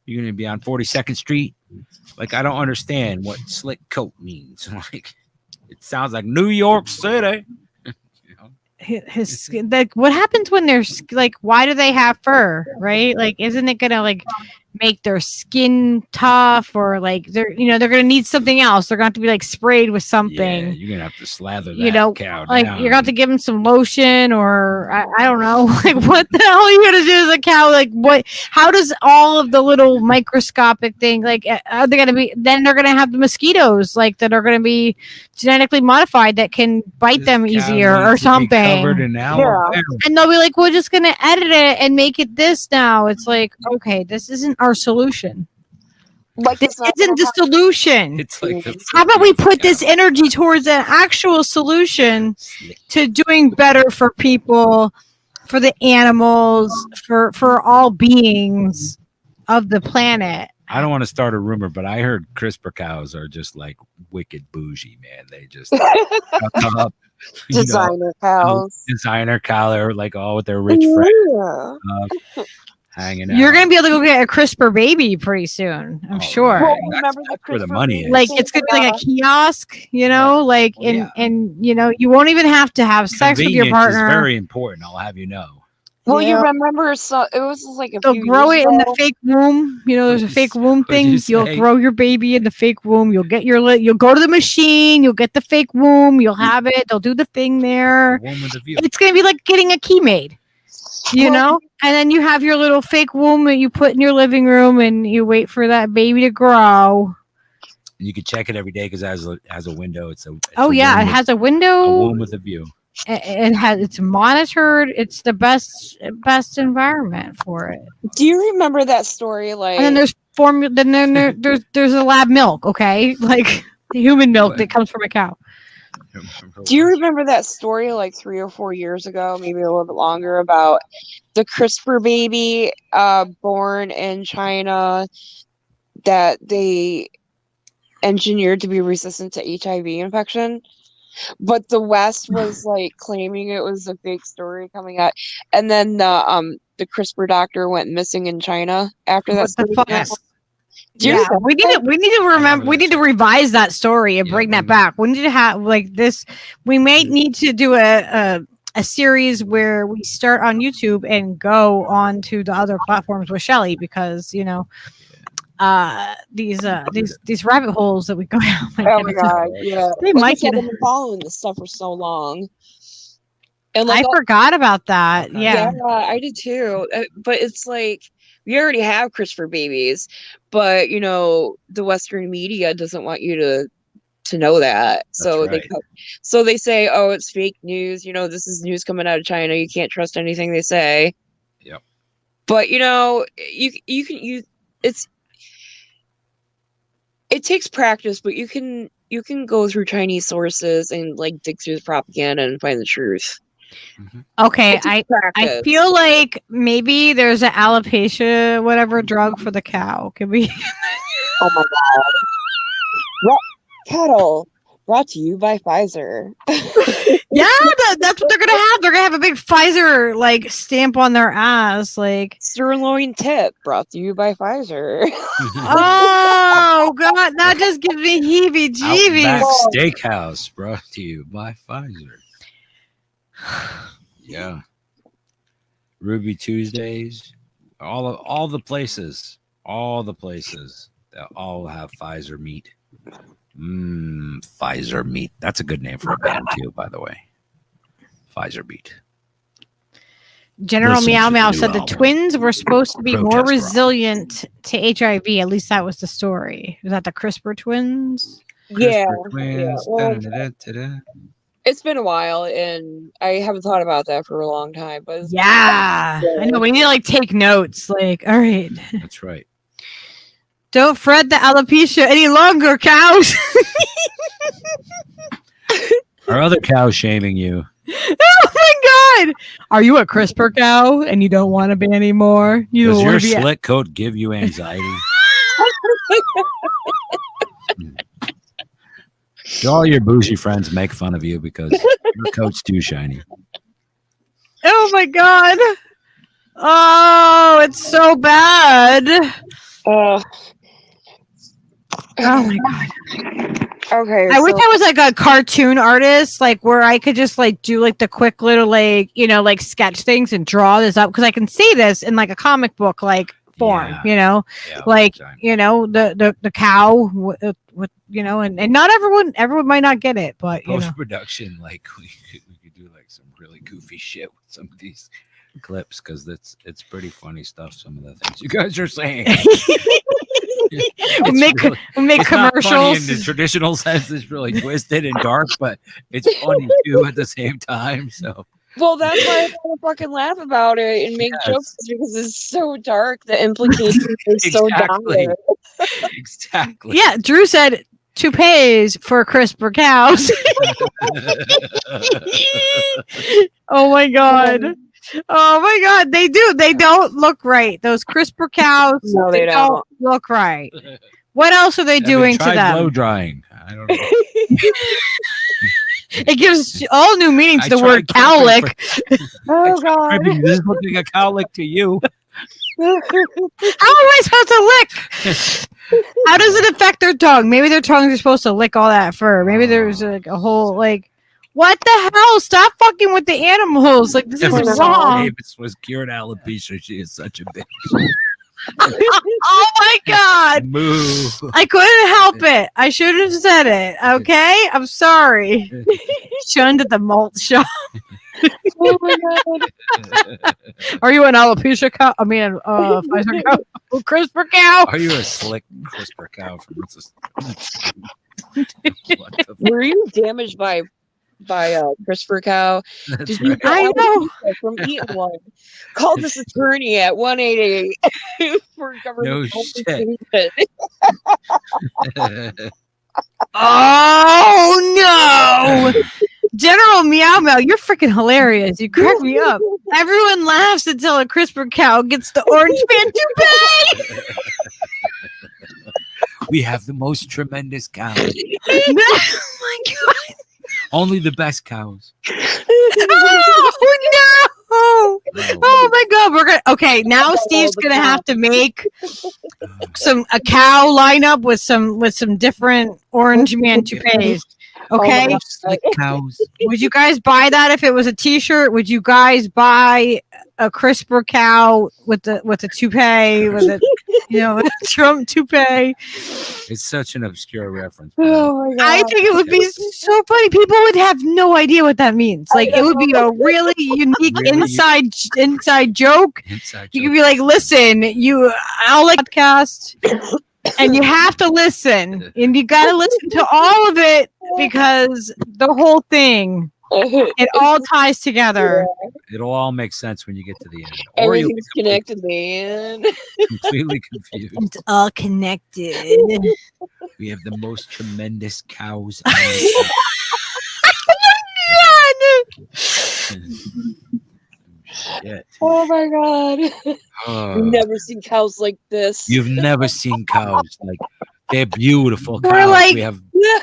You're gonna be on 42nd Street? Like, I don't understand what slick coat means. Like, it sounds like New York City. His skin, like, what happens when they're like, why do they have fur, right? Like, isn't it gonna like make their skin tough, or like they're gonna need something else? They're gonna have to be like sprayed with something. Yeah, you're gonna have to slather that cow like down. you're gonna have to give him some lotion, or I don't know. Like, what the hell are you gonna do as a cow? Like, what? How does all of the little microscopic thing, like, are they gonna be? Then they're gonna have the mosquitoes, like, that are gonna be genetically modified that can bite them easier or something. And they'll be like, we're just gonna edit it and make it this now. It's like, okay, this isn't our solution. Like This isn't the solution. It's like the How about we put this energy towards an actual solution to doing better for people, for the animals, for all beings of the planet. I don't want to start a rumor, but I heard CRISPR cows are just like wicked bougie, man. They just come up, designer cows. Designer cow. They're like all with their rich friends hanging out. You're gonna be able to go get a CRISPR baby pretty soon, I'm sure. Well, That's remember the where the CRISPR money is. Like it's gonna be like a kiosk, you know, like yeah. and you know, you won't even have to have sex with your Convenience partner. is very important. I'll have you know. Well, Yeah. you remember, so it was like a They'll few grow it years in the ago. fake womb. You know, there's a fake womb What'd thing. you You'll say? grow your baby in the fake womb. You'll get you'll go to the machine. You'll get the fake womb. You'll have it. They'll do the thing there. One with a view. It's gonna be like getting a key made. You Well, know, and then you have your little fake womb that you put in your living room, and you wait for that baby to grow. You can check it every day because it has a window. It's Oh yeah, it has a window. a womb with a view. It's monitored. It's the best environment for it. Do you remember that story? Like, And then there's formula. Then there's a lab milk. Okay, like the human milk that comes from a cow. do you remember that story like 3 or 4 years ago, maybe a little bit longer, about the CRISPR baby born in China that they engineered to be resistant to HIV infection? But the West was like claiming it was a fake story coming out, and then the CRISPR doctor went missing in China after that. What the story fuck? came out. Yeah, we need to remember. We need to revise that story and Yeah, bring we that need- back. We need to have like this. We may need to do a series where we start on YouTube and go on to the other platforms with Shelly, because you know these rabbit holes that we go down. Oh my god, yeah. They Like I might said, get. I've been following this stuff for so long, and I like forgot about that. Okay. Yeah. I did too. But it's like we already have CRISPR babies, but you know the Western media doesn't want you to know that. So right. they say, oh, it's fake news. You know, this is news coming out of China. You can't trust anything they say. Yep. But you know, it takes practice, but you can go through Chinese sources and like dig through the propaganda and find the truth. Okay. It takes I practice. feel like maybe there's an alopecia whatever drug for the cow. Can we? Oh my god. Cattle brought to you by Pfizer. Yeah, that's what they're gonna have. They're gonna have a big Pfizer like stamp on their ass, like. Sirloin tip brought to you by Pfizer. Oh God, that just gives me heebie-jeebies. Outback Steakhouse brought to you by Pfizer. Yeah. Ruby Tuesdays. All the places that all have Pfizer meat. Pfizer meat. That's a good name for a band too, by the way. Pfizer meat. General Listen Meow to Meow the said new the album. twins were supposed to be more Protest rock. resilient to HIV. At least that was the story. Was that the CRISPR twins? Yeah. CRISPR twins, Well, da-da-da-da-da. it's been a while, and I haven't thought about that for a long time. But it's Yeah, I know. We need to like take notes. Like, all right, That's right. don't fret the alopecia any longer, cows. Are other cows shaming you? Oh my God, are you a CRISPR cow and you don't want to be anymore? You Does don't your want to be. slit coat give you anxiety? Do all your bougie friends make fun of you because your coat's too shiny? Oh my God. Oh, it's so bad. uh, Oh my God. okay. I wish I was like a cartoon artist, like where I could just like do like the quick little like, you know, like sketch things and draw this up, because I can see this in like a comic book like form, Yeah. you know, Yeah, like, exactly. you know, the cow with you know, and not everyone might not get it, but you know. Post production, like we could do like some really goofy shit with some of these clips because it's pretty funny stuff. Some of the things you guys are saying. We'll make it's not funny in commercials. the traditional sense. It's really twisted and dark, but it's funny too at the same time. So Well, that's why I want to fucking laugh about it and make jokes because it's so dark. The implications are so Exactly. dire. Exactly. Yeah, Drew said toupees for CRISPR cows. Oh my god. Oh my god, they do. They don't look right. Those CRISPR cows, No, they they don't don't. look right. What else are they Have you doing to tried them? blow drying? I don't know. It gives all new meaning to I the word tried prepping cowlick. Oh god. This looks like a cowlick to you. How am I supposed to lick? How does it affect their tongue? Maybe their tongues are supposed to lick all that fur. Maybe there's like a whole like, what the hell? Stop fucking with the animals. Like this If is Mrs. wrong. Davis was cured alopecia, she is such a bitch. Oh my god. Moo. I couldn't help it. I should have said it. Okay, I'm sorry. Shunned at the malt shop. Oh my god. Are you an alopecia cow? I mean, Pfizer cow, CRISPR cow. Are you a slick CRISPR cow from Mrs. What the Were you damaged by CRISPR cow? That's Did you right. get I know. alopecia from eating one? Call this attorney at 188 for government No shit. compensation. Oh no! General Meow Meow, you're freaking hilarious. You crack me up. Everyone laughs until a CRISPR cow gets the orange man toupee. We have the most tremendous cows. Oh my god! Only the best cows. Oh no! Oh my god, we're gonna okay, now Steve's gonna have to make a cow lineup with some different orange man toupees. Okay. Oh Slick cows. Would you guys buy that if it was a t-shirt? Would you guys buy a CRISPR cow with a toupee, with a a Trump toupee? It's such an obscure reference. Oh my god. I think it would be so funny. People would have no idea what that means. Like it would be a really unique Really? inside joke. Inside You joke. could be like, listen, I'll like podcast, and you have to listen, and you got to listen to all of it because the whole thing, it all ties together. It'll all make sense when you get to the end. Or you'll be Everything's connected, man. completely confused. It's all connected. We have the most tremendous cows. On the Shit. Oh my god. Oh, Never seen cows like this. you've never seen cows. Like they're beautiful We're cows. like- We have Yeah.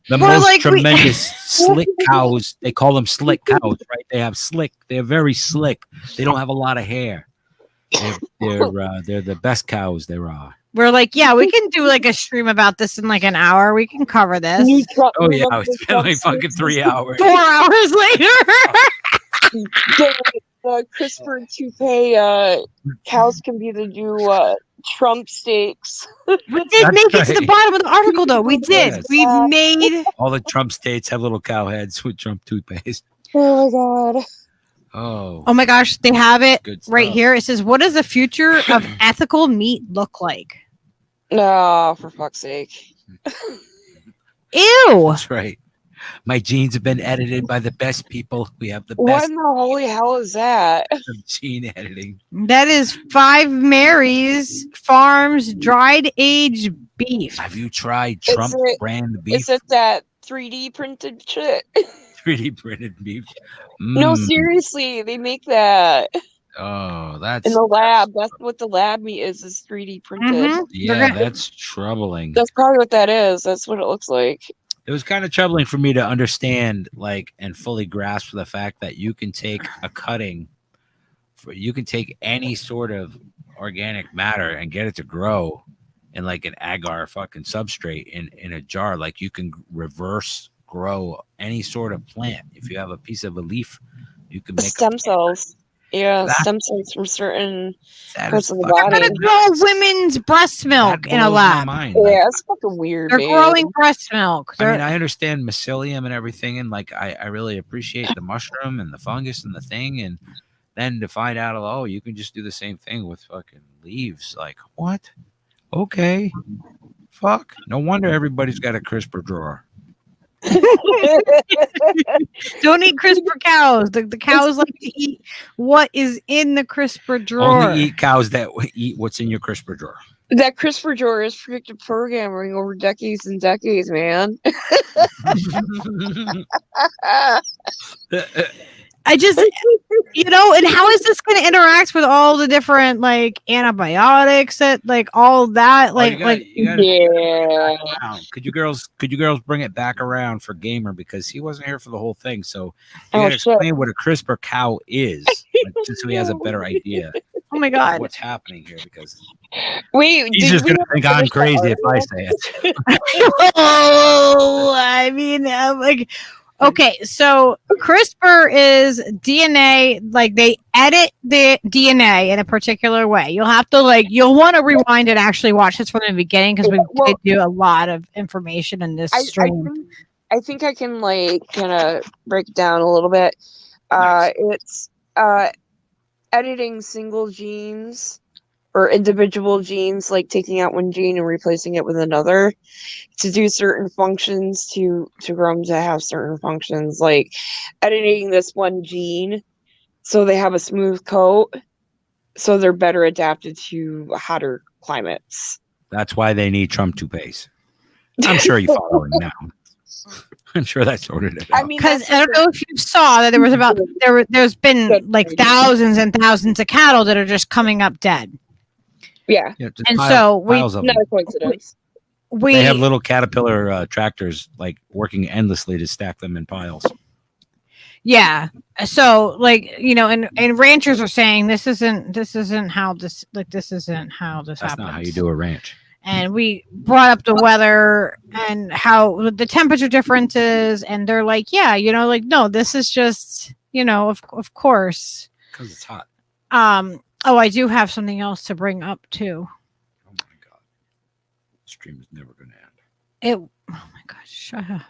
the We're most like tremendous slick cows. They call them slick cows, right? They have slick. They're very slick. They don't have a lot of hair. They're the best cows there are. We're like, yeah, we can do like a stream about this in like an hour. We can cover this. Oh yeah, it's been like fucking 3 hours. 4 hours later. The CRISPR and toupee cows can be the new Trump steaks. We did That's make it to the right. bottom of the article, though. We did. Yes. We made. All the Trump states have little cow heads with Trump toupees. Oh my god. Oh, Oh my gosh, they have it good right stuff. here. It says, "What does the future of ethical meat look like?" No, for fuck's sake. Ew. That's right. My genes have been edited by the best people. We have the What best in the holy hell is that? of gene editing. That is 5 Mary's Farms dried aged beef. Have you tried Trump it- brand beef? Is it that 3D printed shit? 3D printed beef? No, Mm. seriously, they make that Oh, that's in the lab. That's what the lab meat is 3D printed. Mhm. yeah, that's troubling. That's probably what that is. That's what it looks like. It was kind of troubling for me to understand, like, and fully grasp the fact that you can take a cutting, you can take any sort of organic matter and get it to grow in like an agar fucking substrate in a jar. Like you can reverse grow any sort of plant. If you have a piece of a leaf, you can make Stem cells. Yeah, That- stem cells from certain that parts is of the fucking body. They're gonna grow women's breast milk that in a blows my lab. mind. Like, Yeah, it's fucking weird. They're man. growing breast milk. I mean, They're- I understand mycelium and everything, and like I really appreciate the mushroom and the fungus and the thing, and then to find out, oh, you can just do the same thing with fucking leaves. Like, what? Okay. Fuck. No wonder everybody's got a CRISPR drawer. Don't eat CRISPR cows. The cows like to eat what is in the CRISPR drawer. Only eat cows that eat what's in your CRISPR drawer. That CRISPR drawer is predictive programming over decades and decades, man. I just, and how is this going to interact with all the different like antibiotics that like all that like Yeah. Could you girls bring it back around for Gamer, because he wasn't here for the whole thing, so you Oh, gotta shit. explain what a CRISPR cow is, just so he has a better idea oh my of god. what's happening here, because Wait, he's did just we gonna not think I'm finish that crazy if I article? say it. Oh, I mean, like, okay, so CRISPR is DNA, like they edit the DNA in a particular way. You'll have to you'll want to rewind and actually watch this from the beginning because we Well, do a lot of information in this stream. I think I can kind of break it down a little bit. Nice. It's editing single genes or individual genes, like taking out one gene and replacing it with another to do certain functions, to grow them to have certain functions, like editing this one gene so they have a smooth coat, so they're better adapted to hotter climates. That's why they need Trump toupees. I'm sure you follow him now. I'm sure that sorted it out. I mean, Because I don't know if you saw that there's been like thousands and thousands of cattle that are just coming up dead. yeah, just and so piles of them. not a coincidence. They have little Caterpillar tractors working endlessly to stack them in piles. Yeah. So and ranchers are saying this isn't how this happens. That's not how you do a ranch. And we brought up the weather and how the temperature differences, and they're like, yeah, no, this is just, of course. Because it's hot. Oh, I do have something else to bring up too. Oh my god. The stream is never gonna end. Oh my god, shut up.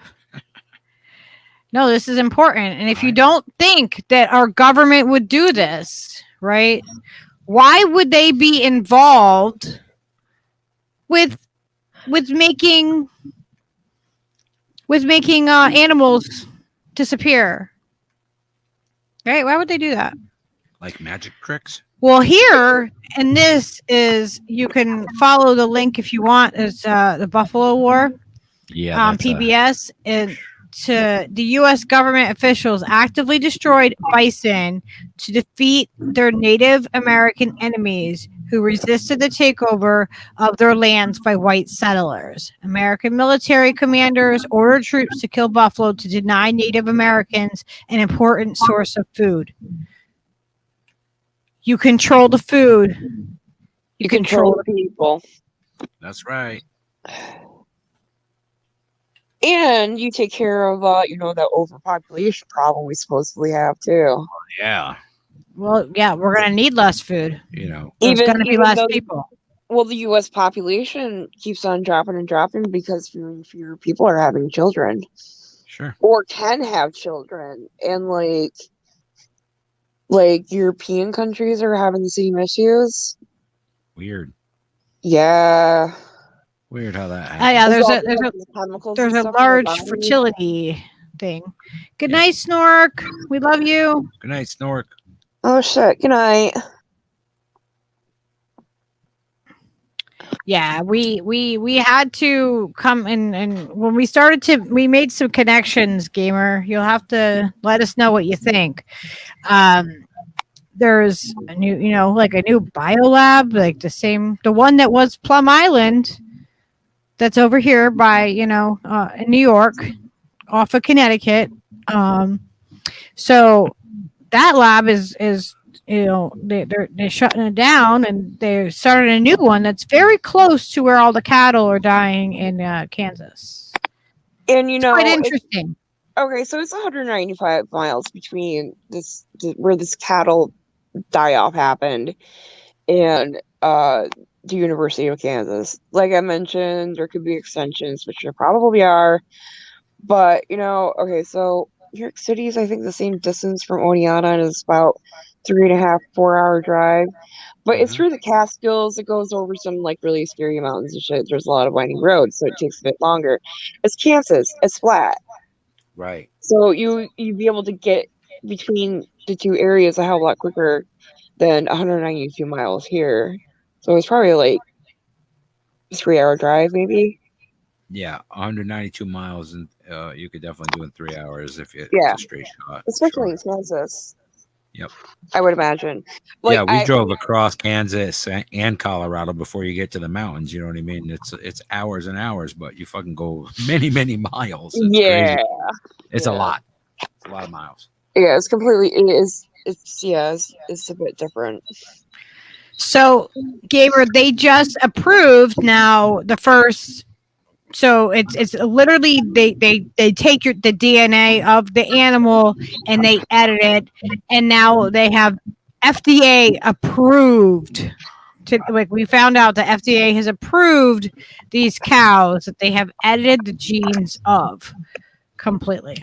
No, this is important. And if you don't think that our government would do this, right? Why would they be involved with making animals disappear? Right? Why would they do that? Like magic tricks? Well, here, and this is, you can follow the link if you want. It's the Buffalo War. Yeah. On PBS, and the U.S. government officials actively destroyed bison to defeat their Native American enemies who resisted the takeover of their lands by white settlers. American military commanders ordered troops to kill buffalo to deny Native Americans an important source of food. You control the food. You control the people. That's right. And you take care of, that overpopulation problem we supposedly have too. Yeah. Well, yeah, we're going to need less food. There's going to be less people. Well, the U.S. population keeps on dropping and dropping because fewer and fewer people are having children. Sure. Or can have children. And like European countries are having the same issues. Weird. Yeah. Weird how that happens. Yeah, chemicals there's and a stuff in our large body. fertility thing. Good night, Snork. We love you. Good night, Snork. Oh shit. Good night. Yeah, we had to come in, and when we made some connections, Gamer. You'll have to let us know what you think. There's a new, a new biolab, like the one that was Plum Island, that's over here by, in New York, off of Connecticut. So that lab is they're shutting it down, and they started a new one that's very close to where all the cattle are dying in Kansas. And it's quite interesting. Okay, so it's 195 miles between where this cattle die-off happened and the University of Kansas. Like I mentioned, there could be extensions, which there probably are. But, okay, so New York City is, I think, the same distance from Oneonta, and it's about 3.5, 4-hour drive. But it's through the Catskills. It goes over some, really scary mountains and shit. There's a lot of winding roads, so it takes a bit longer. It's Kansas. It's flat. Right. So you'd be able to get between the two areas a hell of a lot quicker than 192 miles here. So it's probably like a 3-hour drive, maybe. Yeah, 192 miles, and you could definitely do in 3 hours if it's Yeah, a straight shot. especially Sure. in Kansas. Yep. I would imagine. Yeah, we drove across Kansas and Colorado before you get to the mountains. You know what I mean? It's hours and hours, but you fucking go many miles. It's Yeah, crazy. It's a yeah. lot. It's a lot of miles. Yeah, it's completely. It is. It's a bit different. So, Gaber, they just approved now the first. So it's literally they take the DNA of the animal and they edit it, and now they have FDA approved. We found out the FDA has approved these cows that they have edited the genes of completely.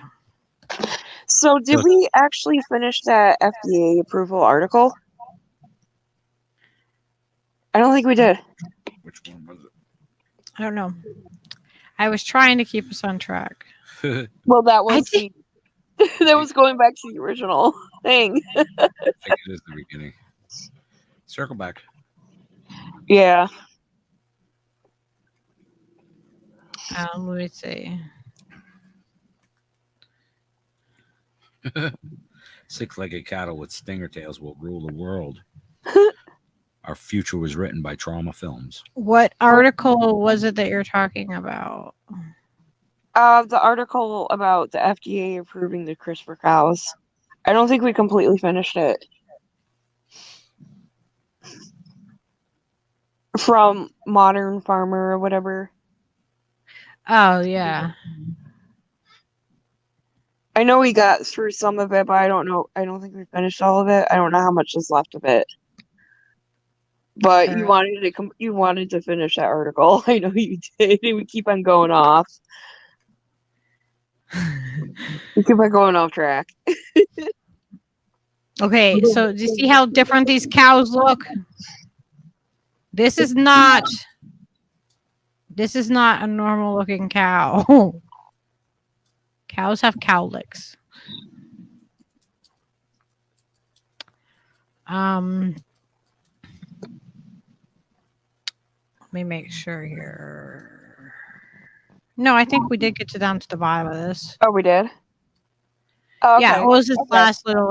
So, did we actually finish that FDA approval article? I don't think we did. Which one was I don't know. I was trying to keep us on track. it? Well, that was that was going back to the original thing. I think it is the beginning. Circle back. Yeah. Let me see. 6-legged cattle with stinger tails will rule the world. Our future was written by Trauma Films. What article was it that you're talking about? The article about the FDA approving the CRISPR cows. I don't think we completely finished it. From Modern Farmer or whatever. Oh, yeah. I know we got through some of it, but I don't know. I don't think we finished all of it. I don't know how much is left of it. But you wanted to finish that article. I know you did. We keep on going off. We keep on going off track. Okay, so do you see how different these cows look? This is not a normal looking cow. Cows have cowlicks. Let me make sure here. No, I think we did get down to the bottom of this. Oh, we did? Oh, okay. Yeah, what was this last little,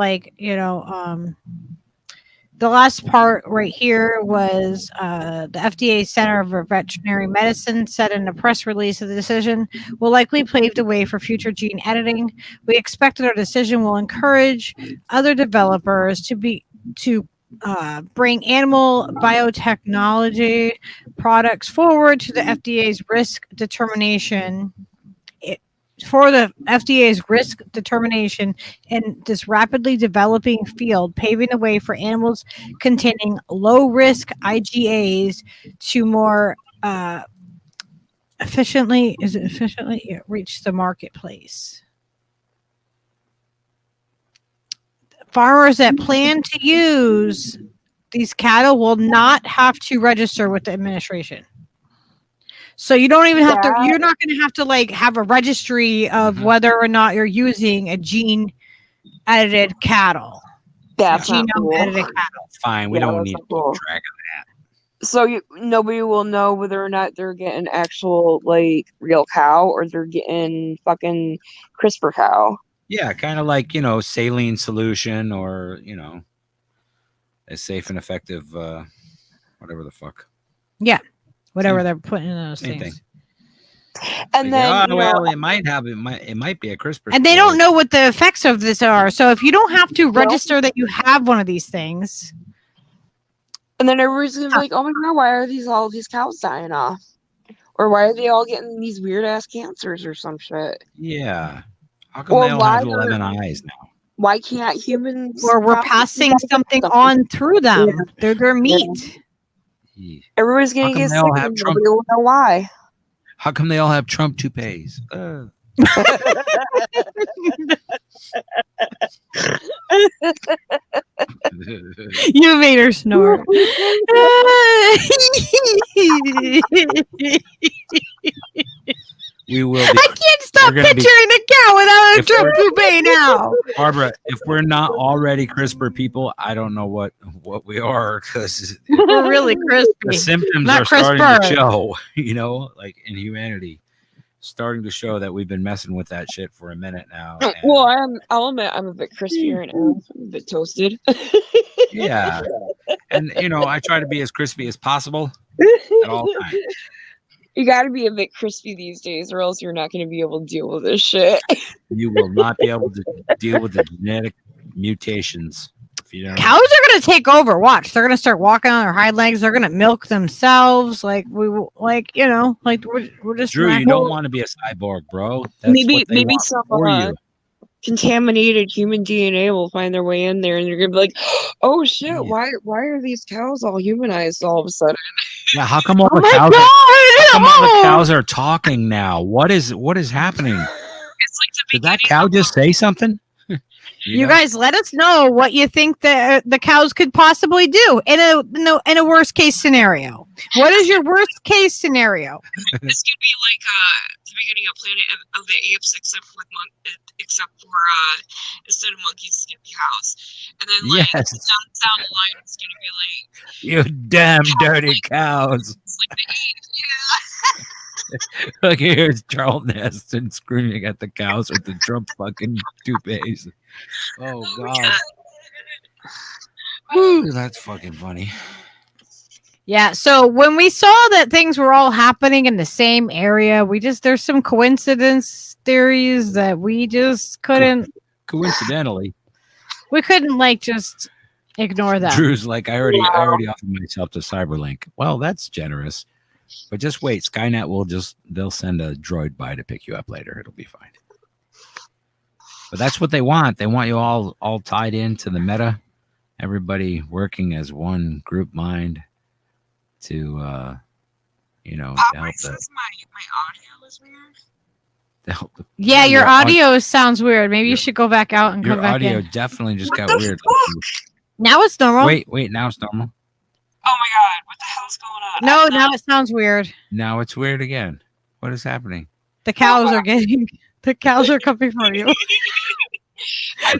the last part right here was the FDA Center for Veterinary Medicine said in a press release that the decision will likely pave the way for future gene editing. We expect that our decision will encourage other developers to bring animal biotechnology products forward to the FDA's risk determination. For the FDA's risk determination in this rapidly developing field, paving the way for animals containing low-risk IgAs to more efficiently reach the marketplace. Farmers that plan to use these cattle will not have to register with the administration. So you don't even have to, you're not going to have to have a registry of whether or not you're using a gene edited cattle. That's not cool. Edited cattle. Fine. We don't need to keep track of that. So nobody will know whether or not they're getting actual real cow or they're getting fucking CRISPR cow. Yeah, kind of like, saline solution or, a safe and effective, whatever the fuck. Yeah. Whatever they're putting in those things. And then it might be a CRISPR. And they don't know what the effects of this are. So if you don't have to register that you have one of these things. And then everybody's gonna be like, oh my god, why are all these cows dying off? Or why are they all getting these weird ass cancers or some shit? Yeah. How come they all have 11 eyes now? Why can't humans? Or we're passing something on through them. They're their meat. Everybody's gonna get sick and nobody will know why. How come they all have Trump toupees? You made her snort. We will be. I can't stop We're gonna be- picturing the cow without a If Trump we're- toupee now. Barbara, if we're not already CRISPR people, I don't know what we are, because We're really the crispy. symptoms Not are starting CRISPR. to show, like in humanity, starting to show that we've been messing with that shit for a minute now. and- Well, I'll admit I'm a bit crispy right now. I'm a bit toasted. yeah. And, I try to be as crispy as possible at all times. You got to be a bit crispy these days, or else you're not going to be able to deal with this shit. You will not be able to deal with the genetic mutations. If you don't. Cows are gonna take over. Watch, they're gonna start walking on their hind legs. They're gonna milk themselves. We're just. Drew, not- you don't want to be a cyborg, bro. That's maybe what they want some for you. contaminated human DNA will find their way in there, and they're gonna be like, "Oh shit! Yeah. Why are these cows all humanized all of a sudden?" Yeah, how come all Oh the my cows? God! How come all the Oh! cows are talking now? What is happening? It's like the Did that beginning cow of just say something? You guys, let us know what you think the cows could possibly do in a worst case scenario. What is your worst case scenario? This could be like the beginning of Planet of the Apes, except for instead of monkeys, it's gonna be cows, and then like Yes. the down the line, it's gonna be like You damn dirty cows! it's like the Apes. Yeah. Look, here's Charlton Heston screaming at the cows with the Trump fucking toupees. Oh God! Woo, that's fucking funny. Yeah. So when we saw that things were all happening in the same area, there's some coincidence theories that we just couldn't. Coincidentally, We couldn't just ignore that. Drew's like, I already offered myself to Cyberlink. Well, that's generous. But just wait, Skynet they'll send a droid by to pick you up later. It'll be fine. But that's what they want. They want you all tied into the meta. Everybody working as one group mind to to help Says my audio is weird. to help the Yeah, your audio sounds weird. Maybe you should go back out and your come back audio in. definitely just What got the weird. Now it's normal. Wait, now it's normal. Oh my god, what the hell's going on? No, now it sounds weird. Now it's weird again. What is happening? The cows are coming for you.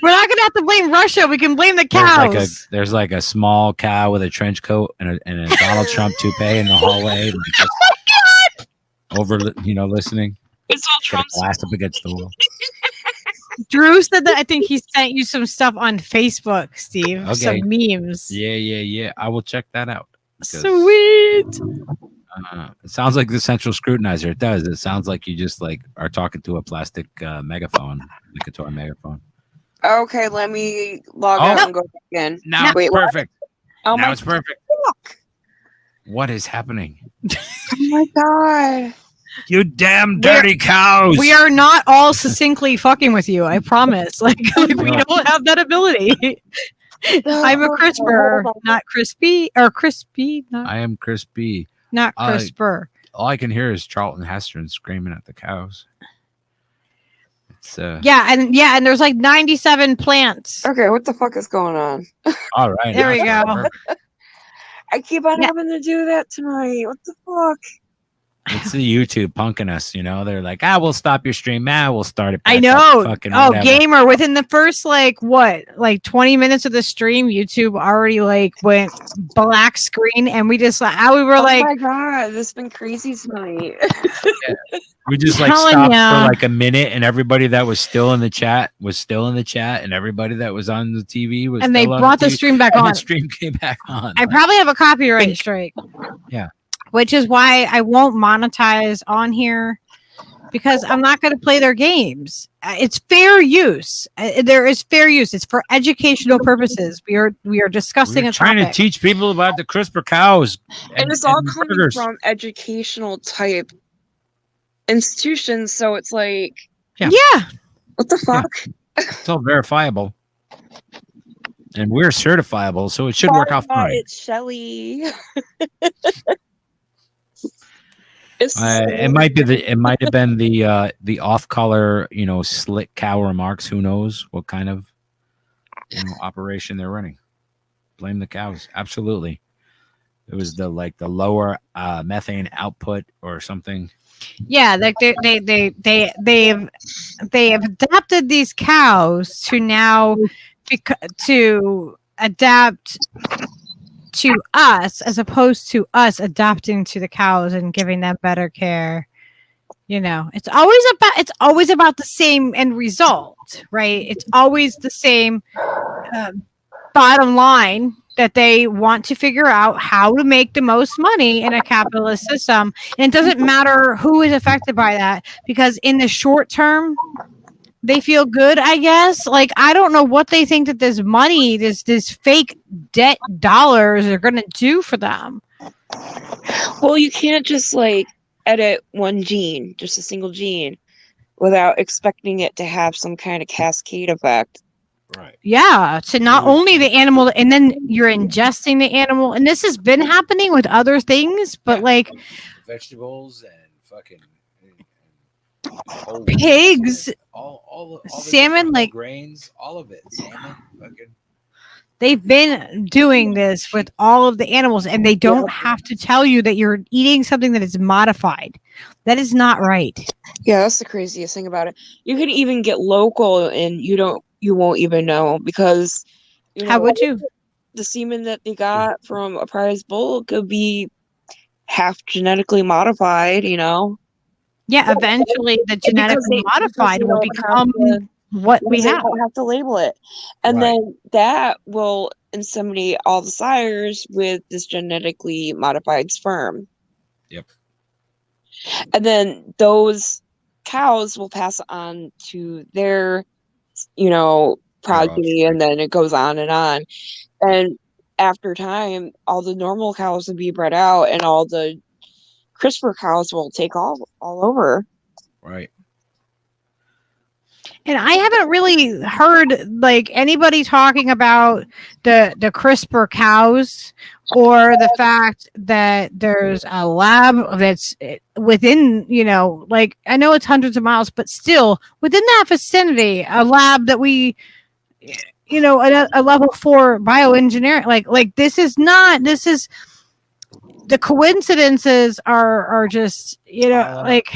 We're not gonna have to blame Russia. We can blame the cows. There's like a small cow with a trench coat and a Donald Trump toupee in the hallway. Over, listening. It's all Got a Trump's. glass up against the wall. Drew said that I think he sent you some stuff on Facebook, Steve. Okay. Some memes. Yeah. I will check that out. because, Sweet. It sounds like the central scrutinizer. It does. It sounds like you just are talking to a plastic megaphone, like a toy megaphone. Okay, let me log out and go back in. Now Wait, it's what? perfect. Oh Now my it's perfect. fuck. What is happening? Oh my god. You damn dirty cows! We are not all succinctly fucking with you. I promise. Like we don't have that ability. I'm a CRISPR, not crispy, or crispy, I am crispy. not CRISPR. All I can hear is Charlton Heston screaming at the cows. It's Yeah, and there's like 97 plants. Okay, what the fuck is going on? all right. There we now it's go. perfect. I keep on Yeah. having to do that tonight. What the fuck? It's the YouTube punking us, They're like, we'll stop your stream. We'll start it back I up, know. fucking Oh, whatever. gamer, within the first 20 minutes of the stream, YouTube already went black screen, and we just we were Oh like, my god, this has been crazy tonight. We just telling stopped ya. for a minute, and everybody that was still in the chat was still in the chat, and everybody that was on the TV was and they still on brought the TV, stream back and on. the stream came back on. I probably have a copyright strike. Yeah. Which is why I won't monetize on here, because I'm not going to play their games. It's fair use. There is fair use. It's for educational purposes. We are discussing We're a trying topic. to teach people about the CRISPR cows. And it's all and coming burgers. from educational type institutions, so it's like, Yeah. what the fuck? It's all verifiable. And we're certifiable, so it should work out fine. It's Shelly. It might have been the off color, slick cow remarks. Who knows what kind of operation they're running? Blame the cows. Absolutely. It was the lower methane output or something. Yeah, like they have adapted these cows to now to adapt to us as opposed to us adapting to the cows and giving them better care. You know, it's always about the same end result, right? It's always the same bottom line that they want to figure out how to make the most money in a capitalist system. And it doesn't matter who is affected by that, because in the short term, they feel good, I guess. Like, I don't know what they think that this money, this fake debt dollars are going to do for them. Well, you can't just like edit one gene, just a single gene, without expecting it to have some kind of cascade effect. Right. Yeah, to not only the animal, and then you're ingesting the animal, and this has been happening with other things, but like vegetables and fucking pigs, all the salmon, like grains, all of it. Salmon, fucking. They've been doing this with all of the animals, and they don't have to tell you that you're eating something that is modified. That is not right. Yeah, that's the craziest thing about it. You can even get local, and you won't even know, because How would you? The semen that they got from a prize bull could be half genetically modified, Yeah, eventually the genetically modified will become what we have. They don't have to label it. And then that will inseminate all the sires with this genetically modified sperm. Yep. And then those cows will pass on to their, progeny, and then it goes on. And after time, all the normal cows will be bred out, and all the CRISPR cows will take all over. Right. And I haven't really heard like anybody talking about the CRISPR cows, or the fact that there's a lab that's within, like, I know it's hundreds of miles, but still within that vicinity, a lab that we, a level 4 bioengineering, like this is the coincidences are just, like,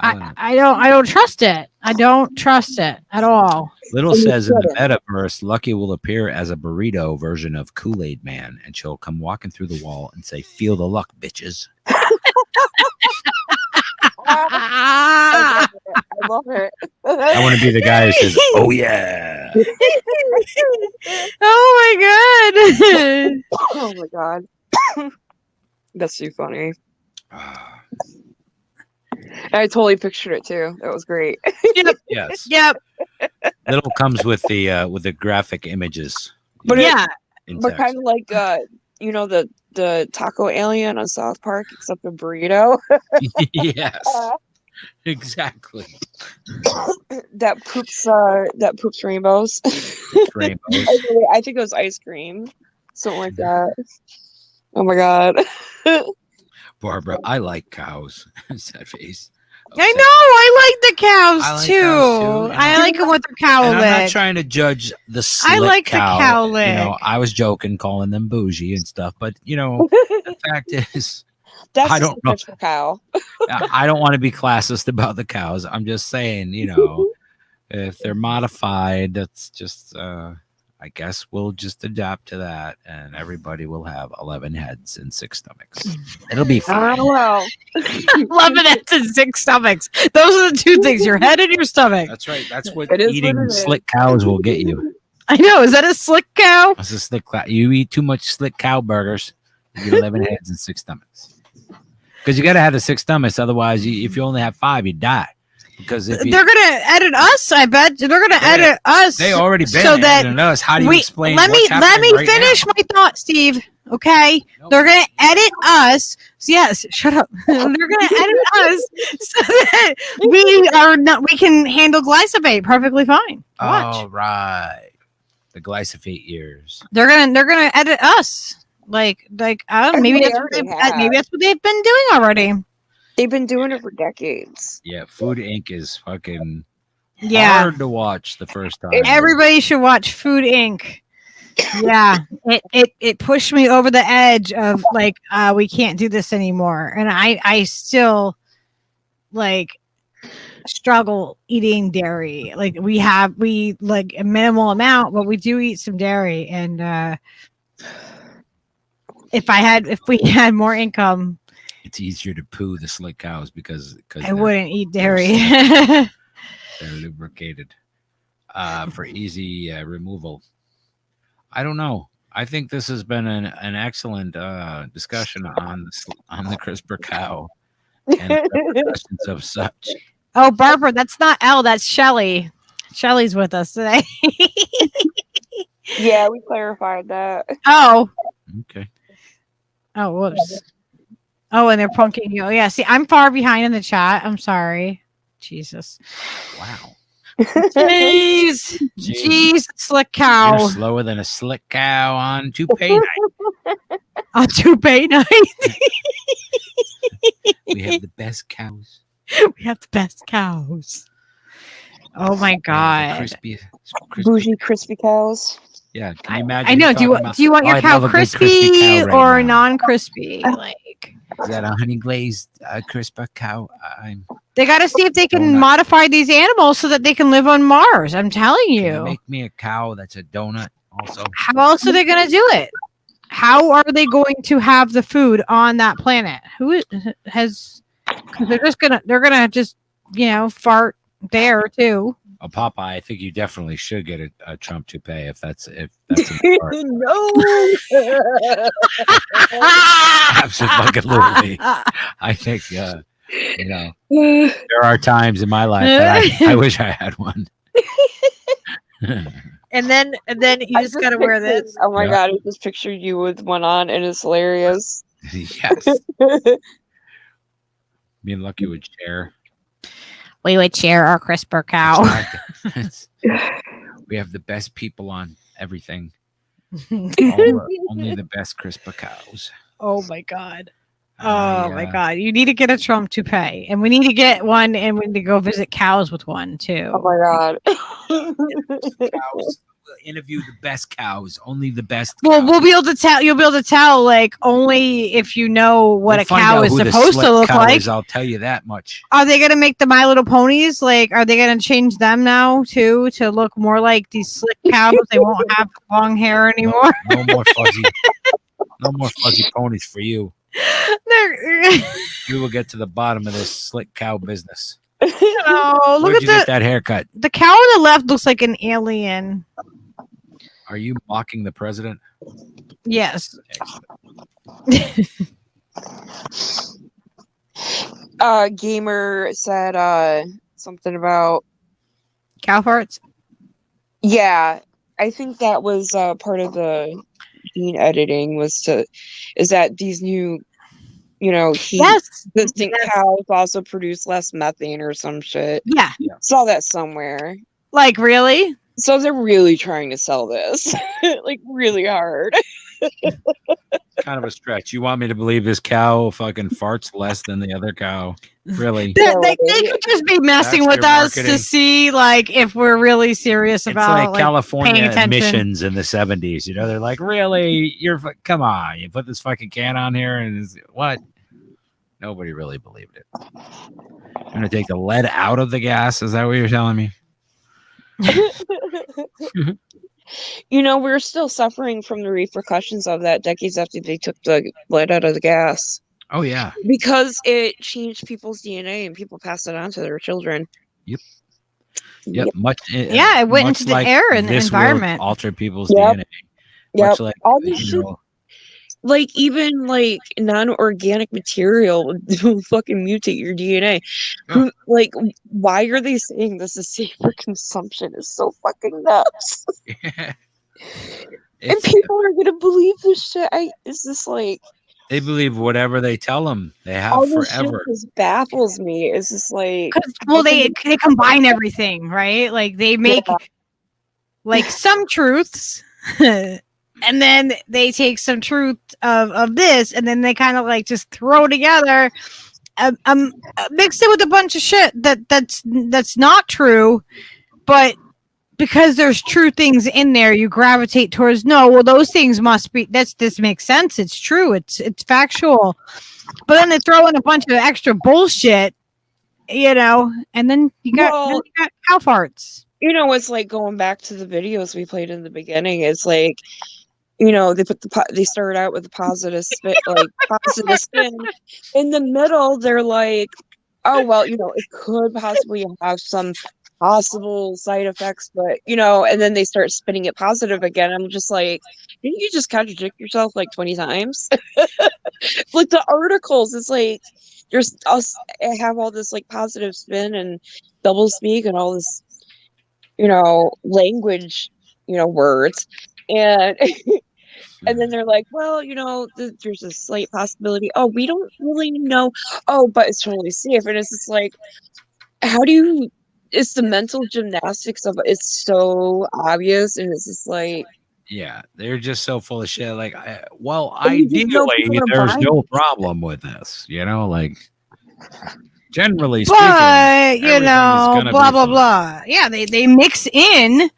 I don't trust it. I don't trust it at all. Little says in the metaverse, Lucky will appear as a burrito version of Kool-Aid Man, and she'll come walking through the wall and say, "Feel the luck, bitches." I love it. I want to be the guy who says, "Oh yeah." Oh my god. Oh my god. That's too funny. I totally pictured it too. That was great. Yep. Yes. Yep. Little comes with the graphic images. But yeah. But kind of like the taco alien on South Park, except a burrito. Yes. Exactly. that poops rainbows. Rainbows. I think it was ice cream. Something like that. Oh my god. Barbara, I like cows. Sad face. I know. I like the cows I like too. cows, too. I like them with their cow And lick. I'm not trying to judge the slick I like cow. the cow lick. I was joking, calling them bougie and stuff, but the fact is, That's I don't know. for cow. I don't want to be classist about the cows. I'm just saying, if they're modified, that's just, I guess we'll just adapt to that, and everybody will have 11 heads and 6 stomachs. It'll be fine. Oh well. 11 heads and 6 stomachs. Those are the two things: your head and your stomach. That's right. That's what It is eating what it is. slick cows will get you. I know. Is that a slick cow? That's a slick cow. You eat too much slick cow burgers, you get 11 heads and 6 stomachs. Because you got to have the 6 stomachs. Otherwise, if you only have 5, you die. Because if They're gonna edit us, I bet they're gonna edit us. They already been so that editing us. How do you explain? Let me right finish now? my thought, Steve. Okay, they're gonna edit us. So yes, shut up. They're gonna edit us so that we can handle glyphosate perfectly fine. Watch. Oh right, the glyphosate years. They're gonna edit us. Like I don't know, maybe that's what they've been doing already. They've been doing it for decades. Yeah, Food Inc. is fucking Yeah. hard to watch the first time. Everybody should watch Food Inc. Yeah, it pushed me over the edge of like we can't do this anymore, and I still like struggle eating dairy. Like we like a minimal amount, but we do eat some dairy, and if we had more income, It's easier to poo the slick cows because I wouldn't eat dairy. they're lubricated for easy removal. I don't know. I think this has been an excellent discussion on the CRISPR cow and the repercussions of such. Oh, Barbara, that's not Elle, that's Shelly. Shelly's with us today. Yeah, we clarified that. Oh. Okay. Oh, whoops. Oh, and they're punking you. Yeah, see, I'm far behind in the chat. I'm sorry. Jesus. Wow. Jeez, slick cow. You're slower than a slick cow on toupee night. On toupee night. We have the best cows. We have the best cows. Oh my god. Crispy. Bougie crispy cows. Yeah, can you imagine? I know. Do you want your I'd cow love a good crispy, cow right or now. non-crispy? Like, Is that a honey glazed CRISPR cow? they got to see if they can Donut. modify these animals so that they can live on Mars. I'm telling Can you you. make me a cow that's a donut also? How else are they going to do it? How are they going to have the food on that planet? Who has? Cause they're gonna just fart there too. Oh, Popeye, I think you definitely should get a Trump toupee if that's a part. No. Absolutely. I think there are times in my life that I wish I had one. And then you just gotta wear this. Oh my Yeah. god, I just pictured you with one on, and it's hilarious. Yes. Me and Lucky would share. We would share our CRISPR cow. We have the best people on everything. Only the best CRISPR cows. Oh my god. Oh my god. You need to get a Trump toupee. And we need to get one, and we need to go visit cows with one too. Oh my god. Cows. We'll interview the best cows. Only the best Well, cows. we'll be able to tell. You'll be able to tell, like, only if you know what We'll a find cow out is who the supposed to slick look cow like. is, I'll tell you that much. Are they gonna make the My Little Ponies? Like, are they gonna change them now too to look more like these slick cows? They won't have long hair anymore. No more fuzzy. No more fuzzy ponies for you. You will get to the bottom of this slick cow business. Oh, look Where'd you at get that haircut? the cow on the left looks like an alien. Are you mocking the president? Yes. Gamer said something about Cow farts. yeah. I think that was part of the gene editing is that these new heat Yes. resistant Yes. cows also produce less methane or some shit. Yeah. Saw that somewhere. Like, really? So they're really trying to sell this, like really hard. Kind of a stretch. You want me to believe this cow fucking farts less than the other cow? Really? They could just be messing That's with their us to marketing. see, like, if we're really serious It's about like California paying attention. emissions in the 70s. They're like, really? Come on. You put this fucking can on here and what? Nobody really believed it. I'm going to take the lead out of the gas. Is that what you're telling me? We're still suffering from the repercussions of that decades after they took the lead out of the gas Oh, yeah. because it changed people's DNA and people passed it on to their children. Yep. Yep. Yeah, it went much into the like air and the this will environment. alter people's Yep. DNA. Yep. Much like, All this shit, like even like non-organic material will fucking mutate your DNA. Yeah. Like, why are they saying this is safe for consumption? Is so fucking nuts. And It's- people are gonna believe this shit. It's just like they believe whatever they tell them. They have all this forever. shit just baffles me. It's just like Well, they combine everything, right? Like, they make like some truths and then they take some truth of this, and then they kind of like just throw together mix it with a bunch of shit that's not true, but because there's true things in there, you gravitate towards, no, well, those things must be, this makes sense. It's true. It's factual. But then they throw in a bunch of extra bullshit, and then you got cow farts. It's like going back to the videos we played in the beginning. It's like, they start out with a positive spin, positive spin. In the middle, they're like, oh, well, it could possibly have some possible side effects, but, and then they start spinning it positive again. I'm just like, didn't you just contradict yourself like 20 times? Like the articles, it's like, there's us have all this like positive spin and double speak and all this, language, words. And and then they're like, well, there's a slight possibility. Oh, we don't really know. Oh, but it's totally safe. And it's just like, how do you, it's the mental gymnastics of it. It's so obvious. And it's just like, yeah, they're just so full of shit. Like, you just know ideally, people are there's buying no problem with this, like, generally But, speaking, everything is gonna blah, be blah, fine. blah. Yeah, they mix in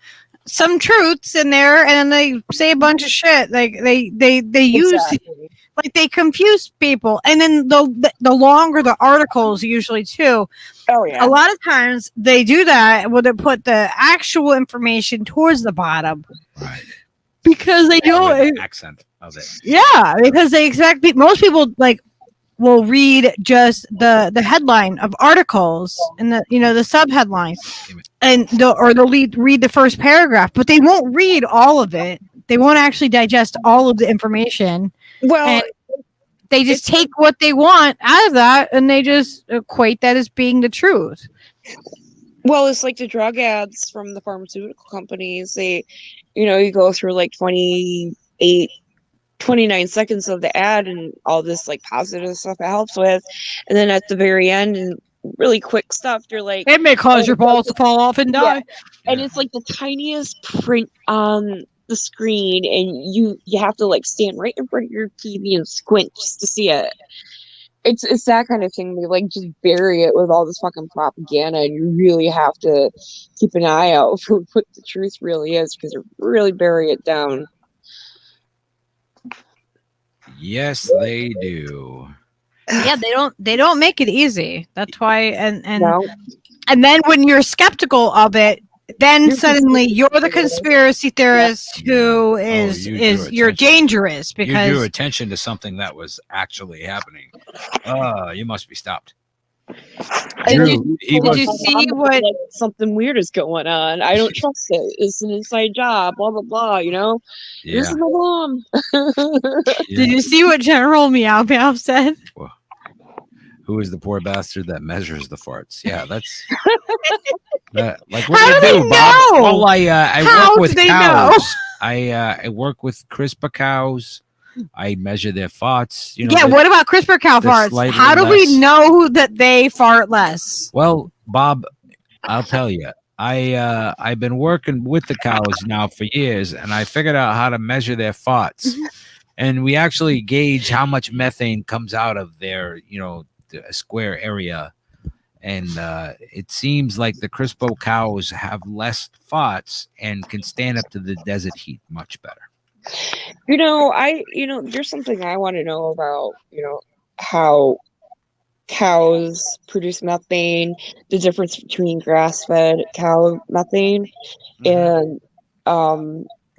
some truths in there, and then they say a bunch of shit. Like they use, exactly. like they confuse people, and then the longer the articles usually too. Oh yeah. A lot of times they do that where they put the actual information towards the bottom, Right. because they With don't. the accent of it. Yeah, because they expect most people will read just the headline of articles and the sub headline, and they'll read the first paragraph, but they won't read all of it. They won't actually digest all of the information. Well, And they just take what they want out of that, and they just equate that as being the truth. well, it's like the drug ads from the pharmaceutical companies. They, you go through like 29 seconds of the ad and all this like positive stuff it helps with, and then at the very end and really quick stuff, you're like, It may cause your balls to fall off and die. and it's like the tiniest print on the screen, and you have to like stand right in front of your TV and squint just to see it. It's that kind of thing. They like just bury it with all this fucking propaganda, and you really have to keep an eye out for what the truth really is, because they really bury it down. Yes, they do. Yeah, they don't make it easy. That's why, and No. and then when you're skeptical of it, then You're suddenly you're the conspiracy conspiracy theorist who you're dangerous You drew because attention to something that was actually happening. You must be stopped. Did He you see what? Like, something weird is going on? I don't trust it. It's an inside job. Blah blah blah. This is my mom. Did you see what General Meow Meow said? Who is the poor bastard that measures the farts? Yeah, that's like what How do do you they do, Bob? know? Well, I How work do with they cows. know? I work with CRISPR cows. I measure their farts. Yeah, what about CRISPR cow they're farts? slightly How do less. we know that they fart less? Well, Bob, I'll tell you. I've been working with the cows now for years, and I figured out how to measure their farts. And we actually gauge how much methane comes out of their, a square area, and it seems like the CRISPR cows have less farts and can stand up to the desert heat much better. There's something I want to know about, how cows produce methane, the difference between grass-fed cow methane and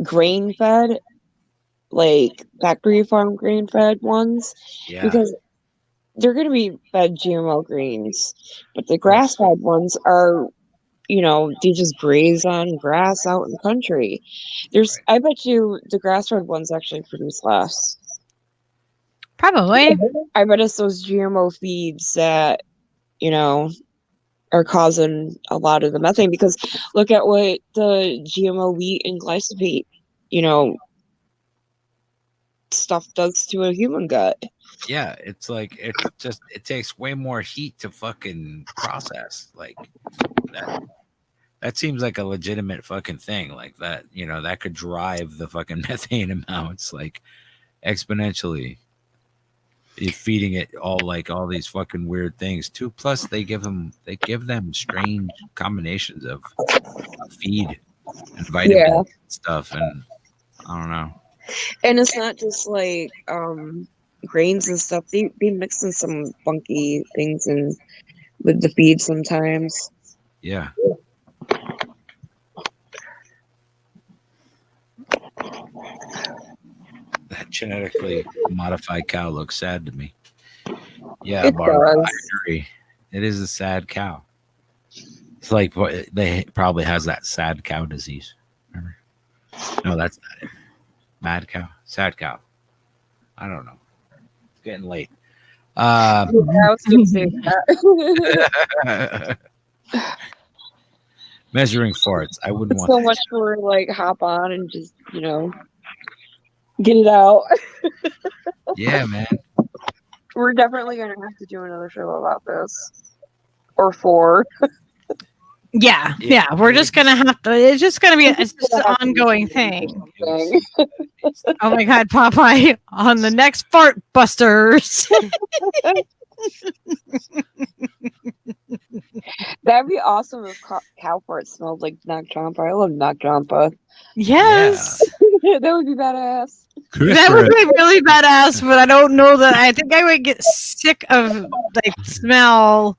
grain-fed, like factory farm grain-fed ones, because they're going to be fed GMO greens, but the grass-fed ones are, they just graze on grass out in the country. I bet you the grass-fed ones actually produce less. Probably. I bet it's those GMO feeds that, are causing a lot of the methane, because look at what the GMO wheat and glyphosate, stuff does to a human gut. Yeah, it's like it takes way more heat to fucking process. Like that seems like a legitimate fucking thing. Like that, that could drive the fucking methane amounts like exponentially. You're feeding it all these fucking weird things too. Plus they give them strange combinations of feed. and vitamin Yeah. and stuff, and I don't know. And it's not just like grains and stuff. They mix in some funky things in with the feed sometimes. Yeah. That genetically modified cow looks sad to me. Yeah, It Barbara, does. I agree. It is a sad cow. It's like they probably has that sad cow disease. Remember? No, that's not it. Mad cow, sad cow. I don't know. It's getting late. Yeah, I was gonna say that. Measuring farts. I wouldn't want So that. much for like hop on and just get it out. Yeah, man. We're definitely gonna have to do another show about this, or 4. Yeah, we're just gonna have to. It's just gonna be. It's just an ongoing thing. Oh my God, Popeye on the next Fart Busters. That'd be awesome if cow farts smelled like Nag Champa. I love Nag Champa. Yes, That would be badass. that would be really badass. But I don't know that. I think I would get sick of like smell.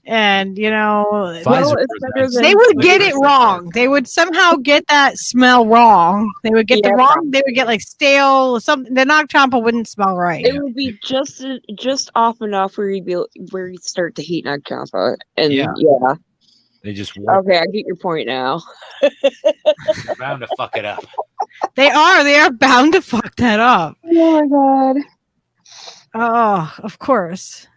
And Well, it's better than- they would get it wrong. They would somehow get that smell wrong. They would get the wrong. They would get like stale. Something. The Nag Champa wouldn't smell right. It would be just off enough where you'd start to hate Nag Champa. And Yeah. yeah. They just Okay, I get your point now. They're bound to fuck it up. They are bound to fuck that up. Oh my God. Oh, of course.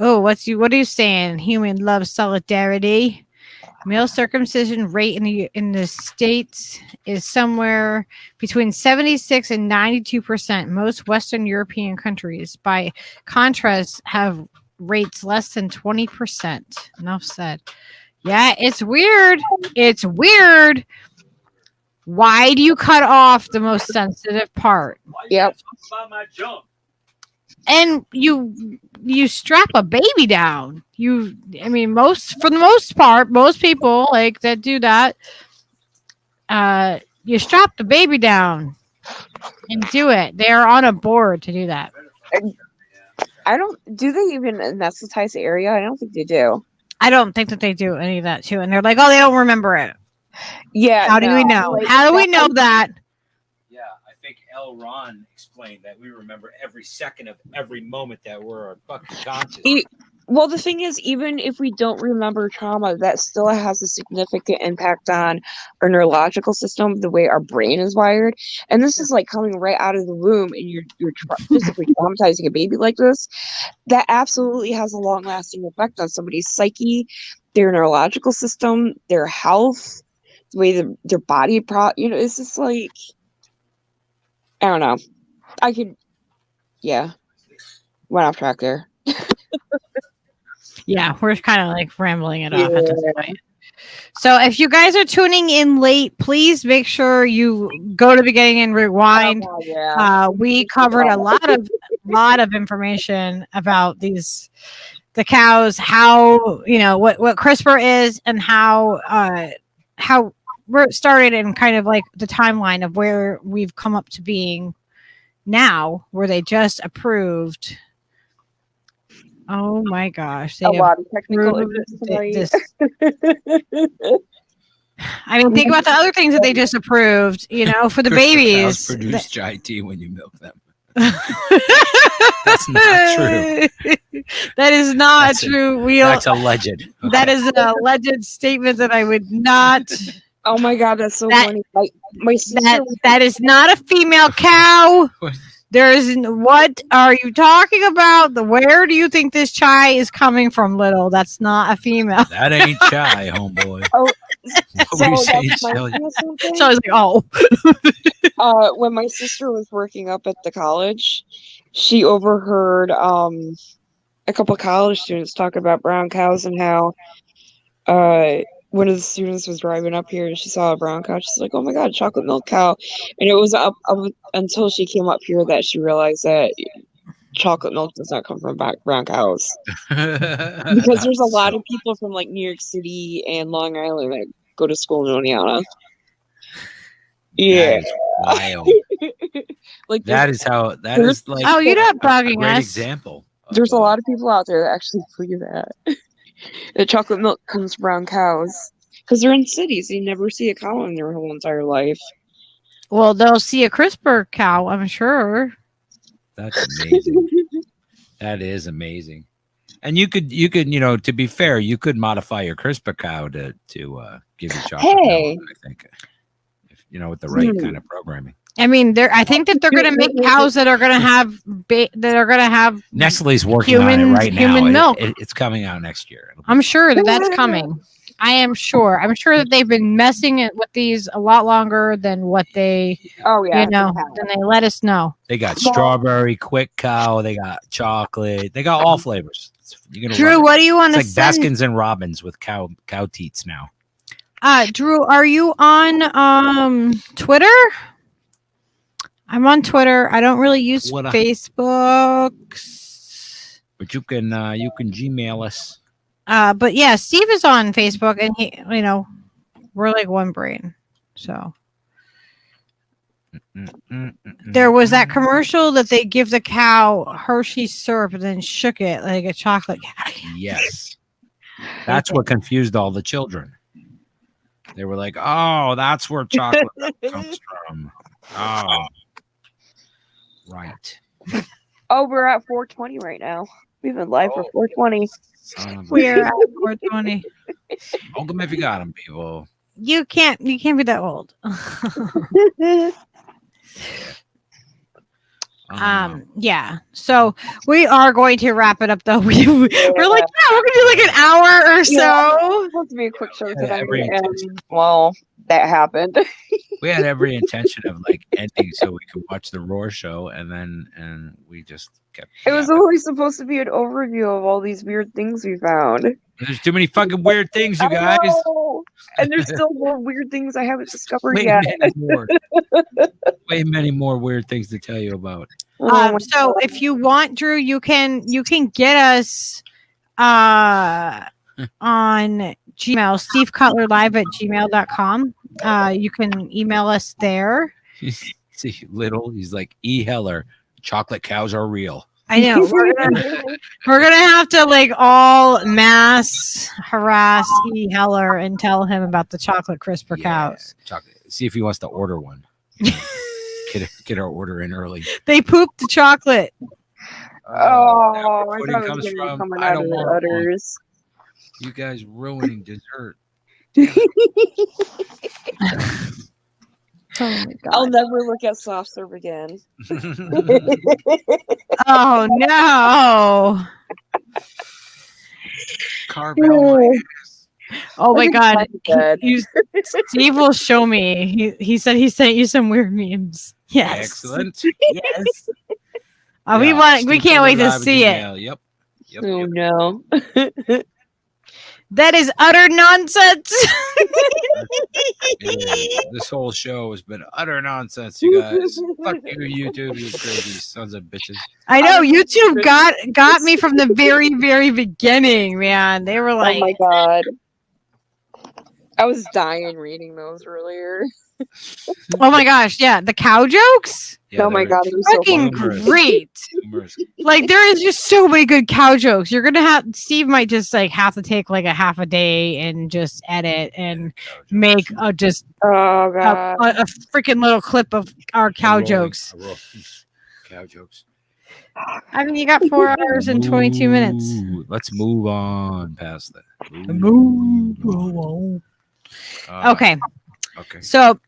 Oh, what are you saying? Human love solidarity. Male circumcision rate in the States is somewhere between 76 and 92%. Most Western European countries, by contrast, have rates less than 20%. Enough said. Yeah, it's weird. It's weird. Why do you cut off the most sensitive part? Yep. And you strap a baby down. For the most part, most people like that do that. You strap the baby down and do it. They are on a board to do that. Do they even anesthetize the area? I don't think they do. I don't think that they do any of that too. And they're like, oh, they don't remember it. Yeah. How do we know? Like, How do we know that? Yeah, I think L. Ron explained that we remember every second of every moment that we're fucking conscious. Well, the thing is, even if we don't remember trauma, that still has a significant impact on our neurological system, the way our brain is wired. And this is like coming right out of the womb, and you're physically traumatizing a baby like this. That absolutely has a long-lasting effect on somebody's psyche, their neurological system, their health, the way their body. It's just like, I don't know. Went off track there. Yeah, we're kind of like rambling it off at this point. So if you guys are tuning in late, please make sure you go to the beginning and rewind. Oh, yeah. We covered a lot of information about the cows, how what CRISPR is, and how we're started, and kind of like the timeline of where we've come up to being now, where they just approved. Oh my gosh. A lot of technical this. I mean, think about the other things that they just approved, for the babies. Produce GIT when you milk them. That's not true. That is not true. That's alleged. Okay. That is an alleged statement that I would not. Oh my God, that's so funny. My sister that is not a female cow. What are you talking about? Where do you think this chai is coming from, little? That's not a female. That ain't chai, homeboy. Oh, what were you saying, so Shelly? I was like, oh. When my sister was working up at the college, she overheard a couple of college students talking about brown cows and how one of the students was driving up here and she saw a brown cow. She's like, oh my God, chocolate milk cow. And it was up until she came up here that she realized that chocolate milk does not come from brown cows. Because there's a lot of people from like New York City and Long Island that go to school in Oneonta. Yeah. That is wild. Like That is like Oh, you're not a bugging great us. example. there's a lot of people out there that actually believe that. That chocolate milk comes from brown cows. Because they're in cities. You never see a cow in their whole entire life. Well, they'll see a CRISPR cow, I'm sure. That's amazing. That is amazing. And you could, to be fair, you could modify your CRISPR cow to give you chocolate Hey. milk, I think. If, with the right kind of programming. I mean, I think that they're going to make cows that are going to have Nestle's working on it right now. human milk. It's coming out next year. I'm sure that's coming. I am sure. I'm sure that they've been messing it with these a lot longer than what they, than they let us know. They got strawberry, quick cow. They got chocolate. They got all flavors. Drew, what do you want to It's like Baskins and Robbins with cow teats now. Drew, are you on Twitter? I'm on Twitter. I don't really use Facebook. But you can Gmail us. But yeah, Steve is on Facebook, and he, we're like one brain. So there was that commercial that they give the cow Hershey's syrup and then shook it like a chocolate cow. Yes, that's what confused all the children. They were like, "Oh, that's where chocolate comes from." Oh, right. Oh, we're at 420 right now. We've been live for 420. We're at 420. Hold them if you got them, people. You can't be that old. Yeah. So we are going to wrap it up though. We're like, we're gonna do like an hour or so. It's supposed to be a quick show tonight. Well, that happened. We had every intention of like ending so we could watch the Roar show, and we just kept. It was always supposed to be an overview of all these weird things we found. There's too many fucking weird things, you guys. And there's still more weird things I haven't discovered Way yet. Way many more weird things to tell you about. So if you want, Drew, you can get us on Gmail, stevecutlerlive@gmail.com. You can email us there. He's like E. Heller. Chocolate cows are real. I know. We're gonna have to like all mass harass E. Heller and tell him about the chocolate CRISPR cows. Chocolate. See if he wants to order one. Get our order in early. They pooped the chocolate. I thought it comes was from coming I out don't of the want one. udders. You guys ruining dessert. Oh my God. I'll never look at soft serve again. Oh no. Carvel. Oh my God. Steve will show me. He said he sent you some weird memes. Yes. Excellent. Yes. We can't wait to see it. Yep. Oh no. That is utter nonsense. This whole show has been utter nonsense, you guys. Fuck you, YouTube, you crazy sons of bitches. I know YouTube got me from the very, very beginning, man. They were like, oh my God. I was dying reading those earlier. oh my gosh, yeah, the cow jokes. Yeah, oh my God, it was fucking so great. Like there is just so many good cow jokes. You're gonna Steve might just like have to take like a half a day and just edit and make a freaking little clip of our cow jokes. Cow jokes. I mean, you got 4 hours and 22 minutes. Let's move on past that. Okay. So,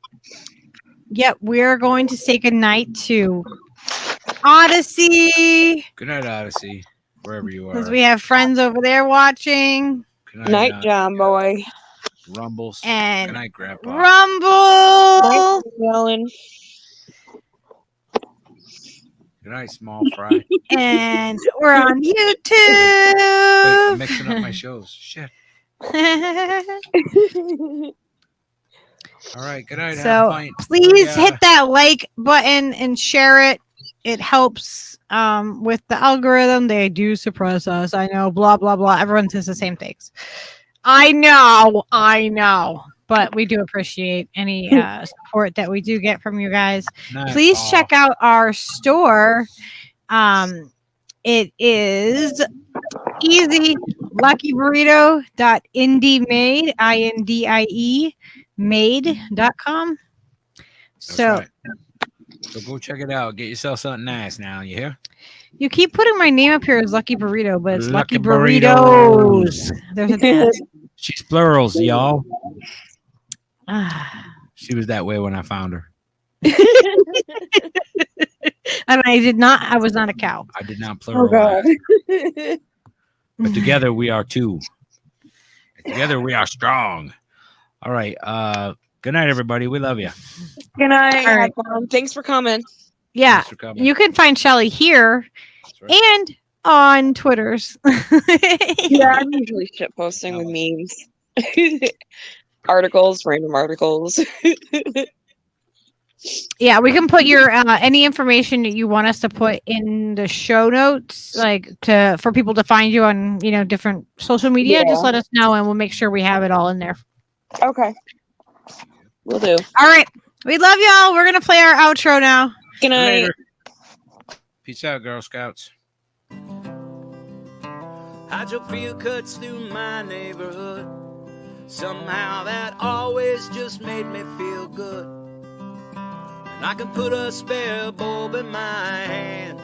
we're going to say goodnight to Odyssey. Good night, Odyssey, wherever you are. Because we have friends over there watching. Good night, John boy. Rumbles. And good night, Grandpa. Rumble. Yelling. Good night, Small Fry. And we're on YouTube. Wait, I'm mixing up my shows. Shit. All right, good night. So please hit that like button and share it it helps with the algorithm. They do suppress us. I know, blah, blah, blah. Everyone says the same things. I know. But we do appreciate any support that we do get from you guys. Please check out our store. It is easy. luckyburrito.indiemade, INDIE, made.com. So, right. So go check it out. Get yourself something nice now. You hear? You keep putting my name up here as Lucky Burrito, but it's Lucky Lucky Burritos. There's a difference. She's plurals, y'all. Ah. She was that way when I found her. And I was not a cow. I did not Oh God. pluralize. But together we are two. Together we are strong. All right. Good night, everybody. We love you. Good night. All right. Thanks for coming. Yeah. Thanks for coming. You can find Shelly here That's right. and on Twitters. Yeah, I'm usually shit posting with memes. Articles, random articles. Yeah, we can put your any information that you want us to put in the show notes, like for people to find you on different social media. Yeah. Just let us know, and we'll make sure we have it all in there. Okay. Will do. All right, we love y'all. We're gonna play our outro now. Good night. Later. Peace out, Girl Scouts. I drove few cuts through my neighborhood. Somehow that always just made me feel good. And I can put a spare bulb in my hand,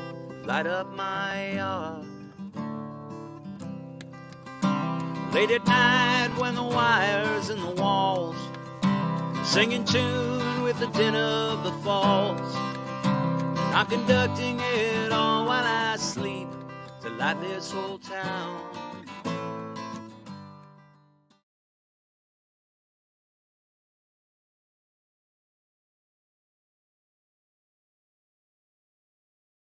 light up my yard. Late at night when the wires and the walls singing tune with the din of the falls. I'm conducting it all while I sleep to light this whole town.